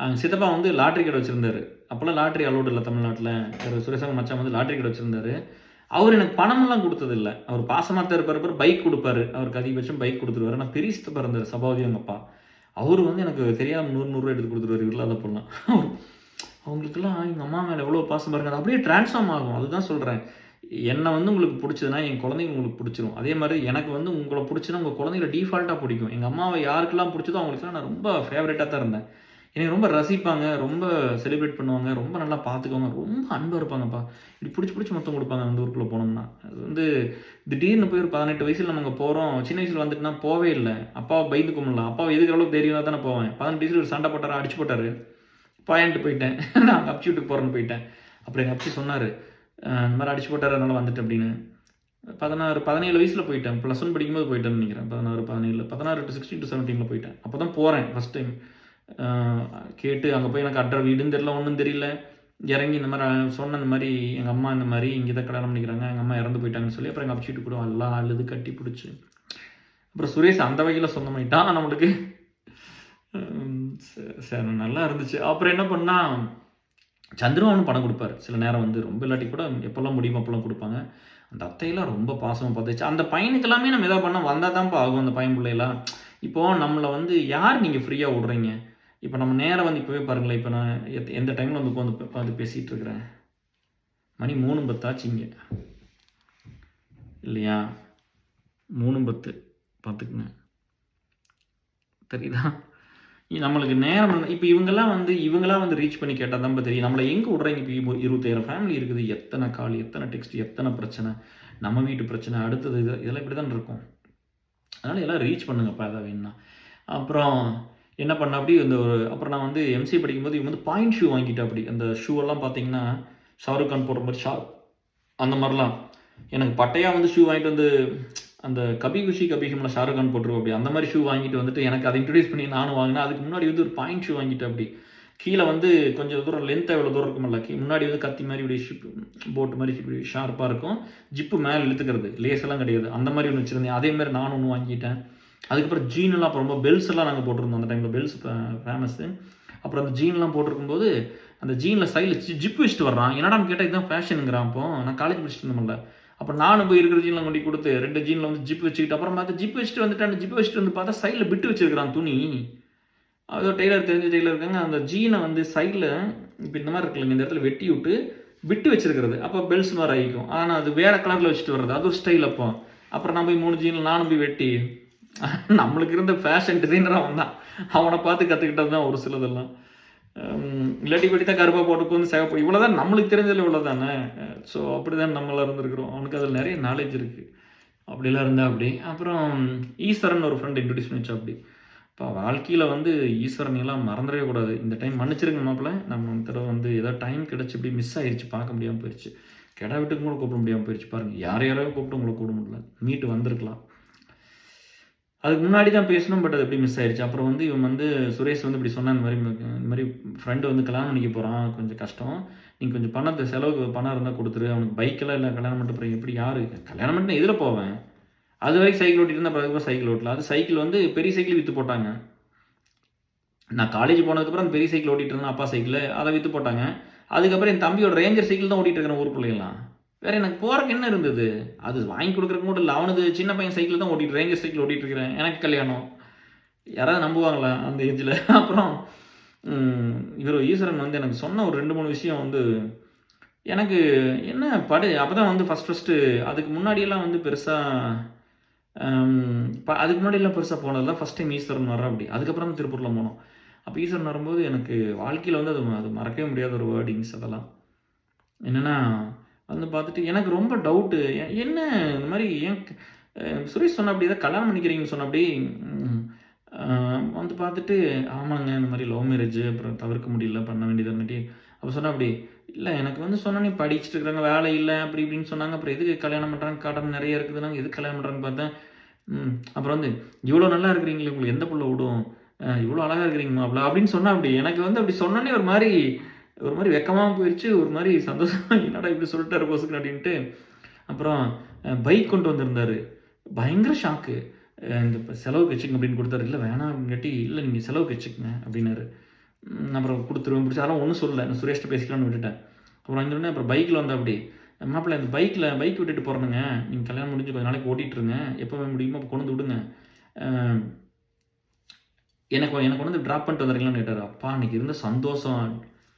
அவங்க சித்தப்பா வந்து லாட்ரி கடை வச்சுருந்தாரு. அப்போல்லாம் லாட்ரி அலோடு இல்லை தமிழ்நாட்டில். சுரேஷாங்க மச்சான் வந்து லாட்ரி கடை வச்சுருந்தாரு. அவர் எனக்கு பணமெல்லாம் கொடுத்ததில்லை. அவர் பாசமாக தான் இருப்பார். பைக் கொடுப்பாரு. அவருக்கு அதிகபட்சம் பைக் கொடுத்துருவாரு. நான் பெரிய சித்தப்பா இருந்தார் சபாவதி எங்கள் அப்பா. அவர் வந்து எனக்கு தெரியாமல் 100 எடுத்து கொடுத்துருவாரு இல்லாத பொண்ணா. அவங்களுக்கெல்லாம் எங்கள் அம்மா மேலே எவ்வளோ பாசமாக இருக்காது, அப்படியே ட்ரான்ஸ்ஃபார்ம் ஆகும். அதுதான் சொல்கிறேன். என்னை வந்து உங்களுக்கு பிடிச்சதுன்னா என் குழந்தைங்க உங்களுக்கு பிடிச்சிரும். அதே மாதிரி எனக்கு வந்து உங்களை பிடிச்சுன்னா உங்கள் குழந்தைங்கள டிஃபால்ட்டாக பிடிக்கும். எங்கள் அம்மாவை யாருக்கெல்லாம் பிடிச்சதோ அவங்களுக்குலாம் நான் ரொம்ப ஃபேவரேட்டாக தான் இருந்தேன். என்னை ரொம்ப ரசிப்பாங்க, ரொம்ப செலிப்ரேட் பண்ணுவாங்க, ரொம்ப நல்லா பார்த்துக்குவாங்க, ரொம்ப அன்பாக இருப்பாங்கப்பா. இப்படி பிடிச்சி மொத்தம் கொடுப்பாங்க அந்த ஊருக்குள்ளே போனோம்னா. அது வந்து திடீர்னு போய் ஒரு 18 வயசில் நம்ம அங்கே போகிறோம். சின்ன வயசில் வந்துட்டுனா போவே இல்லை. அப்பாவை பயந்து கும்பிடலாம். அப்பாவை எதுக்கு அளவுக்கு தைரியமாக தானே போவேன். 18 வயசில் ஒரு சண்டை போட்டாரா, அடிச்சு போட்டார், பாயான்ட்டு போயிட்டேன். நான் அப்சி வீட்டுக்கு போகிறேன்னு போயிட்டேன். அப்புறம் எங்கள் அப்சி சொன்னார், இந்த மாதிரி அடிச்சு போட்டார் அதனால் வந்துட்டு அப்படின்னு. 17 வயசில் போயிட்டேன். +1 படிக்கும்போது போயிட்டேன்னு நினைக்கிறேன். 16 to 16 to 17 போயிட்டேன். அப்போ தான் போகிறேன் ஃபஸ்ட் டைம். கேட்டு அங்கே போய் எனக்கு வீடுன்னு தெரியல, ஒன்றும் தெரியல. இறங்கி இந்த மாதிரி சொன்ன, இந்த மாதிரி எங்கள் அம்மா இந்த மாதிரி இங்கே தான் கல்யாணம் பண்ணிக்கிறாங்க, எங்கள் அம்மா இறந்து போயிட்டாங்கன்னு சொல்லி அப்புறம் எங்கள் அப்சி வீட்டுக்கு கூட எல்லாம் அழுது கட்டி பிடிச்சி. அப்புறம் சுரேஷ் அந்த வகையில் சொந்தமாயிட்டான் நம்மளுக்கு. சரி நல்லா இருந்துச்சு. அப்புறம் என்ன பண்ணால் சந்திரபாபுன்னு பணம் கொடுப்பாரு சில நேரம் வந்து, ரொம்ப இல்லாட்டி கூட எப்போல்லாம் முடியுமோ அப்போல்லாம் கொடுப்பாங்க. அந்த அத்தையெல்லாம் ரொம்ப பாசமாக பார்த்துச்சு. அந்த பையனுக்கு எல்லாமே நம்ம எதாவது பண்ணால் வந்தால் தான்ப்பா ஆகும் அந்த பையன் பிள்ளையெல்லாம். இப்போது நம்மளை வந்து யார் நீங்கள் ஃப்ரீயாக விட்றீங்க? இப்போ நம்ம நேரம் வந்து இப்போவே பாருங்களேன். இப்போ நான் எந்த டைமில் வந்து உட்காந்து பேசிகிட்டு இருக்கிறேன். மணி 3:10 இங்கே இல்லையா? 3:10 பார்த்துக்குங்க, தெரியுதா? நம்மளுக்கு நேரம் இப்போ இவங்கெல்லாம் வந்து ரீச் பண்ணி கேட்டால் தான் தெரியும் நம்மளை எங்கே விட்றீங்க. இப்போ 25,000 ஃபேமிலி இருக்குது. எத்தனை கால், எத்தனை டெக்ஸ்ட், எத்தனை பிரச்சனை, நம்ம வீட்டு பிரச்சனை, அடுத்தது இதெல்லாம் இப்படி தான் இருக்கும். அதனால் எல்லாம் ரீச் பண்ணுங்கப்பா எதாவது வேணும்னா. அப்புறம் என்ன பண்ண அப்படி அப்புறம் நான் வந்து எம்சிஏ படிக்கும்போது இவங்க வந்து பாயிண்ட் ஷூ வாங்கிட்டேன். அப்படி அந்த ஷூவெல்லாம் பார்த்தீங்கன்னா ஷாருக் கான் போடுற மாதிரி அந்த மாதிரிலாம் எனக்கு பட்டையாக வந்து ஷூ வாங்கிட்டு வந்து அந்த கபி குஷி கபிஹிம்ல ஷாருக் கான் போட்டுருவோம். அப்படி அந்த மாதிரி ஷூ வாங்கிட்டு வந்துட்டு எனக்கு அதை இன்ட்ரடியூஸ் பண்ணி நானும் வாங்கினேன். அதுக்கு முன்னாடி வந்து ஒரு பாயிண்ட் ஷூ வாங்கிட்டேன். அப்படி கீழே வந்து கொஞ்சம் தூரம் லென்த்தாக எவ்வளோ தூரம் இருக்குமில்ல, முன்னாடி வந்து கத்தி மாதிரி இப்படி போட்டு மாதிரி இப்படி ஷார்ப்பாக இருக்கும். ஜிப்பு மேலே இழுத்துக்கிறது, லேஸெல்லாம் கிடையாது. அந்த மாதிரி ஒன்று வச்சுருந்தேன். அதேமாதிரி நானும் ஒன்று வாங்கிட்டேன். அதுக்கப்புறம் ஜீனெல்லாம் அப்போ ரொம்ப பெல்ஸ் எல்லாம் நாங்கள் போட்டிருந்தோம். அந்த டைமில் பெல்ஸ் ஃபேமஸ்ஸு. அப்புறம் அந்த ஜீன்லாம் போட்டிருக்கும்போது அந்த ஜீனில் சைடில் ஜிப்பு வச்சுட்டு வர்றான். என்னடான்னு கேட்டால் இதுதான் ஃபேஷனுங்கிறான். அப்போ நான் காலேஜ் படிச்சுட்டு இருந்தோம்ல, அப்போ நானும் போய் இருக்கிற ஜீனில் கொண்டு கொடுத்து 2 ஜீனில் வந்து ஜிப்பு வச்சுக்கிட்டு அப்புறம் பார்த்து ஜிப்பு வச்சுட்டு வந்துட்டேன். ஜிப்பு வச்சுட்டு வந்து பார்த்தா சைடில் பிட்டு வச்சுருக்கிறான் துணி. அதோ டெய்லர் தெரிஞ்ச டெய்லர் இருக்காங்க. அந்த ஜீனை வந்து சைடில் இப்போ இந்த மாதிரி இருக்குல்லைங்க, இந்த இடத்துல வெட்டி விட்டு பிட்டு வச்சுருக்கிறது. அப்போ பெல்ஸ் மாதிரி ஆகிக்கும். ஆனால் அது வேறு கலரில் வச்சுட்டு வர்றது, அது ஒரு ஸ்டைல். அப்புறம் நான் போய் 3 ஜீனில் நானும் போய் வெட்டி, நம்மளுக்கு இருந்த ஃபேஷன் டிசைனராக வந்தான். அவனை பார்த்து கற்றுக்கிட்டது தான் ஒரு சிலதெல்லாம். இல்லாட்டி வெட்டி தான் கருப்பாக போட்டு வந்து சிவப்பு, இவ்வளோ தான் நம்மளுக்கு தெரிஞ்சதில் இவ்வளோ தானே. ஸோ அப்படி தான் நம்மளாம் இருந்திருக்கிறோம். அவனுக்கு அதில் நிறைய நாலேஜ் இருக்குது. அப்படிலாம் இருந்தால் அப்படி. அப்புறம் ஈஸ்வரன் ஒரு ஃப்ரெண்ட் இன்ட்ரடியூஸ் பண்ணிச்சா. அப்படி இப்போ வாழ்க்கையில் வந்து ஈஸ்வரன் எல்லாம் மறந்துடவே கூடாது. இந்த டைம் மன்னிச்சிருங்க மாப்பிள்ள, நம்ம தடவை வந்து ஏதோ டைம் கிடச்சி இப்படி மிஸ் ஆகிடுச்சு, பார்க்க முடியாமல் போயிடுச்சு. கெடா வீட்டுக்கு கூட கூப்பிட முடியாமல் போயிடுச்சு. பாருங்கள், யாரையாரோ கூப்பிட்டு உங்களை கூப்பிட முடியல, மீட்டு வந்திருக்கலாம். அதுக்கு முன்னாடி தான் பேசணும், பட் அது எப்படி மிஸ் ஆயிடுச்சு. அப்புறம் வந்து இவன் வந்து சுரேஷ் வந்து இப்படி சொன்னால், இந்த மாதிரி ஃப்ரெண்டு வந்து கல்யாணம் பண்ணிக்க போகிறான், கொஞ்சம் கஷ்டம், நீங்கள் கொஞ்சம் பணத்தை செலவுக்கு பணம் இருந்தால் கொடுத்துரு. அவனுக்கு பைக்கெல்லாம் இல்லை, கல்யாணம் பண்ணிட்டு அப்புறம் எப்படி யார் கல்யாணம் பண்ணிட்டு எதில் போவேன்? அது வரைக்கும் சைக்கிள் ஓட்டிட்டு இருந்தால் அப்புறம் சைக்கிள் ஓட்டல. அது சைக்கிள் வந்து பெரிய சைக்கிள் விற்று போட்டாங்க. நான் காலேஜ் போனதுக்கப்புறம் அந்த பெரிய சைக்கிள் ஓட்டிகிட்டு இருந்தேன், அப்பா சைக்கிள், அதை விற்று போட்டாங்க. அதுக்கப்புறம் என் தம்பியோட ரேஞ்சர் சைக்கிள் தான் ஓட்டிகிட்டு இருக்கிறேன் ஊருக்குள்ளையெல்லாம். வேறு எனக்கு போகிறக்கு என்ன இருந்தது? அது வாங்கி கொடுக்குறக்கு கூட இல்லை. அவனுக்கு சின்ன பையன் சைக்கிள் தான் ஓட்டிட்டு, ரேஞ்சர் சைக்கிள் ஓட்டிகிட்டு இருக்கிறேன். எனக்கு கல்யாணம், யாராவது நம்புவாங்களா அந்த ஏஜில்? அப்புறம் இவர் ஈஸ்வரன் வந்து எனக்கு சொன்ன ஒரு 2-3 விஷயம் வந்து எனக்கு என்ன அப்போ தான் வந்து ஃபஸ்ட்டு அதுக்கு முன்னாடியெல்லாம் வந்து பெருசாக இப்போ அதுக்கு முன்னாடிலாம் பெருசாக போனதில்ல. ஃபஸ்ட் டைம் ஈஸ்வரன் வர்றேன் அப்படி. அதுக்கப்புறம் தான் திருப்பூர்ல போனோம். அப்போ ஈஸ்வரன் வரும்போது எனக்கு வாழ்க்கையில வந்து அது அது மறக்கவே முடியாத ஒரு வேர்டிங்ஸ் அதெல்லாம். என்னன்னா, வந்து பார்த்துட்டு எனக்கு ரொம்ப டவுட்டு. என்ன இந்த மாரி ஏன் சுரேஷ் சொன்னாப்படி ஏதோ கல்யாணம் பண்ணிக்கிறீங்கன்னு சொன்னாப்படி. ம். அ வந்து பார்த்துட்டு, ஆமாங்க இந்த மாரி லவ் மேரேஜ் அப்புறம் தவிர்க்க முடியல பண்ண வேண்டியதுன்னுட்டி. அப்போ சொன்னாப்படி, இல்ல எனக்கு வந்து சொன்னோனே படிச்சுட்டு இருக்கிறாங்க, வேலை இல்ல அப்படி இப்படின்னு சொன்னாங்க. அப்புறம் எதுக்கு கல்யாணம் பண்றாங்க? கடன் நெறைய இருக்குதுன்னாங்க. எதுக்கு கல்யாணம் பண்றாங்கன்னு பார்த்தேன். அப்புறம் வந்து, "இவ்வளோ நல்லா இருக்கிறீங்களே உங்களுக்கு எந்த புள்ள விடும்? இவ்வளோ அழகா இருக்கிறீங்க மாப்ள" அப்படின்னு சொன்னாப்படி. எனக்கு வந்து அப்படி சொன்னோனே ஒரு மாரி வெட்கமாவும் போயிருச்சு. ஒரு மாரி சந்தோஷமா என்னடா இப்படி சொல்லிட்டாரு பொசுக்குன்னு அப்படின்ட்டு. அப்புறம் பைக் கொண்டு வந்திருந்தாரு. பயங்கர ஷாக்கு. இந்த செலவுக்கு வச்சுக்கங்க அப்படின்னு குடுத்தாரு. இல்ல வேணாம் அப்படிங்காட்டி, இல்ல நீங்க செலவுக்கு வச்சுக்கங்க அப்படின்னாரு. அப்புறம் குடுத்துருவேன் பிடிச்சு அதெல்லாம் ஒண்ணும் சொல்லல. நான் சுரேஷ்ட்ட பேசிக்கலாம்னு விட்டுட்டேன். அப்புறம் அங்க இருந்தேன். அப்புறம் பைக்ல வந்தாப்படி. மாப்பிள இந்த பைக் விட்டுட்டு போறேனுங்க. நீங்க கல்யாணம் முடிஞ்சு கொஞ்ச நாளைக்கு ஓட்டிட்டு இருங்க. எப்ப முடியுமோ அப்ப கொண்டு வந்து விடுங்க. அ எனக்கு எனக்கு கொண்டு வந்து டிராப் பண்ணிட்டு வந்துடுறீங்களான்னு கேட்டாரு. அப்பா அன்னைக்கு இருந்த சந்தோஷம்.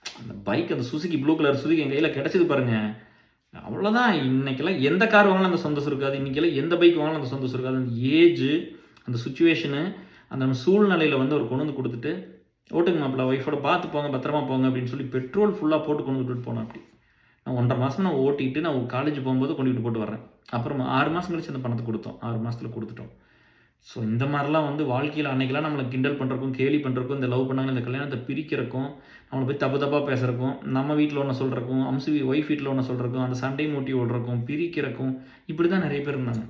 அந்த பைக் அந்த சுசுகி ப்ளூ கலர் சுசுகி என் கையில கிடைச்சது பாருங்க. அவ்வளோதான். இன்னைக்கெல்லாம் எந்த கார் வாங்குனாலும் அந்த சந்தோஷம் இருக்காது. இன்னைக்கெல்லாம் எந்த பைக் வாங்குனாலும் அந்த சந்தோஷம் இருக்காது. அந்த ஏஜு, அந்த சிச்சுவேஷனு, அந்த நம்ம சூழ்நிலையில வந்து அவர் கொண்டு வந்து குடுத்துட்டு, "ஓட்டுங்க மாப்ள ஒய்ஃபோட பார்த்து போங்க, பத்திரமா போங்க" அப்படின்னு சொல்லி பெட்ரோல் ஃபுல்லா போட்டு கொண்டு விட்டுட்டு போனாப்படி. நான் 1 1/2 மாசம் நான் ஓட்டிட்டு நான் காலேஜ் போகும்போது கொண்டு போட்டு வர்றேன். அப்புறம் 6 மாசம் கழிச்சு அந்த பணத்த குடுத்தோம். 6 மாசத்துல குடுத்துட்டோம். ஸோ இந்த மாரிலாம் வந்து வாழ்க்கையில அன்னைக்கெல்லாம் நம்மள கிண்டல் பண்றதுக்கும், கேலி பண்றதுக்கும், இந்த லவ் பண்ணாங்க, இந்த கல்யாணத்த பிரிக்கிறக்கும், நம்மள பத்தி தப்பு தப்பா பேசுறக்கும், நம்ம வீட்ல ஒண்ண சொல்றக்கும், ஒய்ஃப் வீட்ல ஒண்ண சொல்றக்கும், அந்த சண்டை மூட்டி விடுறக்கும், பிரிக்கிறக்கும், இப்படி தான் நெறைய பேர் இருந்தாங்க.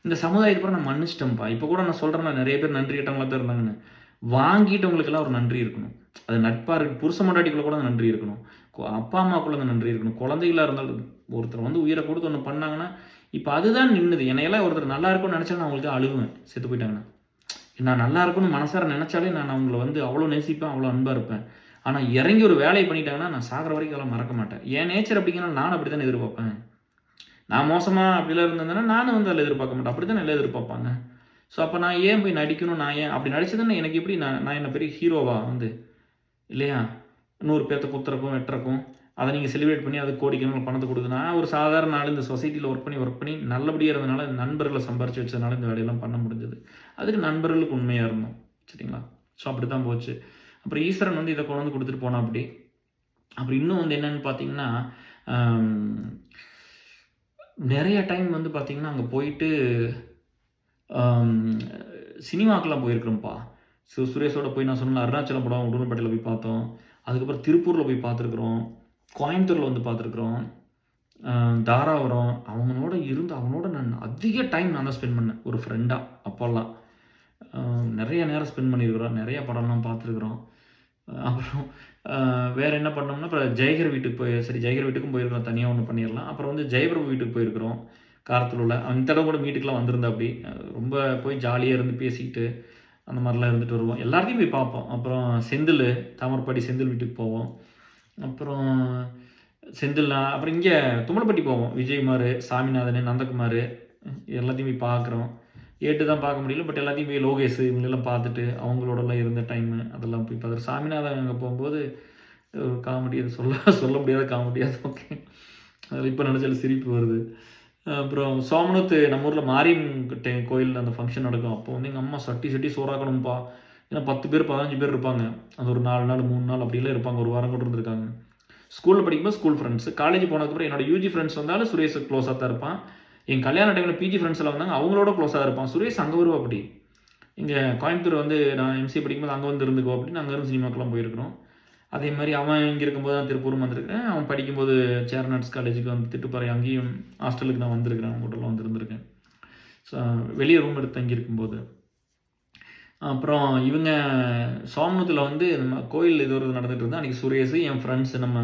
இந்த சமுதாயத்த பூரா நான் மன்னிச்சுட்டேன்ப்பா. இப்ப கூட நான் சொல்றேன்ல நெறைய பேர் நன்றி கெட்டவங்களா தான் இருந்தாங்கன்னு. வாங்கிட்டவங்களுக்கெல்லாம் ஒரு நன்றி இருக்கணும். அது நட்பா இருக்கு புருஷன் பொண்டாட்டிக்குள்ள கூட அந்த நன்றி இருக்கணும். அப்பா, அம்மாக்குள்ள அந்த நன்றி இருக்கணும். குழந்தைகளா இருந்தாலும் ஒருத்தர் வந்து உயிர குடுத்து ஒண்ணு பண்ணாங்கன்னா, இப்ப அதுதான் நின்னுது. என்னையெல்லாம் ஒருத்தர் நல்லா இருக்கும்னு நெனச்சா நான் அவங்களுக்கு அழுவேன். செத்து போயிட்டாங்கன்னா. நான் நல்லா இருக்கணும்னு மனசார நெனச்சாலே நான் அவங்கள வந்து அவ்வளோ நேசிப்பேன், அவ்வளோ அன்பா இருப்பேன். ஆனா இறங்கி ஒரு வேலைய பண்ணிட்டாங்கன்னா, நான் சாகுற வரைக்கும் அதெல்லாம் மறக்க மாட்டேன். என் நேச்சர் அப்படிங்கிறனால நானும் அப்படித்தானே எதிர்பார்ப்பேன். நான் மோசமா அப்படிலாம் இருந்திருந்தேன்னா, நானும் வந்து அதில எதிர்பார்க்க மாட்டேன். அப்படித்தானே எல்லாம் எதிர்பார்ப்பாங்க. ஸோ அப்ப நான் ஏன் போய் நடிக்கணும்? நான் ஏன் அப்படி நடிச்சதுன்னா எனக்கு எப்படி நான் நான் என்ன பெரிய ஹீரோவா வந்து? இல்லையா? 100 பேத்த குத்துறக்கும், வெட்டுறக்கும், அத நீங்க செலிப்ரேட் பண்ணி அதுக்கு கோடிக்கணக்கில பணத்த குடுத்து நான் ஒரு சாதாரண ஆளு இந்த சொசைட்டில ஒர்க் பண்ணி நல்லபடியா இருந்தனால, நண்பர்கள சம்பாரிச்சு வச்சதுனால இந்த வேலையெல்லாம் பண்ண முடிஞ்சது. அதுக்கு நண்பர்களுக்கு உண்மையா இருந்தோம். சரிங்களா? ஸோ அப்படித்தான் போச்சு. அப்புறம் ஈஸ்வரன் வந்து இத கொண்டு வந்து குடுத்துட்டு போனாப்படி. அப்புறம் இன்னும் வந்து என்னன்னு பார்த்தீங்கன்னா, அம் நெறைய டைம் வந்து பார்த்தீங்கன்னா, அங்க போயிட்டு அம் சினிமாக்கெல்லாம் போயிருக்கிறோம்ப்பா. சுரேஷோட போய் நான் சொன்னேன்ல அருணாச்சலம் படம் உடுமல்பேட்டையில போய் பார்த்தோம். அதுக்கப்புறம் திருப்பூர்ல போய் பார்த்துருக்குறோம். கோயம்புத்தூர்ல வந்து பார்த்துருக்குறோம். அ தாராபுரம் அவனோட நான் அதிக டைம் நான் தான் ஸ்பெண்ட் பண்ணேன். ஒரு ஃப்ரெண்டா அப்போலாம். அ நெறைய நேரம் ஸ்பெண்ட் பண்ணியிருக்கிறோம். நெறைய படம்லாம் பார்த்துருக்குறோம். அப்புறம் வேற என்ன பண்ணோம்னா, அப்புறம் ஜெயகர் வீட்டுக்கு சரி ஜெயகர் வீட்டுக்கும் போயிருக்கிறோம். தனியா ஒண்ணு பண்ணிறலாம். அப்புறம் வந்து ஜெயபிரபு வீட்டுக்கு போயிருக்கிறோம். காரத்தூர்ல. இந்த தடவ கூட வீட்டுக்குலாம் வந்திருந்தாப்படி. ரொம்ப போய் ஜாலியா இருந்து பேசிக்கிட்டு, அந்த மாரிலாம் இருந்துட்டு வருவோம். எல்லாத்தையும் போய் பார்ப்போம். அப்புறம் தாமரப்பாடி செந்தில் வீட்டுக்கு போவோம். அப்புறம் அப்புறம் இங்க தும்மலப்பட்டி போவோம். விஜயகுமாரு, சாமிநாதனு, நந்தகுமாரு எல்லாத்தையும் போய் பார்க்குறோம். ஏட்டு தான் பார்க்க முடியல. பட் எல்லாத்தையும் போய் லோகேஷ் இவங்களெல்லாம் பார்த்துட்டு, அவங்களோடலாம் இருந்த டைமு அதெல்லாம் போய் பார்த்துட்டு சாமிநாதன் அங்க போம்போது ஒரு காமெடி அது சொல்ல முடியாத காமெடி அது ஓகே. அதில இப்ப நெனச்சாலும் சிரிப்பு வருது. அப்புறம் சோமனூத்து நம்ம ஊர்ல மாரியம்மன் கோயில்ல அந்த ஃபங்ஷன் நடக்கும். அப்போ வந்து எங்க அம்மா சட்டி சட்டி சோறாக்கணும்ப்பா. ஏன்னா 10 பேர், 15 பேர் இருப்பாங்க. அது ஒரு 4 நாள், 3 நாள் அப்படிலாம் இருப்பாங்க. ஒரு வாரம் கூட இருந்திருக்காங்க. ஸ்கூல்ல படிக்கும்போது ஸ்கூல் ஃப்ரெண்ட்ஸ். காலேஜ் போனதுக்கப்புறம் என்னோட யூஜி ஃப்ரெண்ட்ஸ் வந்தாலும் சுரேஷ் க்ளோஸா தான் இருப்பான். என் கல்யாண டைம்ல பிஜி ஃப்ரெண்ட்ஸ் எல்லாம் வந்தாங்க. அவங்களோட க்ளோஸா இருப்பான். சுரேஷ் அங்க வருவாப்படி. இங்க கோயம்புத்தூர் வந்து நான் எம்சிஏ படிக்கும்போது அங்க வந்து இருந்துக்குவாப்படி. அங்க இருந்து சினிமாக்கெல்லாம் போயிருக்கிறோம். அதே மாரி அவன் இங்க இருக்கும்போது நான் திருப்பூரும் வந்திருக்கிறேன். அவன் படிக்கும்போது சேரன் ஆர்ட்ஸ் காலேஜுக்கு வந்து திட்டுப்பாறை அங்கேயும் ஹாஸ்டலுக்கு நான் வந்திருக்கிறேன். அவங்க கூடலாம் வந்து இருந்திருக்கேன். ஸோ வெளிய ரூம் எடுத்து தங்கியிருக்கும்போது. அப்புறம் இவங்க சோமனூத்துல வந்து நம்ம கோயில் ஏதோ ஒரு நடந்துட்டு இருந்தது. அன்னைக்கு சுரேஷ், என் ஃப்ரெண்ட்ஸ் நம்ம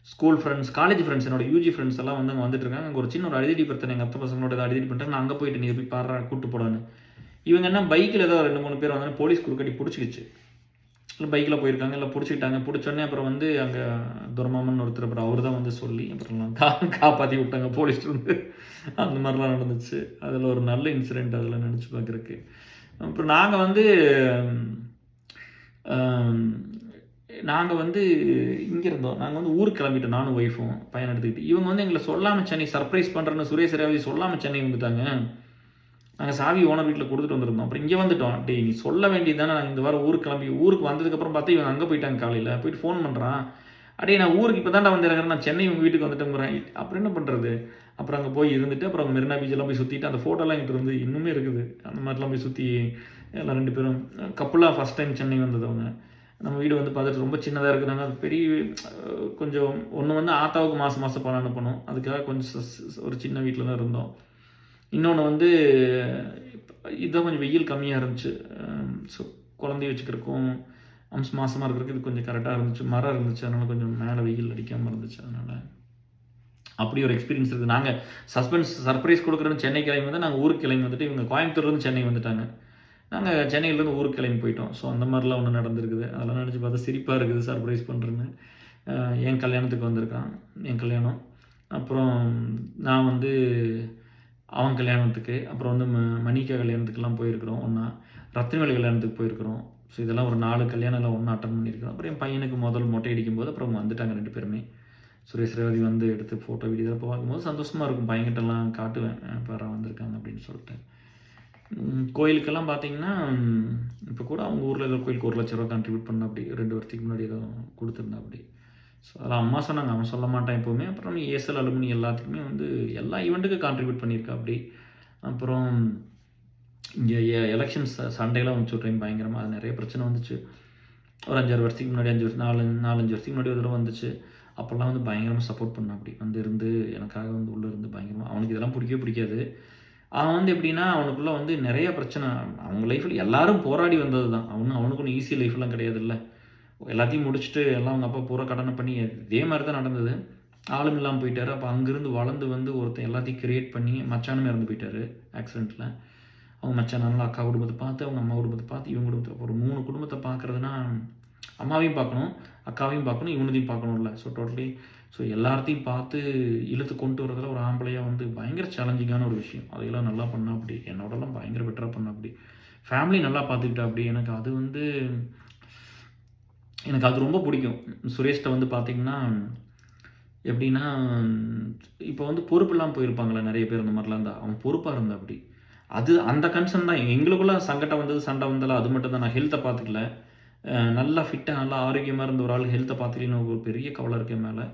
ஸ்கூல் ஃப்ரெண்ட்ஸ், காலேஜ் ஃப்ரெண்ட்ஸ் என்னோட யூஜி ஃப்ரெண்ட்ஸ் எல்லாம் வந்து அங்க வந்துட்டு இருக்காங்க. அங்க ஒரு சின்ன ஒரு அடிதடி பிரச்சனை. எங்க அத்தை பசங்களோட ஏதோ அடிதடி பண்ணிட்டாங்க. நான் அங்க போயிட்டு நீ போய் பார்றா கூட்டு போடான்னு. இவங்க என்ன பைக்ல ஏதோ 2, 3 பேர் வந்தோனே போலீஸ் குறுக்கடி புடிச்சுக்கிச்சு. இல்ல பைக்ல போயிருக்காங்க. இல்ல புடிச்சுக்கிட்டாங்க. புடிச்சோனே அப்புறம் வந்து அங்க துரமாமன் ஒருத்தர் அப்புறம் அவரு தான் வந்து சொல்லி அப்புறம் காப்பாத்தி விட்டாங்க போலீஸ்லருந்து. அந்த மாரிலாம் நடந்துச்சு. அதுல ஒரு நல்ல இன்சிடென்ட் அதுல நெனச்சு பார்க்குறக்கு. அப்புறம் அம் நாங்க வந்து இங்க இருந்தோம். நாங்க வந்து ஊருக்கு கிளம்பிட்டோம். நானும் ஒய்ஃபும் பையன எடுத்துக்கிட்டு. இவங்க வந்து எங்கள சொல்லாம சென்னை சர்ப்ரைஸ் பண்றேன்னு சுரேஷ், ரேவதி சொல்லாம சென்னை வந்துட்டாங்க. நாங்கள் சாவி ஓனர் வீட்டில் கொடுத்துட்டு வந்திருந்தோம். அப்புறம் இங்கே வந்துட்டோம். டேய் நீ சொல்ல வேண்டியது தானே, நான் இந்த வாரம் ஊருக்கு கிளம்பி ஊருக்கு வந்ததுக்கப்புறம் பார்த்தா இவங்க அங்கே போயிட்டாங்க. காலையில் போயிட்டு ஃபோன் பண்ணுறான், அடே நான் ஊருக்கு இப்போ தான்டா வந்து இறங்குறேன், நான் சென்னை உங்கள் வீட்டுக்கு வந்துட்டேங்கிறேன். அப்புறம் என்ன பண்ணுறது? அப்புறம் அங்கே போய் இருந்துட்டு அப்புறம் மெரினா பீச்செல்லாம் போய் சுற்றிட்டு அந்த ஃபோட்டோலாம் என்கிட்ட இருந்து இன்னுமே இருக்குது. அந்த மாதிரிலாம் போய் சுற்றி எல்லாம் 2 பேரும் கப்புலாக ஃபஸ்ட் டைம் சென்னை வந்தது அவங்க. நம்ம வீடு வந்து பார்த்துட்டு ரொம்ப சின்னதாக இருக்கிறாங்க. அது பெரிய கொஞ்சம் ஒன்று வந்து ஆத்தாவுக்கு மாதம் மாதம் பணம் அனுப்பணும். அதுக்காக கொஞ்சம் ஒரு சின்ன வீட்டில் தான் இருந்தோம். இன்னொன்று வந்து இதுதான் கொஞ்சம் வெயில் கம்மியாக இருந்துச்சு. ஸோ குழந்தைய வச்சுக்கிறதுக்கும் மாதமாக இருக்கிறதுக்கு இது கொஞ்சம் கரெக்டாக இருந்துச்சு. மரம் இருந்துச்சு, அதனால் கொஞ்சம் மேலே வெயில் அடிக்காமல் இருந்துச்சு. அதனால் அப்படி ஒரு எக்ஸ்பீரியன்ஸ் இருக்குது. நாங்கள் சர்ப்ரைஸ் கொடுக்குறோன்னு சென்னை கிளம்பி வந்து நாங்கள் ஊருக்கு கிளம்பி வந்துட்டு இவங்க கோயம்புத்தூர்லேருந்து சென்னை வந்துட்டாங்க. நாங்கள் சென்னையிலேருந்து ஊருக்கு கிளம்பி போயிட்டோம். ஸோ அந்த மாதிரிலாம் ஒன்று நடந்திருக்குது. அதெல்லாம் நினச்சி பார்த்தா சிரிப்பாக இருக்குது. சர்ப்ரைஸ் பண்ணுறேன்னு என் கல்யாணத்துக்கு வந்திருக்கான், என் கல்யாணம். அப்புறம் நான் வந்து அவன் கல்யாணத்துக்கு, அப்புறம் வந்து மணிக்கா கல்யாணத்துக்கெல்லாம் போயிருக்கிறோம் ஒன்றா. ரத்னவேலு கல்யாணத்துக்கு போயிருக்கிறோம். ஸோ இதெல்லாம் ஒரு 4 கல்யாணம் எல்லாம் ஒன்றா அட்டன் பண்ணியிருக்கிறோம். அப்புறம் என் பையனுக்கு முதல் மொட்டை அடிக்கும்போது அப்புறம் வந்துட்டாங்க 2 பேருமே. சுரேஷ் ரேவதி வந்து எடுத்து ஃபோட்டோ வீடியோ பார்க்கும்போது சந்தோஷமாக இருக்கும். பையன்கிட்டலாம் காட்டுவேன், பாரா வந்திருக்காங்க அப்படின்னு சொல்லிட்டு. கோயிலுக்கெல்லாம் பார்த்தீங்கன்னா இப்போ கூட அவங்க ஊரில் ஏதோ கோயிலுக்கு 1,00,000 ரூபா கான்ட்ரிபியூட் பண்ண அப்படி 2 வருஷத்துக்கு முன்னாடி ஏதோ கொடுத்துருந்தா அப்படி. ஸோ அதெல்லாம் அம்மா சொன்னாங்க, அவன் சொல்ல மாட்டான் எப்போவுமே. அப்புறம் ஏஎஸ்எல் அலுமினி எல்லாத்துக்குமே வந்து எல்லா ஈவெண்ட்டுக்கும் கான்ட்ரிபியூட் பண்ணியிருக்கா அப்படி. அப்புறம் இங்கே எலெக்ஷன்ஸ் சண்டேலாம் வந்துச்சு டைம் பயங்கரமாக. அது நிறைய பிரச்சனை வந்துச்சு. ஒரு 5-6 வருஷத்துக்கு முன்னாடி 5 வருஷம் 4-5 வருஷத்துக்கு முன்னாடி ஒரு தடவை வந்துச்சு. அப்போல்லாம் வந்து பயங்கரமாக சப்போர்ட் பண்ண அப்படி வந்து இருந்து எனக்காக வந்து உள்ளே இருந்து பயங்கரமாக. அவனுக்கு இதெல்லாம் பிடிக்கவே பிடிக்காது. அவன் வந்து எப்படின்னா அவனுக்குள்ளே வந்து நிறைய பிரச்சனை. அவங்க லைஃப்பில் எல்லாரும் போராடி வந்தது தான். அவனுக்கு ஒன்றும் ஈஸி லைஃப்லாம் கிடையாதுல்ல. எல்லாத்தையும் முடிச்சுட்டு எல்லாம் அவங்க அப்பா பூரா கடனை பண்ணி இதே மாதிரி தான் நடந்தது. ஆளும் இல்லாமல் போயிட்டார். அப்போ அங்கேருந்து வளர்ந்து வந்து ஒருத்தன் எல்லாத்தையும் கிரியேட் பண்ணி மச்சானுமே இறந்து போயிட்டார் ஆக்சிடெண்ட்டில். அவங்க மச்சானால அக்கா குடும்பத்தை பார்த்து, அவங்க அம்மா குடும்பத்தை பார்த்து, இவங்க குடும்பத்தை ஒரு 3 குடும்பத்தை பார்க்குறதுனா அம்மாவையும் பார்க்கணும், அக்காவையும் பார்க்கணும், இவனதையும் பார்க்கணும்ல. ஸோ டோட்டலி எல்லாத்தையும் பார்த்து இழுத்து கொண்டு வரதில் ஒரு ஆம்பளையாக வந்து பயங்கர சேலஞ்சிங்கான ஒரு விஷயம். அதையெல்லாம் நல்லா பண்ணா அப்படி. என்னோடலாம் பயங்கர பெட்டராக பண்ண அப்படி. ஃபேமிலி நல்லா பார்த்துக்கிட்டா அப்படி. எனக்கு அது வந்து எனக்கு அது ரொம்ப பிடிக்கும். சுரேஷ்கிட்ட வந்து பார்த்திங்கன்னா எப்படின்னா இப்போ வந்து பொறுப்புலாம் போயிருப்பாங்களே நிறைய பேர், அந்த மாதிரிலாம் இருந்தால் அவன் பொறுப்பாக இருந்தா அப்படி. அது அந்த கன்சர்ன் தான். எங்களுக்குள்ள சங்கடம் வந்தது, சண்டை வந்தாலும் அது மட்டும் தான். நான் ஹெல்த்தை பார்த்துக்கல. நல்லா ஃபிட்டாக நல்லா ஆரோக்கியமாக இருந்த ஒரு ஆள் ஹெல்த்தை பார்த்துக்கலன்னு ஒரு பெரிய கவலை இருக்கு என் மேலே.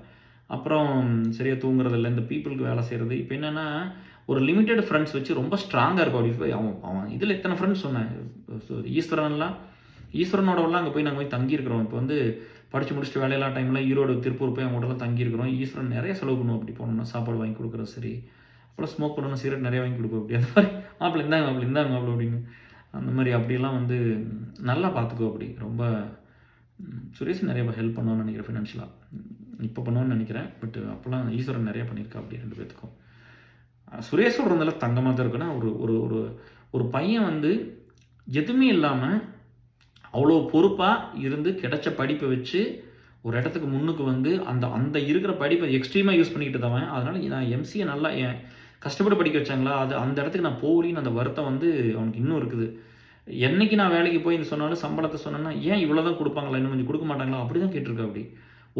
அப்புறம் சரியாக தூங்குறதில்ல, இந்த பீப்புளுக்கு வேலை செய்கிறது. இப்போ என்னென்னா ஒரு லிமிட்டெட் ஃப்ரெண்ட்ஸ் வச்சு ரொம்ப ஸ்ட்ராங்காக இருக்கும். அப்படி போய் அவன் இதில் எத்தனை ஃப்ரெண்ட்ஸ் சொன்னேன். ஈஸ்வரனோடலாம் அங்கே போய் நாங்கள் போய் தங்கியிருக்கிறோம். இப்போ வந்து படித்து முடிச்சுட்டு வேலையெல்லாம் டைமில் ஈரோடு திருப்பூர் போய் அவங்கள்டலாம் தங்கியிருக்கிறோம். ஈஸ்வரன் நிறைய செலவு பண்ணுவோம். அப்படி போனோம்னா சாப்பாடு வாங்கி கொடுக்குறது சரி, அப்போலாம் ஸ்மோக் பண்ணணும், சிகரெட் நிறைய வாங்கி கொடுப்போம். அப்படி அந்த மாதிரி மாப்பிள்ளை இந்தாங்க மாப்பிள்ளை அப்படின்னு அந்த மாதிரி அப்படியெல்லாம் வந்து நல்லா பார்த்துக்கோ அப்படி. ரொம்ப சுரேஷ் நிறைய ஹெல்ப் பண்ணுவான்னு நினைக்கிறேன் ஃபினான்ஷியலாக. இப்போ பண்ணுவான்னு நினைக்கிறேன். பட் அப்போல்லாம் ஈஸ்வரன் நிறையா பண்ணியிருக்கா அப்படி 2 பேர்த்துக்கும். சுரேஷோட இருந்தாலும் தங்கமாக தான் இருக்குன்னா ஒரு ஒரு ஒரு ஒரு பையன் வந்து எதுவுமே இல்லாமல் அவ்வளோ பொறுப்பாக இருந்து கிடைச்ச படிப்பை வச்சு ஒரு இடத்துக்கு முன்னுக்கு வந்து அந்த அந்த இருக்கிற படிப்பை எக்ஸ்ட்ரீமாக யூஸ் பண்ணிக்கிட்டு தவன். அதனால் நான் எம்சிஏ நல்லா கஷ்டப்பட்டு படிக்க வச்சாங்களா, அது அந்த இடத்துக்கு நான் போகலின்னு அந்த வருத்தம் வந்து அவனுக்கு இன்னும் இருக்குது. என்றைக்கு நான் வேலைக்கு போய் இந்த சொன்னாலும் சம்பளத்தை சொன்னேன்னா ஏன் இவ்வளோ தான் கொடுப்பாங்களா, இன்னும் கொஞ்சம் கொடுக்க மாட்டாங்களா அப்படி தான் கேட்டிருக்கா அப்படி.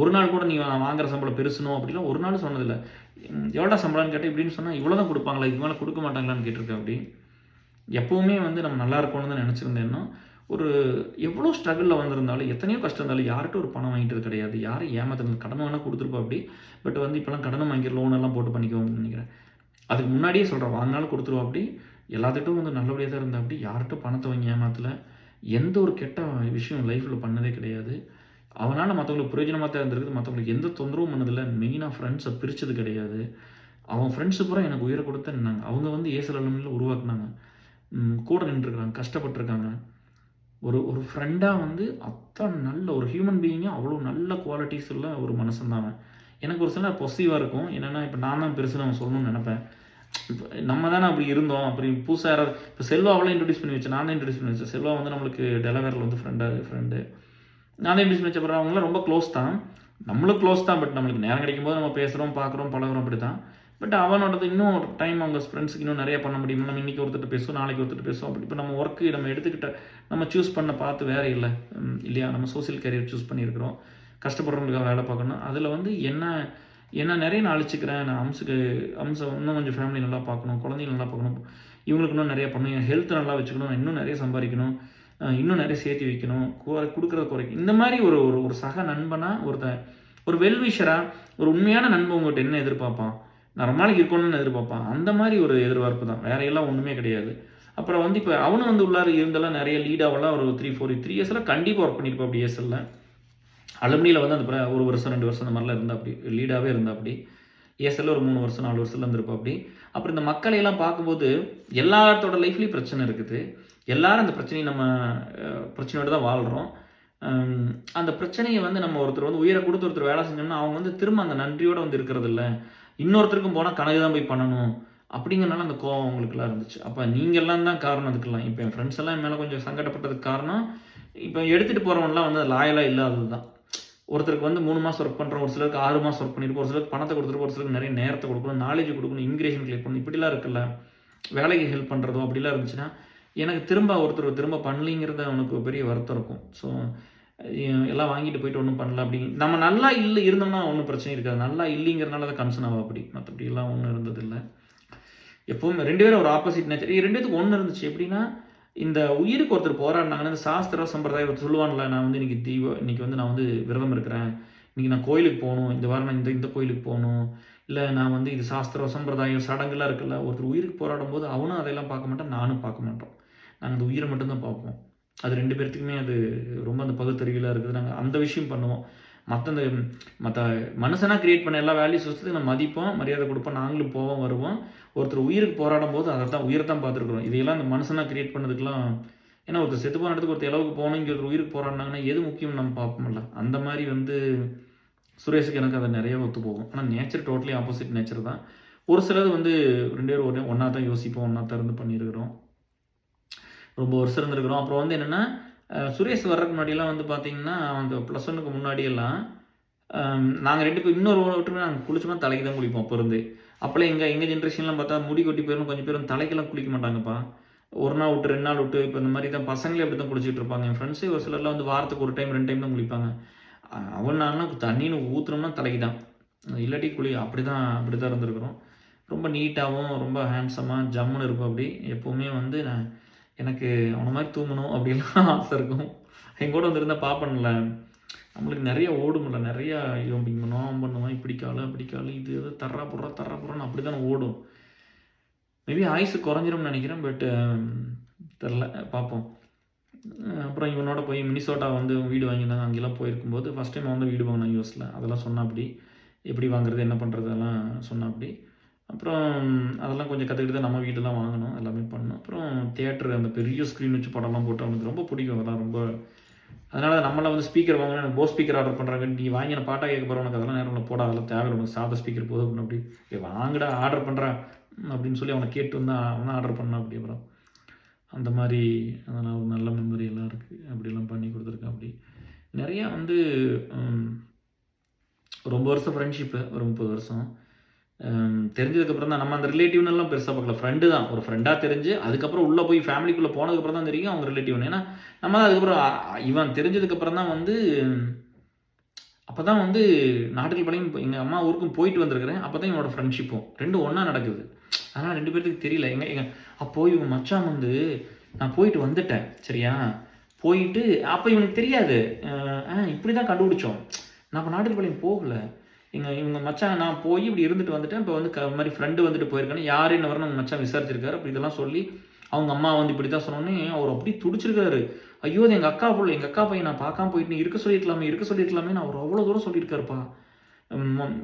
ஒரு நாள் கூட நீ வாங்குற சம்பளம் பெருசணும் அப்படிலாம் ஒரு நாள் சொன்னதில்லை. எவ்வளோ சம்பளம்னு கேட்டால் இப்படின்னு சொன்னால் இவ்வளோ தான் கொடுப்பாங்களா, இது மேலே கொடுக்க மாட்டாங்களான்னு கேட்டிருக்கா அப்படி. எப்போவுமே வந்து நம்ம நல்லா இருக்கணும்னு தான் நினச்சிருந்தேன்னா ஒரு எவ்வளோ ஸ்ட்ரகிளில் வந்திருந்தாலும் எத்தனையோ கஷ்டம் இருந்தாலும் யார்கிட்ட ஒரு பணம் வாங்கிட்டது கிடையாது. யாரும் ஏமாத்துறது கடன் வேணால் கொடுத்துருப்பா அப்படி. பட் வந்து இப்போலாம் கடனை வாங்கி லோனெல்லாம் போட்டு பண்ணிக்குவோம்னு நினைக்கிறேன். அதுக்கு முன்னாடியே சொல்கிறேன், வாங்கினாலும் கொடுத்துருவா அப்படி. எல்லாத்துட்டும் வந்து நல்லபடியாக தான் இருந்தால் அப்படி. யார்கிட்ட பணத்தை வாங்கி ஏமாத்தலை. எந்த ஒரு கெட்ட விஷயம் லைஃப்பில் பண்ணதே கிடையாது. அவனால் மற்றவங்களுக்கு பிரயோஜனமாக தான் இருந்திருக்குது. மற்றவங்களுக்கு எந்த தொந்தரவும் பண்ணதில்லை. மெயினாக ஃப்ரெண்ட்ஸை பிரித்தது கிடையாது. அவன் ஃப்ரெண்ட்ஸு பூரா எனக்கு உயிரை கொடுத்து நின்னாங்க. அவங்க வந்து ஏஎஸ்எல் அலுமினியில் உருவாக்குனாங்க, கூட நின்றுருக்காங்க, கஷ்டப்பட்டுருக்காங்க. ஒரு ஒரு ஃப்ரெண்டாக வந்து அத்தனை நல்ல ஒரு ஹியூமன் பீயிங்காக அவ்வளோ நல்ல குவாலிட்டிஸ் உள்ள ஒரு மனுஷன் தான் அவன். எனக்கு ஒரு சில பொசிவாக இருக்கும். என்னென்னா இப்போ நான் தான் பெருசுன்னு அவன் சொல்லணும்னு நினப்பேன். இப்போ நம்ம தானே அப்படி இருந்தோம். அப்படி புதுசாக யாராவது இப்போ செல்வாவெல்லாம் இன்ட்ரடியூஸ் பண்ணி வச்சேன். நான் தான் இன்ட்ரடியூஸ் பண்ணி வச்சேன். செல்வா வந்து நம்மளுக்கு டெலவேரில் வந்து ஃப்ரெண்டு நான் தான் இன்ட்ரடியூஸ் பண்ணி வச்ச. அப்புறம் அவங்களாம் ரொம்ப க்ளோஸ் தான், நம்மளும் க்ளோஸ் தான். பட் நம்மளுக்கு நேரம் கிடைக்கும் போது நம்ம பேசுகிறோம், பார்க்குறோம், பழகுறோம் அப்படி தான். பட் அவனோடது இன்னும் டைம் அவங்க ஃப்ரெண்ட்ஸுக்கு இன்னும் நிறைய பண்ண முடியும். நம்ம இன்றைக்கி ஒருத்தர் பேசுவோம், நாளைக்கு ஒருத்தர் பேசுவோம். அப்படி இப்போ நம்ம ஒர்க்கு நம்ம எடுத்துக்கிட்ட நம்ம சூஸ் பண்ண பார்த்து வேறு இல்லை இல்லையா. நம்ம சோசியல் கேரியர் சூஸ் பண்ணியிருக்கிறோம், கஷ்டப்படுறவங்களுக்காக வேலை பார்க்கணும். அதில் வந்து என்ன நிறைய நான் அழிச்சிக்கிறேன். நான் அம்சம் இன்னும் கொஞ்சம் ஃபேமிலி நல்லா பார்க்கணும், குழந்தைங்க நல்லா பார்க்கணும். இவங்களுக்கு இன்னும் நிறைய பண்ணணும், என் ஹெல்த் நல்லா வச்சுக்கணும், இன்னும் நிறைய சம்பாதிக்கணும், இன்னும் நிறைய சேர்த்து வைக்கணும், கொடுக்குறத குறைக்கணும். இந்த மாதிரி ஒரு ஒரு ஒரு சக நண்பனாக ஒரு வெல்விஷராக ஒரு உண்மையான நண்பன் உங்கள்கிட்ட என்ன எதிர்பார்ப்பான்? நான் ரொம்ப நாளைக்கு இருக்கணும்னு எதிர்பார்ப்பான். அந்த மாதிரி ஒரு எதிர்பார்ப்பு தான், வேற எல்லாம் ஒன்றுமே கிடையாது. அப்புறம் வந்து இப்போ அவனும் வந்து உள்ளார இருந்தெல்லாம் நிறைய லீடாவெல்லாம் ஒரு 3 இயர்ஸ்லாம் கண்டிப்பாக ஒர்க் பண்ணியிருப்பா அப்படி ஏஎஸ்எல்ல. அலுமினியில் வந்து அந்த ஒரு வருஷம் 2 வருஷம் அந்த மாதிரிலாம் இருந்தால் அப்படி லீடாகவே இருந்தால் அப்படி ஏஎஸ்எல்ல ஒரு 3 வருஷம் 4 வருஷத்துல இருந்திருப்பா அப்படி. அப்புறம் இந்த மக்களையெல்லாம் பார்க்கும்போது எல்லாத்தோட லைஃப்லேயும் பிரச்சனை இருக்குது. எல்லாரும் அந்த பிரச்சனையோடு தான் வாழ்கிறோம். அந்த பிரச்சனையை வந்து நம்ம ஒருத்தர் வந்து உயிரை கொடுத்து ஒருத்தர் வேலை செஞ்சோம்னா அவங்க வந்து திரும்ப அந்த நன்றியோடு வந்து இருக்கிறது இல்லை. இன்னொருத்தருக்கும் போனால் கணக்கு தான் போய் பண்ணணும் அப்படிங்கிறனால அந்த கோவம் அவங்களுக்குலாம் இருந்துச்சு. அப்போ நீங்கள்லாம் தான் காரணம் அதுக்கெல்லாம். இப்போ என் ஃப்ரெண்ட்ஸ் எல்லாம் என் மேலே கொஞ்சம் சங்கடப்பட்டதுக்கு காரணம் இப்போ எடுத்துகிட்டு போகிறவங்கலாம் வந்து லாயலாக இல்லாதது தான். ஒருத்தருக்கு வந்து 3 மாதம் ஒர்க் பண்ணுறோம், ஒரு சிலருக்கு 6 மாதம் ஒர்க் பண்ணியிருப்போம், ஒரு சிலருக்கு பணத்தை கொடுத்துருப்போம், ஒரு சிலருக்கு நிறைய நேரத்தை கொடுக்கணும், நாலேஜ் கொடுக்கணும், இமிகிரேஷன் கிளியர் பண்ணணும், இப்படிலாம் இருக்குல்ல. வேலைக்கு ஹெல்ப் பண்ணுறதோ அப்படிலாம் இருந்துச்சுன்னா எனக்கு ஒருத்தர் திரும்ப பண்ணலிங்கிறது அவனுக்கு பெரிய வருத்தம் இருக்கும். ஸோ எல்லாம் வாங்கிட்டு போயிட்டு ஒன்றும் பண்ணல அப்படிங்க. நம்ம நல்லா இருந்தோம்னா ஒன்றும் பிரச்சனை இருக்காது. நல்லா இல்லைங்கிறனால தான் கன்சர்ன் ஆகும் அப்படி. மற்றபடியெல்லாம் ஒன்றும் இருந்ததில்லை. எப்போவுமே 2 பேரும் ஒரு ஆப்போசிட் நேச்சர். 2 பேத்துக்கு ஒன்று இருந்துச்சு. எப்படின்னா இந்த உயிருக்கு ஒருத்தர் போராடினாங்கன்னா இந்த சாஸ்திரம் சம்பிரதாயம் ஒருத்தர் சொல்லுவான்ல, நான் வந்து இன்னைக்கு வந்து நான் வந்து விரதம் இருக்கிறேன், இன்னைக்கு நான் கோயிலுக்கு போகணும், இந்த வாரம் நான் இந்த கோயிலுக்கு போகணும், இல்லை நான் வந்து இது சாஸ்திரம் சம்பிரதாயம் சடங்குலாம் இருக்குல்ல. ஒருத்தர் உயிருக்கு போராடும் போது அவனும் அதையெல்லாம் பார்க்க மாட்டான், நானும் பார்க்க மாட்டோம். நாங்கள் அந்த உயிரை மட்டும்தான் பார்ப்போம். அது 2 பேர்த்துக்குமே அது ரொம்ப அந்த பகுத்தறிவிலாக இருக்குது. நாங்கள் அந்த விஷயம் பண்ணுவோம். மற்ற மனுஷனாக கிரியேட் பண்ண எல்லா வேல்யூஸ் வசத்துக்கு நம்ம மதிப்போம், மரியாதை கொடுப்போம், நாங்களும் போவோம் வருவோம். ஒருத்தர் உயிருக்கு போராடும் போது உயிரை தான் பார்த்துருக்குறோம். இதையெல்லாம் அந்த மனுஷனாக கிரியேட் பண்ணதுக்கெலாம் ஏன்னா ஒருத்தர் செத்து போன இடத்துக்கு ஒருத்தர் அளவுக்கு போகணும், இங்கே ஒருத்தர் உயிருக்கு போராடினாங்கன்னா எது முக்கியம் நம்ம பார்ப்போம்ல. அந்த மாதிரி வந்து சுரேஷுக்கு எனக்கு அதை நிறைய ஒத்து போகும். ஆனால் நேச்சர் டோட்டலி ஆப்போசிட் நேச்சர் தான். ஒரு சிலது வந்து 2 பேரும் ஒன்றா தான் யோசிப்போம், ஒன்றா தான் இருந்து பண்ணியிருக்கிறோம், ரொம்ப வருஷம் இருந்திருக்கிறோம். அப்புறம் வந்து என்னென்னா சுரேஷ் வர்றதுக்கு முன்னாடியெல்லாம் வந்து பார்த்தீங்கன்னா அந்த +1க்கு முன்னாடியெல்லாம் நாங்கள் 2 பேரும் இன்னொரு விட்டுமே நாங்கள் குளிச்சோம்னா தலைக்கு தான் குளிப்போம் அப்போ இருந்து. அப்போலாம் எங்கள் ஜென்ரேஷன்லாம் பார்த்தா முடி கொட்டி போயிடும், கொஞ்சம் பேரும் தலைக்கெல்லாம் குளிக்க மாட்டாங்கப்பா. 1 நாள் விட்டு 2 நாள் விட்டு இப்போ இந்த மாதிரி தான் பசங்களே அப்படி தான் குளிச்சுட்டு இருப்பாங்க. என் ஃப்ரெண்ட்ஸே ஒரு சிலர்லாம் வந்து வாரத்துக்கு 1 டைம் 2 டைம் தான் குளிப்பாங்க. நான்லாம் தண்ணின்னு ஊற்றுனோம்னா தலைக்கு தான், இல்லாட்டி அப்படி தான் இருந்திருக்கிறோம். ரொம்ப நீட்டாகவும் ரொம்ப ஹேண்ட்ஸமாக ஜம்முன்னு இருக்கும். அப்படி எப்போவுமே வந்து எனக்கு அவனை மாதிரி தூங்கணும் அப்படின்லாம் ஆசை இருக்கும். என் கூட வந்து இருந்தால் பார்ப்பேன்ல, நம்மளுக்கு நிறைய ஓடும்ல, நிறையா இவன் பண்ணுவான் இப்படி காலம் இது எது தர்றா போடுறான்னு அப்படி தானே ஓடும். மேபி ஆயுசு குறைஞ்சிரும்னு நினைக்கிறேன். பட் தெரில, பார்ப்போம். அப்புறம் இவனோட போய் மினிசோட்டா வந்து வீடு வாங்கியிருந்தாங்க. அங்கெல்லாம் போயிருக்கும்போது ஃபஸ்ட் டைம் வந்து வீடு வாங்கினான் யூஎஸில். அதெல்லாம் சொன்னாப்படி, எப்படி வாங்குறது என்ன பண்ணுறது அதெல்லாம் சொன்னாப்படி. அப்புறம் அதெல்லாம் கொஞ்சம் கற்றுக்கிட்டு தான் நம்ம வீட்டெல்லாம் வாங்கினோம், எல்லாமே பண்ணோம். அப்புறம் தியேட்டர் அந்த பெரிய ஸ்க்ரீன் வச்சு படம்லாம் போட்டு அவனுக்கு ரொம்ப பிடிக்கும் அதெல்லாம் ரொம்ப. அதனால் நம்மளாம் வந்து ஸ்பீக்கர் வாங்கினா போஸ் ஸ்பீக்கர் ஆர்டர் பண்ணுறாங்க, நீ வாங்கின பாட்டாக கேட்க போகிற, உனக்கு அதெல்லாம் நேரம் போட அதெல்லாம் தேவை, உனக்கு சாத ஸ்பீக்கர் போதும் அப்படி வாங்கடா ஆர்டர் பண்ணுறேன் அப்படின்னு சொல்லி அவனை கேட்டு வந்து அவனை ஆர்டர் பண்ணான். அப்படி அப்புறம் அந்த மாதிரி அதெல்லாம் ஒரு நல்ல மெமரி எல்லாம் இருக்குது. அப்படிலாம் பண்ணி கொடுத்துருக்கேன். அப்படி நிறையா வந்து ரொம்ப வருஷம் ஃப்ரெண்ட்ஷிப்பு, ஒரு 30 வருஷம் தெரிஞ்சதுக்கப்புறம் தான் நம்ம அந்த ரிலேட்டிவ்னெல்லாம் பெருசாக பார்க்கல. ஃப்ரெண்டு தான், ஒரு ஃப்ரெண்டாக தெரிஞ்சு அதுக்கப்புறம் உள்ளே போய் ஃபேமிலிக்குள்ளே போனதுக்கப்புறம் தான் தெரியும் அவங்க ரிலேட்டிவ்னு. ஏன்னா நம்ம தான் அதுக்கப்புறம் இவன் தெரிஞ்சதுக்கப்புறம் தான் வந்து அப்போ தான் வந்து நாட்டுக்கு பழையும் எங்கள் அம்மா ஊருக்கும் போயிட்டு வந்திருக்கிறேன். அப்போ தான் இவனோட ஃப்ரெண்ட்ஷிப்பும் 2 ஒன்றா நடக்குது. அதனால் 2 பேர்த்துக்கு தெரியல. அப்போது இவங்க மச்சான் வந்து நான் போயிட்டு வந்துட்டேன் சரியா, போயிட்டு அப்போ இவனுக்கு தெரியாது, இப்படி தான் கண்டுபிடிச்சோம். நான் இப்போ நாட்டுக்கு பழையும் போகலை, இவங்க மச்சான் நான் போய் இப்படி இருந்துட்டு வந்துட்டேன். இப்போ வந்து மாதிரி ஃப்ரெண்டு வந்துட்டு போயிருக்கானு யார் என்ன வரணும் அவங்க மச்சான் விசாரிச்சிருக்காரு. அப்படி இதெல்லாம் சொல்லி அவங்க அம்மா வந்து இப்படி தான் சொன்னோன்னே அவர் அப்படி துடிச்சிருக்காரு. ஐயோ அது எங்கள் அக்கா பையன் நான் பார்க்காம போயிட்டு இருக்க சொல்லியிருக்கலாமே நான் அவர் அவ்வளோ தூரம் சொல்லியிருக்காருப்பா.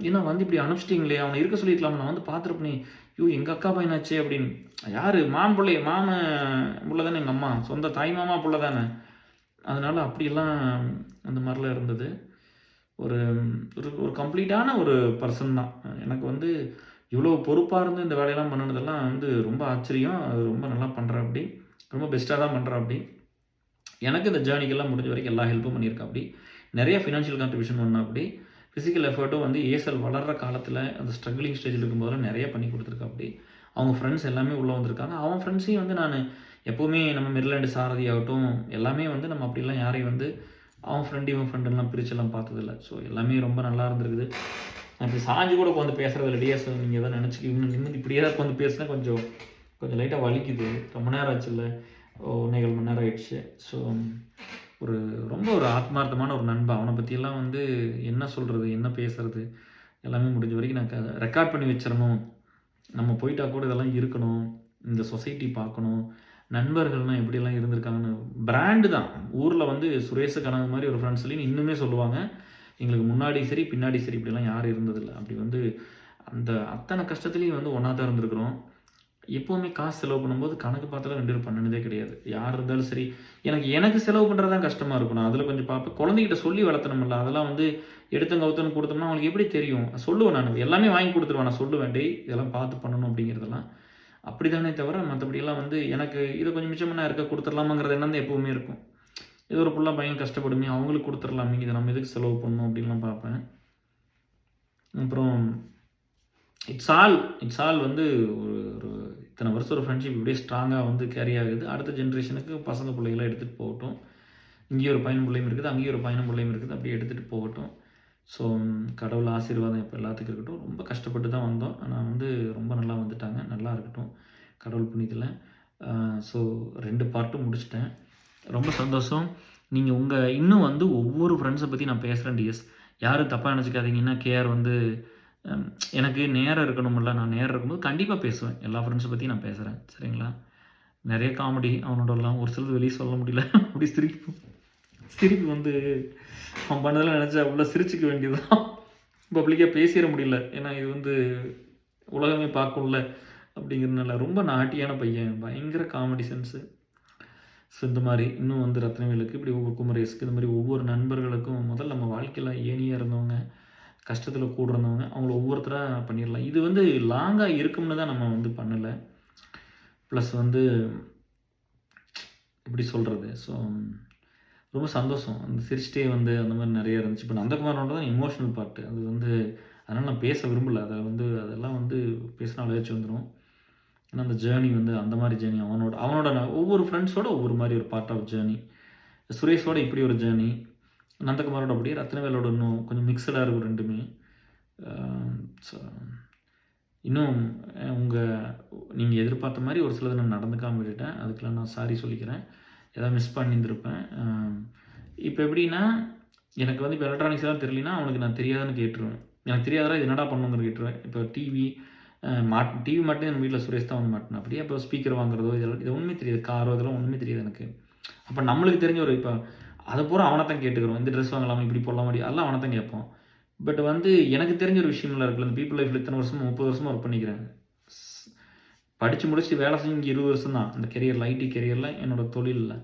ஏன்னா வந்து இப்படி அனுப்பிச்சிட்டிங்களே, அவனை இருக்க சொல்லியிருக்கலாமே, நான் வந்து பார்த்துருப்பேனே, ஐயோ எங்கள் அக்கா பையனாச்சே அப்படின்னு. யார் மாமன் புள்ள தானே, எங்கள் அம்மா சொந்த தாய் மாமா புள்ள தானே. அதனால் அப்படியெல்லாம் அந்த மாதிரிலாம் இருந்தது. ஒரு ஒரு கம்ப்ளீட்டான ஒரு பர்சன் தான். எனக்கு வந்து இவ்வளோ பொறுப்பாக இருந்து இந்த வேலையெல்லாம் பண்ணினதெல்லாம் வந்து ரொம்ப ஆச்சரியம். அது ரொம்ப நல்லா பண்ணுறா அப்படி, ரொம்ப பெஸ்ட்டாக தான் பண்ணுறா அப்படி. எனக்கு இந்த ஜேர்னிக்கெல்லாம் முடிஞ்ச வரைக்கும் எல்லா ஹெல்ப்பும் பண்ணியிருக்கா அப்படி. நிறைய ஃபினான்ஷியல் கான்ட்ரிபியூஷன் பண்ணா அப்படி. ஃபிசிக்கல் எஃபர்ட்டும் வந்து ஏஎஸ்எல் வளர்கிற காலத்தில் அந்த ஸ்ட்ரகிளிங் ஸ்டேஜில் இருக்கும்போதெல்லாம் நிறைய பண்ணி கொடுத்துருக்கா அப்படி. அவங்க ஃப்ரெண்ட்ஸ் எல்லாமே உள்ளே வந்திருக்காங்க. அவன் ஃப்ரெண்ட்ஸையும் வந்து நான் எப்போவுமே நம்ம மெரிலாண்டு சாரதி ஆகட்டும் எல்லாமே வந்து நம்ம அப்படிலாம் யாரையும் வந்து அவன் ஃப்ரெண்டு இவன் ஃப்ரெண்டுலாம் பிரிச்செல்லாம் பார்த்ததில்ல. ஸோ எல்லாமே ரொம்ப நல்லா இருந்திருக்குது. அப்படி சாஞ்சு கூட உட்காந்து பேசுகிறது இல்லை. டிஎஸ் நீங்கள் தான் நினச்சிக்கிங்க நிம்மதி இப்படியே தான் உட்காந்து பேசினா கொஞ்சம் கொஞ்சம் லைட்டாக வலிக்குது. ரொம்ப நேரம் ஆச்சுல்ல. 1 1/4 மணி நேரம் ஆயிடுச்சு. ஸோ ரொம்ப ஒரு ஆத்மார்த்தமான ஒரு நண்பன். அவனை பற்றியெல்லாம் வந்து என்ன சொல்கிறது, என்ன பேசுறது, எல்லாமே முடிஞ்ச வரைக்கும் நான் ரெக்கார்ட் பண்ணி வச்சிரணும். நம்ம போயிட்டா கூட இதெல்லாம் இருக்கணும். இந்த சொசைட்டி பார்க்கணும். நண்பர்கள்லாம் எப்படியெல்லாம் இருந்திருக்காங்கன்னு. பிராண்டு தான். ஊரில் வந்து சுரேஷ கனவு மாதிரி ஒரு ஃப்ரெண்ட்ஸ் இல்லைன்னு இன்னுமே சொல்லுவாங்க. எங்களுக்கு முன்னாடி சரி, பின்னாடி சரி இப்படிலாம் யாரும் இருந்ததில்ல. அப்படி வந்து அந்த அத்தனை கஷ்டத்துலேயும் வந்து ஒன்றா தான் இருந்திருக்கிறோம். எப்போவுமே காசு செலவு பண்ணும்போது கணக்கு பார்த்துலாம் 2 பேரும் பண்ணுனதே கிடையாது. யார் இருந்தாலும் சரி, எனக்கு செலவு பண்ணுறது தான் கஷ்டமாக இருக்கும். நான் அதில் கொஞ்சம் பார்ப்பேன். குழந்தைகிட்ட சொல்லி வளர்த்தணும்ல. அதெல்லாம் வந்து எடுத்தங்க கவுத்தன்னு கொடுத்தோம்னா அவங்களுக்கு எப்படி தெரியும்? சொல்லுவேன் நான். எல்லாமே வாங்கி கொடுத்துருவேன். நான் சொல்லுவேன், "டேய் இதெல்லாம் பார்த்து பண்ணணும்" அப்படிங்கிறதெல்லாம். அப்படிதானே தவிர மற்றபடியெல்லாம் வந்து எனக்கு இதை கொஞ்சம் மிச்சம் பண்ண இருக்க கொடுத்துடலாமாங்கிறது எண்ணம் தான் எப்போவுமே இருக்கும். ஏதோ ஒரு புள்ள பையன் கஷ்டப்படுமே, அவங்களுக்கு கொடுத்துடலாமே, இதை நம்ம எதுக்கு செலவு பண்ணணும் அப்படின்லாம் பார்ப்பேன். அப்புறம் இட்ஸ் ஆல் வந்து ஒரு ஒரு இத்தனை வருஷம் ஒரு ஃப்ரெண்ட்ஷிப் இப்படியே ஸ்ட்ராங்காக வந்து கேரி ஆகுது. அடுத்த ஜென்ரேஷனுக்கு பசங்க பிள்ளைகளாம் எடுத்துகிட்டு போகட்டும். இங்கேயும் ஒரு பையன் பிள்ளையும் இருக்குது, அங்கேயும் ஒரு பையனும் பிள்ளையும் இருக்குது. அப்படியே எடுத்துகிட்டு போகட்டும். ஸோ கடவுள் ஆசீர்வாதம் இப்போ எல்லாத்துக்கும் இருக்கட்டும். ரொம்ப கஷ்டப்பட்டு தான் வந்தோம். ஆனால் வந்து ரொம்ப நல்லா வந்துட்டாங்க. நல்லா இருக்கட்டும் கடவுள் புண்ணியத்தில். ஸோ 2 பார்ட்டும் முடிச்சிட்டேன். ரொம்ப சந்தோஷம். நீங்கள் இன்னும் வந்து ஒவ்வொரு ஃப்ரெண்ட்ஸை பற்றி நான் பேசுகிறேன் டிஎஸ். யாரும் தப்பாக நினச்சிக்காதீங்கன்னா, கேஆர் வந்து எனக்கு நேரம் இருக்கணும்ல. நான் நேரம் இருக்கும்போது கண்டிப்பாக பேசுவேன். எல்லா ஃப்ரெண்ட்ஸை பற்றி நான் பேசுகிறேன். சரிங்களா? நிறைய காமெடி அவனோடலாம் ஒரு சிலது வெளியே சொல்ல முடியல. அப்படி சிரிப்பு வந்து அவன் பண்ணதெல்லாம் நினச்சா உள்ள சிரிச்சுக்க வேண்டியது தான். பப்ளிக்காக பேசிட முடியல. ஏன்னா இது வந்து உலகமே பார்க்கும்ல அப்படிங்கிறதுனால. ரொம்ப நாட்டியான பையன். பயங்கர காமெடி சென்ஸு. ஸோ இந்த மாதிரி இன்னும் வந்து ரத்னவேலுக்கு இப்படி ஒவ்வொரு குமரேஸ்க்கு இந்த மாதிரி ஒவ்வொரு நண்பர்களுக்கும் முதல்ல நம்ம வாழ்க்கையில் ஏனியாக இருந்தவங்க, கஷ்டத்தில் கூட இருந்தவங்க, அவங்கள ஒவ்வொருத்தராக பண்ணிடலாம். இது வந்து லாங்காக இருக்கும்னு தான் நம்ம வந்து பண்ணலை. ப்ளஸ் வந்து எப்படி சொல்கிறது, ஸோ ரொம்ப சந்தோஷம். அந்த சிரிச்சிட்டே வந்து அந்த மாதிரி நிறைய இருந்துச்சு. இப்போ நந்தகுமாரோட தான் எமோஷனல் பார்ட்டு. அது வந்து அதனால் நான் பேச விரும்பலை. அதெல்லாம் வந்து பேசினா அழைச்சி வந்துடும். ஏன்னா அந்த ஜேர்னி வந்து அந்த மாதிரி ஜேர்னி அவனோட ஒவ்வொரு ஃப்ரெண்ட்ஸோட ஒவ்வொரு மாதிரி ஒரு பார்ட் ஆஃப் ஜேர்னி. சுரேஷோட இப்படி ஒரு ஜேர்னி, நந்தகுமாரோட அப்படியே, ரத்னவேலோட இன்னும் கொஞ்சம் மிக்சடாக இருக்கும் ரெண்டுமே. ஸோ இன்னும் நீங்கள் எதிர்பார்த்த மாதிரி ஒரு சிலது நான் நடந்துக்காமல் விட்டுட்டேன். அதுக்கெல்லாம் நான் சாரி சொல்லிக்கிறேன். ஏதாவது மிஸ் பண்ணியிருந்திருப்பேன். இப்போ எப்படின்னா, எனக்கு வந்து இப்போ எலக்ட்ரானிக்ஸ்லாம் தெரியலனா அவனுக்கு நான் தெரியாதுன்னு கேட்டுருவேன். எனக்கு தெரியாதா இது என்னடா பண்ணுங்கிறது கேட்டுருவேன். இப்போ டிவி மட்டும் என் வீட்டில் சுரேஷ் தான் வந்து மாட்டினா. அப்படியே அப்போ ஸ்பீக்கர் வாங்குறதோ இது ஒன்றுமே தெரியாது. காரோ இதெல்லாம் ஒன்றுமே தெரியாது எனக்கு. அப்போ நம்மளுக்கு தெரிஞ்ச ஒரு இப்போ அதை பூரா அவனை தான் கேட்டுக்கிறோம். இந்த ட்ரெஸ் வாங்கலாமா, இப்படி போடலாமா, அதெல்லாம் அவனை தான் கேட்போம். பட் வந்து எனக்கு தெரிஞ்ச ஒரு விஷயம்லாம் இருக்குல்ல, இந்த பீப்புள் லைஃப்பில் இத்தனை வருஷமாக 30 வருஷமாக ஒர்க் பண்ணிக்கிறேன். படித்து முடிச்சுட்டு வேலை செஞ்சு இங்கே 20 வருஷம் தான் அந்த கெரியரில், ஐடி கெரியரில், என்னோடய தொழிலில்.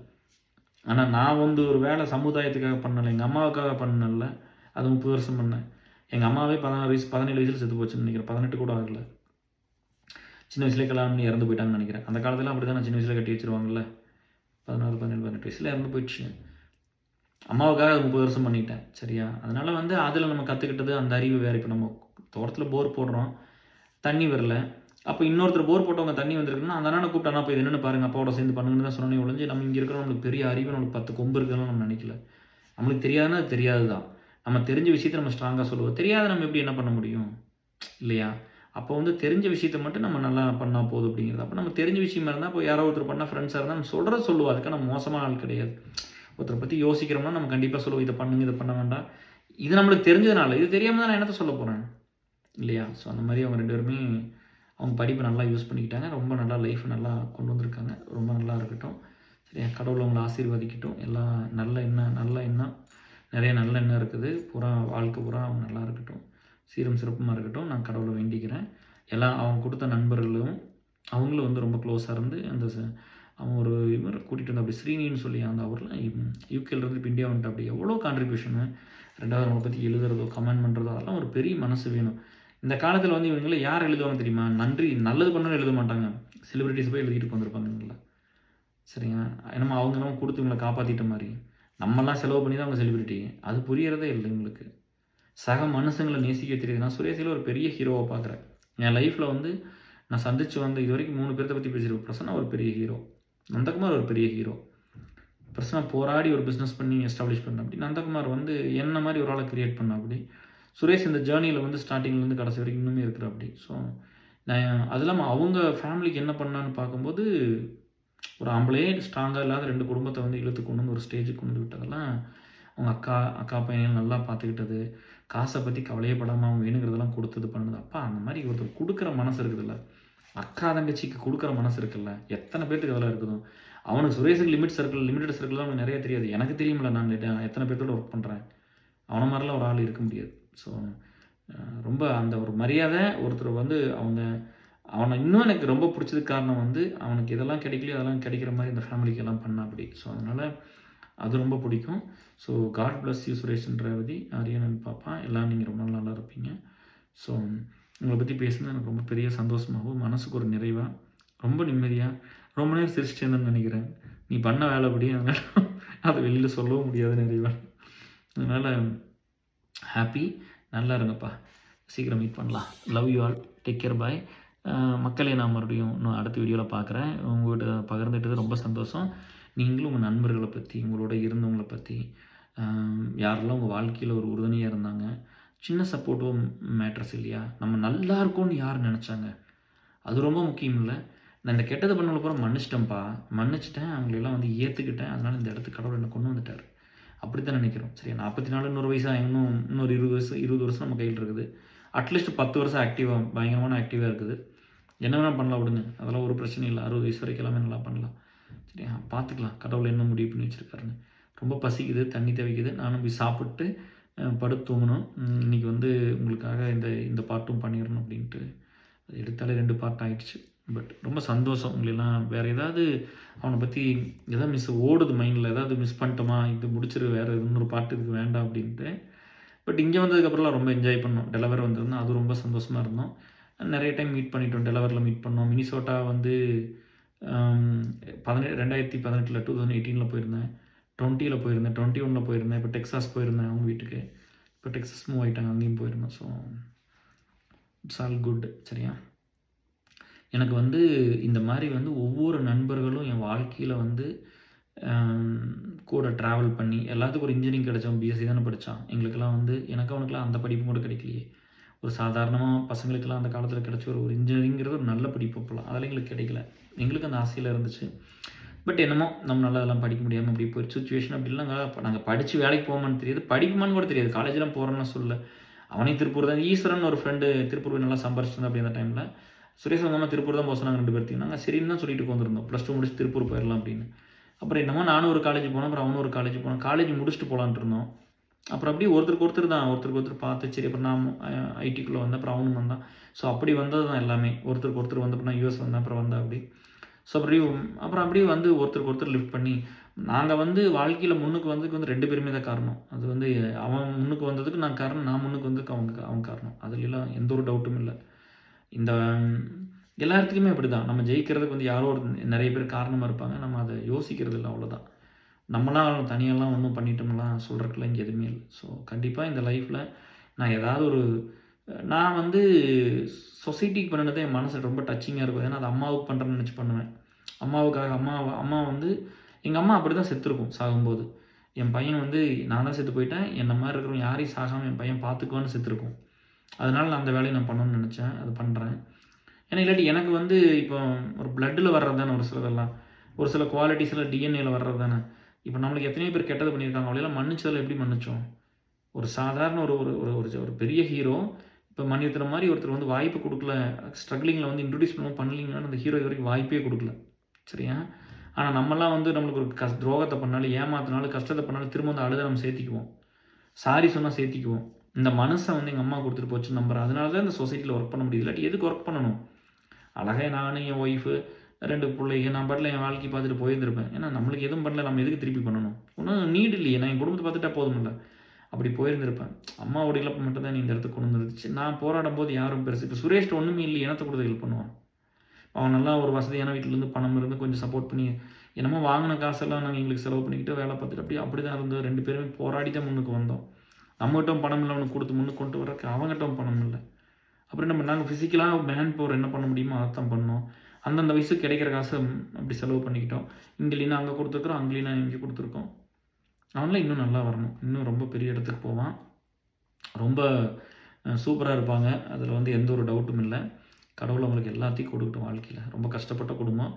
ஆனால் நான் வந்து ஒரு வேலை சமுதாயத்துக்காக பண்ணலை, எங்கள் அம்மாவுக்காக பண்ணல. அது 30 வருஷம் பண்ணேன். எங்கள் அம்மாவே 17 வயசில் செத்து போச்சுன்னு நினைக்கிறேன். 18 கூட ஆகலை. சின்ன வயசுலேயே கல்யாணம் பண்ணி இறந்து போயிட்டாங்கன்னு நினைக்கிறேன். அந்த காலத்தில் அப்படி தான் சின்ன வயசில் கட்டி வச்சுருவாங்கல்ல. 16, 17, 18 வயசில் இறந்து போயிடுச்சு. அம்மாவுக்காக அது 30 வருஷம் பண்ணிட்டேன். சரியா? அதனால் வந்து அதில் நம்ம கற்றுக்கிட்டது அந்த அறிவு வேறு. இப்போ நம்ம தோட்டத்தில் போர் போடுறோம், தண்ணி வரல. அப்போ இன்னொருத்தர் போர் போட்டவங்க தண்ணி வந்திருக்குன்னா அந்த அண்ணனை கூப்பிட்டு, அண்ணா போய் இது என்னென்னு பாருங்கள், அப்பாவோட சேர்ந்து பண்ணுங்கன்னு தான் சொன்னே ஒழிஞ்சு, நம்ம இங்கே இருக்கிற நம்மளுக்கு பெரிய அறிவு, நம்மளுக்கு 10 கொம்பு இருக்குதுன்னு நம்ம நினைக்கல. நம்மளுக்கு தெரியாதுன்னா அது தெரியாது தான். நம்ம தெரிஞ்ச விஷயத்தை நம்ம ஸ்ட்ராங்காக சொல்லுவோம். தெரியாத நம்ம எப்படி என்ன பண்ண முடியும் இல்லையா? அப்போ வந்து தெரிஞ்ச விஷயத்த மட்டும் நம்ம நல்லா பண்ணால் போதும் அப்படிங்கிறது. அப்போ நம்ம தெரிஞ்ச விஷயமா இருந்தால் இப்போ யாரோ ஒருத்தர் பண்ணால் ஃப்ரெண்ட்ஸாக இருந்தால் நம்ம சொல்லுவோம். அதுக்காக நம்ம மோசமான ஆள் கிடையாது. ஒருத்தரை பற்றி யோசிக்கிறோம்னா நம்ம கண்டிப்பாக சொல்லுவோம், இதை பண்ணுங்க, இதை பண்ண வேண்டாம். இது நம்மளுக்கு தெரிஞ்சதுனால, இது தெரியாமல் தான் நான் என்னத்தை சொல்ல போகிறேன் இல்லையா? ஸோ அந்த மாதிரி அவங்க 2 பேருமே அவங்க படிப்பை நல்லா யூஸ் பண்ணிக்கிட்டாங்க. ரொம்ப நல்லா லைஃப்பை நல்லா கொண்டு வந்திருக்காங்க. ரொம்ப நல்லா இருக்கட்டும். சரியா? கடவுள் அவங்களை ஆசீர்வதிக்கட்டும். எல்லாம் நல்ல எண்ணம் நிறைய நல்ல எண்ணம் இருக்குது. வாழ்க்கை பூரா அவங்க நல்லா இருக்கட்டும், சீரும் சிறப்புமாக இருக்கட்டும். நான் கடவுளை வேண்டிக்கிறேன். எல்லாம் அவங்க கொடுத்த நண்பர்களும் அவங்களும் வந்து ரொம்ப க்ளோஸாக இருந்து அவன் ஒரு இவர் கூட்டிகிட்டு வந்து அப்படி ஸ்ரீனின்னு சொல்லி அந்த அவர்லாம் யூகேலேருந்து இப்போ இந்தியா வந்துட்டு அப்படி எவ்வளோ கான்ட்ரிபியூஷனு. 2வது அவங்களை பற்றி எழுதுறதோ கமெண்ட் பண்ணுறதோ அதெல்லாம் ஒரு பெரிய மனசு வேணும். இந்த காலத்தில் வந்து இவங்களை யார் எழுதுவாங்க தெரியுமா? நல்லது பண்ணாலும் எழுத மாட்டாங்க. செலிபிரிட்டிஸ் போய் எழுதிட்டு வந்துருப்பாங்க. சரிங்க? ஏன்னா அவங்க நம்ம கொடுத்து இவங்களை காப்பாற்றிட்ட மாதிரி நம்மலாம் செலவு பண்ணி தான் அவங்க செலிபிரிட்டி. அது புரியறதே இல்லை இவங்களுக்கு. சக மனுஷங்களை நேசிக்க தெரியுது. நான் சுரேஷில் ஒரு பெரிய ஹீரோவை பார்க்குறேன். என் லைஃப்பில் வந்து நான் சந்தித்து வந்து இது வரைக்கும் 3 பேர்த்த பற்றி பேசியிருக்கேன். பிரசன்னா ஒரு பெரிய ஹீரோ, நந்தகுமார் ஒரு பெரிய ஹீரோ. பிரசன்னா போராடி ஒரு பிஸ்னஸ் பண்ணி எஸ்டாப்ளிஷ் பண்ண அப்படி, நந்தகுமார் வந்து என்ன மாதிரி ஒரு ஆளை கிரியேட் பண்ண அப்படி, சுரேஷ் இந்த ஜேர்னியில் வந்து ஸ்டார்டிங்லேருந்து கடைசி வரைக்கும் இன்னுமே இருக்கிற அப்படி. ஸோ நான் அது இல்லாம அவங்க ஃபேமிலிக்கு என்ன பண்ணான்னு பார்க்கும்போது, ஒரு ஆம்பளையே ஸ்ட்ராங்கா இல்லாத 2 குடும்பத்த வந்து இழுத்து கொண்டு வந்து ஒரு ஸ்டேஜுக்கு கொண்டு வந்து விட்டதெல்லாம், அவங்க அக்கா பையன நல்லா பார்த்துக்கிட்டது, காச பத்தி கவலையே படாம அவங்க வேணுங்கிறதெல்லாம் குடுத்தது பண்ணது. அப்பா அந்த மாரி ஒருத்தர் குடுக்குற மனசு இருக்குதுல்ல, அக்கா தங்கச்சிக்கு குடுக்குற மனசு இருக்குல்ல, எத்தன பேத்துக்கு அதெல்லாம் இருக்குதோ! அவனுக்கு சுரேஷுக்கு லிமிட்டட் சர்க்கிள் தான் அவனுக்கு நெறைய தெரியாது. எனக்கு தெரியும்ல நான் எத்தன பேத்தோட ஒர்க் பண்றேன். அவன மாரிலாம் ஒரு ஆள் இருக்க முடியாது. ஸோ அ ரொம்ப அந்த ஒரு மரியாதை ஒருத்தர் வந்து அவன இன்னும் எனக்கு ரொம்ப புடிச்சதுக்கு காரணம் வந்து, அவனுக்கு எதெல்லாம் கிடைக்கலையோ அதெல்லாம் கிடைக்கிற மாரி இந்த ஃபேமிலிக்கு எல்லாம் பண்ணாப்படி. ஸோ அதனால அது ரொம்ப பிடிக்கும். So God bless you Suresh and Revathi, Aryan and பாப்பா எல்லாம் நீங்க ரொம்ப நல்லா இருப்பீங்க. ஸோ உங்கள பத்தி பேசுனது எனக்கு ரொம்ப பெரிய சந்தோஷமாவும், மனசுக்கு ஒரு நிறைவா, ரொம்ப நிம்மதியா, ரொம்ப நேரம் சிரிச்சுட்டே இருந்தேன்னு நெனைக்கிறேன். நீ பண்ண வேலைப்படி அதனால அத வெளில சொல்லவும் முடியாது நிறைவா. அதனால ஹேப்பி. நல்லா இருங்கப்பா. சீக்கிரம் மீட் பண்ணலாம். Love you all. Take care bye. மக்களே நான் மறுபடியும் இன்னும் அடுத்த வீடியோல பார்க்குறேன். உங்ககிட்ட பகிர்ந்துட்டது ரொம்ப சந்தோஷம். நீங்களும் உங்க நண்பர்கள பத்தி, உங்களோட இருந்தவங்கள பத்தி, யாரெல்லாம் உங்க வாழ்க்கையில ஒரு உறுதுணையா இருந்தாங்க. சின்ன சப்போர்ட்டும் மேட்டர்ஸ் இல்லையா? நம்ம நல்லா இருக்கோம்னு யார் நெனச்சாங்க? அது ரொம்ப முக்கியம் இல்ல. நான் இந்த கெட்டது பண்ணவங்கள பூரா மன்னிச்சுட்டேன்ப்பா. மன்னிச்சுட்டேன். அவங்களெல்லாம் வந்து ஏத்துக்கிட்டேன். அதனால இந்த இடத்துக்கு கடவுள் என்ன கொண்டு வந்துட்டாரு. அப்படித்தான் நினைக்கிறோம். சரியா 44 இன்னொரு வயசா இன்னொரு 20 வருஷம் நம்ம கையில இருக்குது. அட்லீஸ்ட் 10 வருஷம் பயங்கரமான ஆக்டிவா இருக்குது. என்ன வேணா பண்ணலாம் விடுங்க. அதெல்லாம் ஒரு பிரச்சனையும் இல்ல. 60 வயசு வரைக்கும் எல்லாமே நல்லா பண்ணலாம். சரியா பார்த்துக்கலாம். கடவுள் என்ன முடிவு பண்ணி வச்சிருக்காருன்னு. ரொம்ப பசிக்குது, தண்ணி தவிக்குது. நானும் போய் சாப்பிட்டு படுத்து தூங்கணும். இன்னைக்கு வந்து உங்களுக்காக இந்த இந்த பார்ட்டும் பண்ணிறணும் அப்படின்ட்டு அது எடுத்தாலே 2 பார்ட் ஆயிடுச்சு. பட் ரொம்ப சந்தோஷம். உங்களெல்லாம் வேற ஏதாவது அவன பத்தி ஏதாவது ஓடுது மைண்ட்ல. ஏதாவது மிஸ் பண்ணிட்டோமா? இது முடிச்சிரு வேற இன்னொரு பார்ட் இதுக்கு வேண்டாம் அப்படின்ட்டு. பட் இங்க வந்ததுக்கப்புறம்லாம் ரொம்ப என்ஜாய் பண்ணோம். டெலவர் வந்திருந்தோம். அது ரொம்ப சந்தோஷமா இருந்தோம். நெறைய டைம் மீட் பண்ணிட்டோம். டெலவர்ல மீட் பண்ணோம். மினிசோட்டா வந்து அம் 2018ல 2018ல போயிருந்தேன். 20ல போயிருந்தேன். 21ல போயிருந்தேன். இப்போ டெக்சாஸ் போயிருந்தேன் அவங்க வீட்டுக்கு. இப்போ டெக்சாஸ் மூவ் ஆயிட்டாங்க. அங்கேயும் போயிருந்தோம். So it's all good. சரியா? எனக்கு வந்து இந்த மாரி வந்து ஒவ்வொரு நண்பர்களும் என் வாழ்க்கையில வந்து கூட ட்ராவல் பண்ணி எல்லாத்துக்கும் ஒரு இன்ஜினியரிங் கிடைச்சோம். பிஎஸ்சி தானே படிச்சான். எங்களுக்கெல்லாம் வந்து எனக்கு அவனுக்கெல்லாம் அந்த படிப்பும் கூட கிடைக்கலையே. ஒரு சாதாரணமா பசங்களுக்கெல்லாம் அந்த காலத்தில கிடைச்ச ஒரு இன்ஜினியரிங்கிறது ஒரு நல்ல படிப்பு அப்போலாம். அதெல்லாம் எங்களுக்கு கிடைக்கல. எங்களுக்கு அந்த ஆசையில இருந்துச்சு. பட் என்னமோ நம்மளால அதெல்லாம் படிக்க முடியாம அப்படி போயிடுச்சு. சிச்சுவேஷன் அப்படிலாம் நாங்க படிச்சு வேலைக்கு போவோமான்னு தெரியாது. படிப்போமான்னு கூட தெரியாது. காலேஜ்லாம் போறோம்லாம் சொல்லல. அவனே திருப்பூர் தான் ஈஸ்வரன் ஒரு ஃப்ரெண்டு திருப்பூர் போய் நல்லா சம்பாரிச்சிருந்தான் அப்படி அந்த டைம்ல. சுரேஷ் அவங்க அம்மா திருப்பூர் தான் போக சொன்னாங்க 2 பேர்த்தையும். நாங்க சரின்னு தான் சொல்லிட்டு உட்காந்துருந்தோம். +2 முடிச்சு திருப்பூர் போயிரலாம் அப்படின்னு. அப்புறம் என்னமோ நானும் ஒரு காலேஜ் போனேன். அப்புறம் அவனும் ஒரு காலேஜ் போனான். காலேஜ் முடிச்சுட்டு போலான்ட்டு இருந்தோம். அப்புறம் அப்படியே ஒருத்தருக்கு ஒருத்தர் தான். ஒருத்தருக்கு ஒருத்தர் பார்த்து சரி அப்புறம் நான் ஐடிக்குள்ள வந்தேன். அப்புறம் அவனும் வந்தான். ஸோ அப்படி வந்தது தான் எல்லாமே. ஒருத்தருக்கு ஒருத்தர் வந்து அப்புறம் நான் யுஎஸ் வந்தேன். அப்புறம் வந்தேன் அப்படி. ஸோ அப்புறம் அப்படியே வந்து ஒருத்தருக்கு ஒருத்தர் லிஃப்ட் பண்ணி நாங்க வந்து வாழ்க்கையில முன்னுக்கு வந்ததுக்கு வந்து 2 பேருமே தான் காரணம். அது வந்து அவன் முன்னுக்கு வந்ததுக்கு நான் காரணம். நான் முன்னுக்கு வந்ததுக்கு அவன் காரணம். அதுலலாம் எந்த ஒரு டவுட்டும் இல்ல. இந்த எல்லா இடத்துலயுமே அப்படிதான். நம்ம ஜெயிக்கிறதுக்கு வந்து யாரோ ஒரு நெறைய பேர் காரணமா இருப்பாங்க. நம்ம அத யோசிக்கிறது இல்ல அவ்வளோதான். நம்மலாம் தனியாலாம் ஒண்ணும் பண்ணிட்டோம்லாம் சொல்றதுக்குலாம் இங்க எதுவுமே இல்ல. ஸோ கண்டிப்பா இந்த லைஃப்ல நான் ஏதாவது ஒரு நான் வந்து சொசைட்டிக்கு பண்ணுனது என் மனசு ரொம்ப டச்சிங்கா இருக்கும். ஏன்னா, அது அம்மாவுக்கு பண்றேன்னு நெனச்சு பண்ணுவேன். அம்மாவுக்காக அம்மா வந்து எங்க அம்மா அப்படிதான் செத்துருக்கும் சாகும்போது. என் பையன் வந்து நான் தான் செத்து போயிட்டேன். என்ன மாரி இருக்கிறவங்க யாரையும் சாகாம என் பையன் பார்த்துக்குவான்னு செத்துருக்கும். அதனால நான் அந்த வேலைய நான் பண்ணணும்னு நெனச்சேன். அது பண்றேன். ஏன்னா இல்லாட்டி எனக்கு வந்து இப்போ ஒரு பிளட்ல வர்றது தானே ஒரு சிலதெல்லாம். ஒரு சில குவாலிட்டிஸ்ல டிஎன்ஏல வர்றது தானே. இப்போ நம்மளுக்கு எத்தனையோ பேர் கெட்டது பண்ணியிருக்காங்க. அவங்களெல்லாம் மன்னிச்சதில எப்படி மன்னிச்சோம்? ஒரு சாதாரண ஒரு ஒரு ஒரு ஒரு ஒரு பெரிய ஹீரோ, இப்போ மணிரத்னம் மாரி ஒருத்தர் வந்து வாய்ப்பு குடுக்கல. ஸ்ட்ரக்லிங்ல வந்து இன்ட்ரோடியூஸ் பண்ணலீங்கன்னா, அந்த ஹீரோ இதுவரைக்கும் வாய்ப்பே குடுக்கல. சரியா? ஆனா நம்மலாம் வந்து நம்மளுக்கு ஒரு துரோகத்த பண்ணாலும், ஏமாத்துனாலும், கஷ்டத்த பண்ணாலும் திரும்ப வந்து அழுத நம்ம சேர்த்திக்குவோம். சாரி சொன்னா சேர்த்திக்குவோம். இந்த மனச வந்து எங்க அம்மா குடுத்துட்டு போச்சுன்னு நம்புறேன். அதனால தான் இந்த சொசைட்டில ஒர்க் பண்ண முடியுது. இல்லாட்டி எதுக்கு ஒர்க் பண்ணணும்? அழகா நானு, என் ஒய்ஃபு, 2 புள்ளைங்க நான் பாட்டுல என் வாழ்க்கைய பார்த்துட்டு போயிருந்திருப்பேன். ஏன்னா நம்மளுக்கு எதுவும் பண்ணல. நம்ம எதுக்கு திருப்பி பண்ணணும்? ஒண்ணும் நீட் இல்லையே. நான் என் குடும்பத்த பார்த்துட்டா போதும்ல. அப்படி போயிருந்திருப்பேன். அம்மாவோட இழப்பு மட்டும் தான் இந்த இடத்துக்கு கொண்டு வந்துருச்சு. நான் போராடும்போது யாரும் பெருசு இப்ப சுரேஷ்ட்ட ஒண்ணுமே இல்லையே. என்னத்த குடுத்து ஹெல்ப் பண்ணுவான்? அவன் நல்லா ஒரு வசதியான வீட்லருந்து பணம் இருந்து கொஞ்சம் சப்போர்ட் பண்ணி, என்னமோ வாங்குன காசெல்லாம் நாங்க எங்களுக்கு செலவு பண்ணிக்கிட்டு வேலை பார்த்துட்டு அப்படிதான் இருந்தோம். 2 பேருமே போராடி தான் முன்னுக்கு வந்தோம். நம்மகிட்டயும் பணம் இல்ல அவனுக்கு குடுத்து முன்னுக்கு கொண்டு வரக்கு அவன்கிட்டயும் பணம் இல்ல. அப்புறம் நம்ம நாங்க பிசிக்கலா மேன் பவர் என்ன பண்ண முடியுமோ அதத்தான் பண்ணோம். அந்தந்த வயசுக்கு கிடைக்கிற காச அப்படி செலவு பண்ணிக்கிட்டோம். இங்க இல்லைன்னா அங்க குடுத்துருக்குறோம். அங்க இல்லைன்னா இங்க குடுத்துருக்கோம். அவன்லாம் இன்னும் நல்லா வரணும். இன்னும் ரொம்ப பெரிய இடத்துக்கு போவான். ரொம்ப சூப்பரா இருப்பாங்க. அதில வந்து எந்த ஒரு டவுட்டும் இல்ல. கடவுள் அவங்களுக்கு எல்லாத்தையும் கொடுக்கட்டும் வாழ்க்கையில். ரொம்ப கஷ்டப்பட்ட குடும்பம்.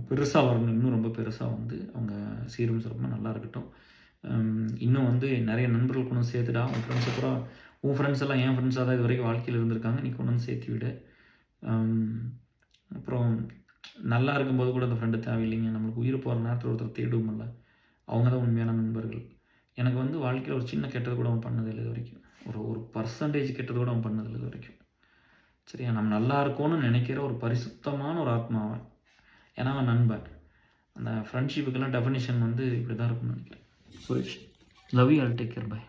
பெருசா வரணும். இன்னும் ரொம்ப பெருசா வந்து அவங்க சீரும் சிறப்புமா நல்லா இருக்கட்டும். இன்னும் வந்து நெறைய நண்பர்கள் கொண்டு வந்து சேர்த்துடா. உன் ஃப்ரெண்ட்ஸ பூரா உன் ஃப்ரெண்ட்ஸ் எல்லாம் என் ஃப்ரெண்ட்ஸா தான் இதுவரைக்கும் வாழ்க்கையில இருந்திருக்காங்க. நீ கொண்டு வந்து சேர்த்து விடு. அப்புறம் நல்லா இருக்கும்போது கூட அந்த ஃப்ரெண்டு தேவையில்லைங்க. நம்மளுக்கு உயிர் போகிற நேரத்தில் ஒருத்தர் தேடுவோம்ல, அவங்க தான் உண்மையான நண்பர்கள். எனக்கு வந்து வாழ்க்கையில் ஒரு சின்ன கெட்டது கூட அவன் பண்ணதில்லை இது வரைக்கும். ஒரு ஒரு பர்சன்டேஜ் கெட்டது கூட அவன் பண்ணதில்லை இது வரைக்கும். சரியா? நம்ம நல்லா இருக்கோன்னு நினைக்கிற ஒரு பரிசுத்தமான ஒரு ஆத்மா அவன். ஏன்னா அவன் நண்பன். அந்த ஃப்ரெண்ட்ஷிப்புக்கெல்லாம் டெஃபினிஷன் வந்து இப்படி தான் இருக்கும்னு நினைக்கிறேன். Suresh, love you. All take care. By.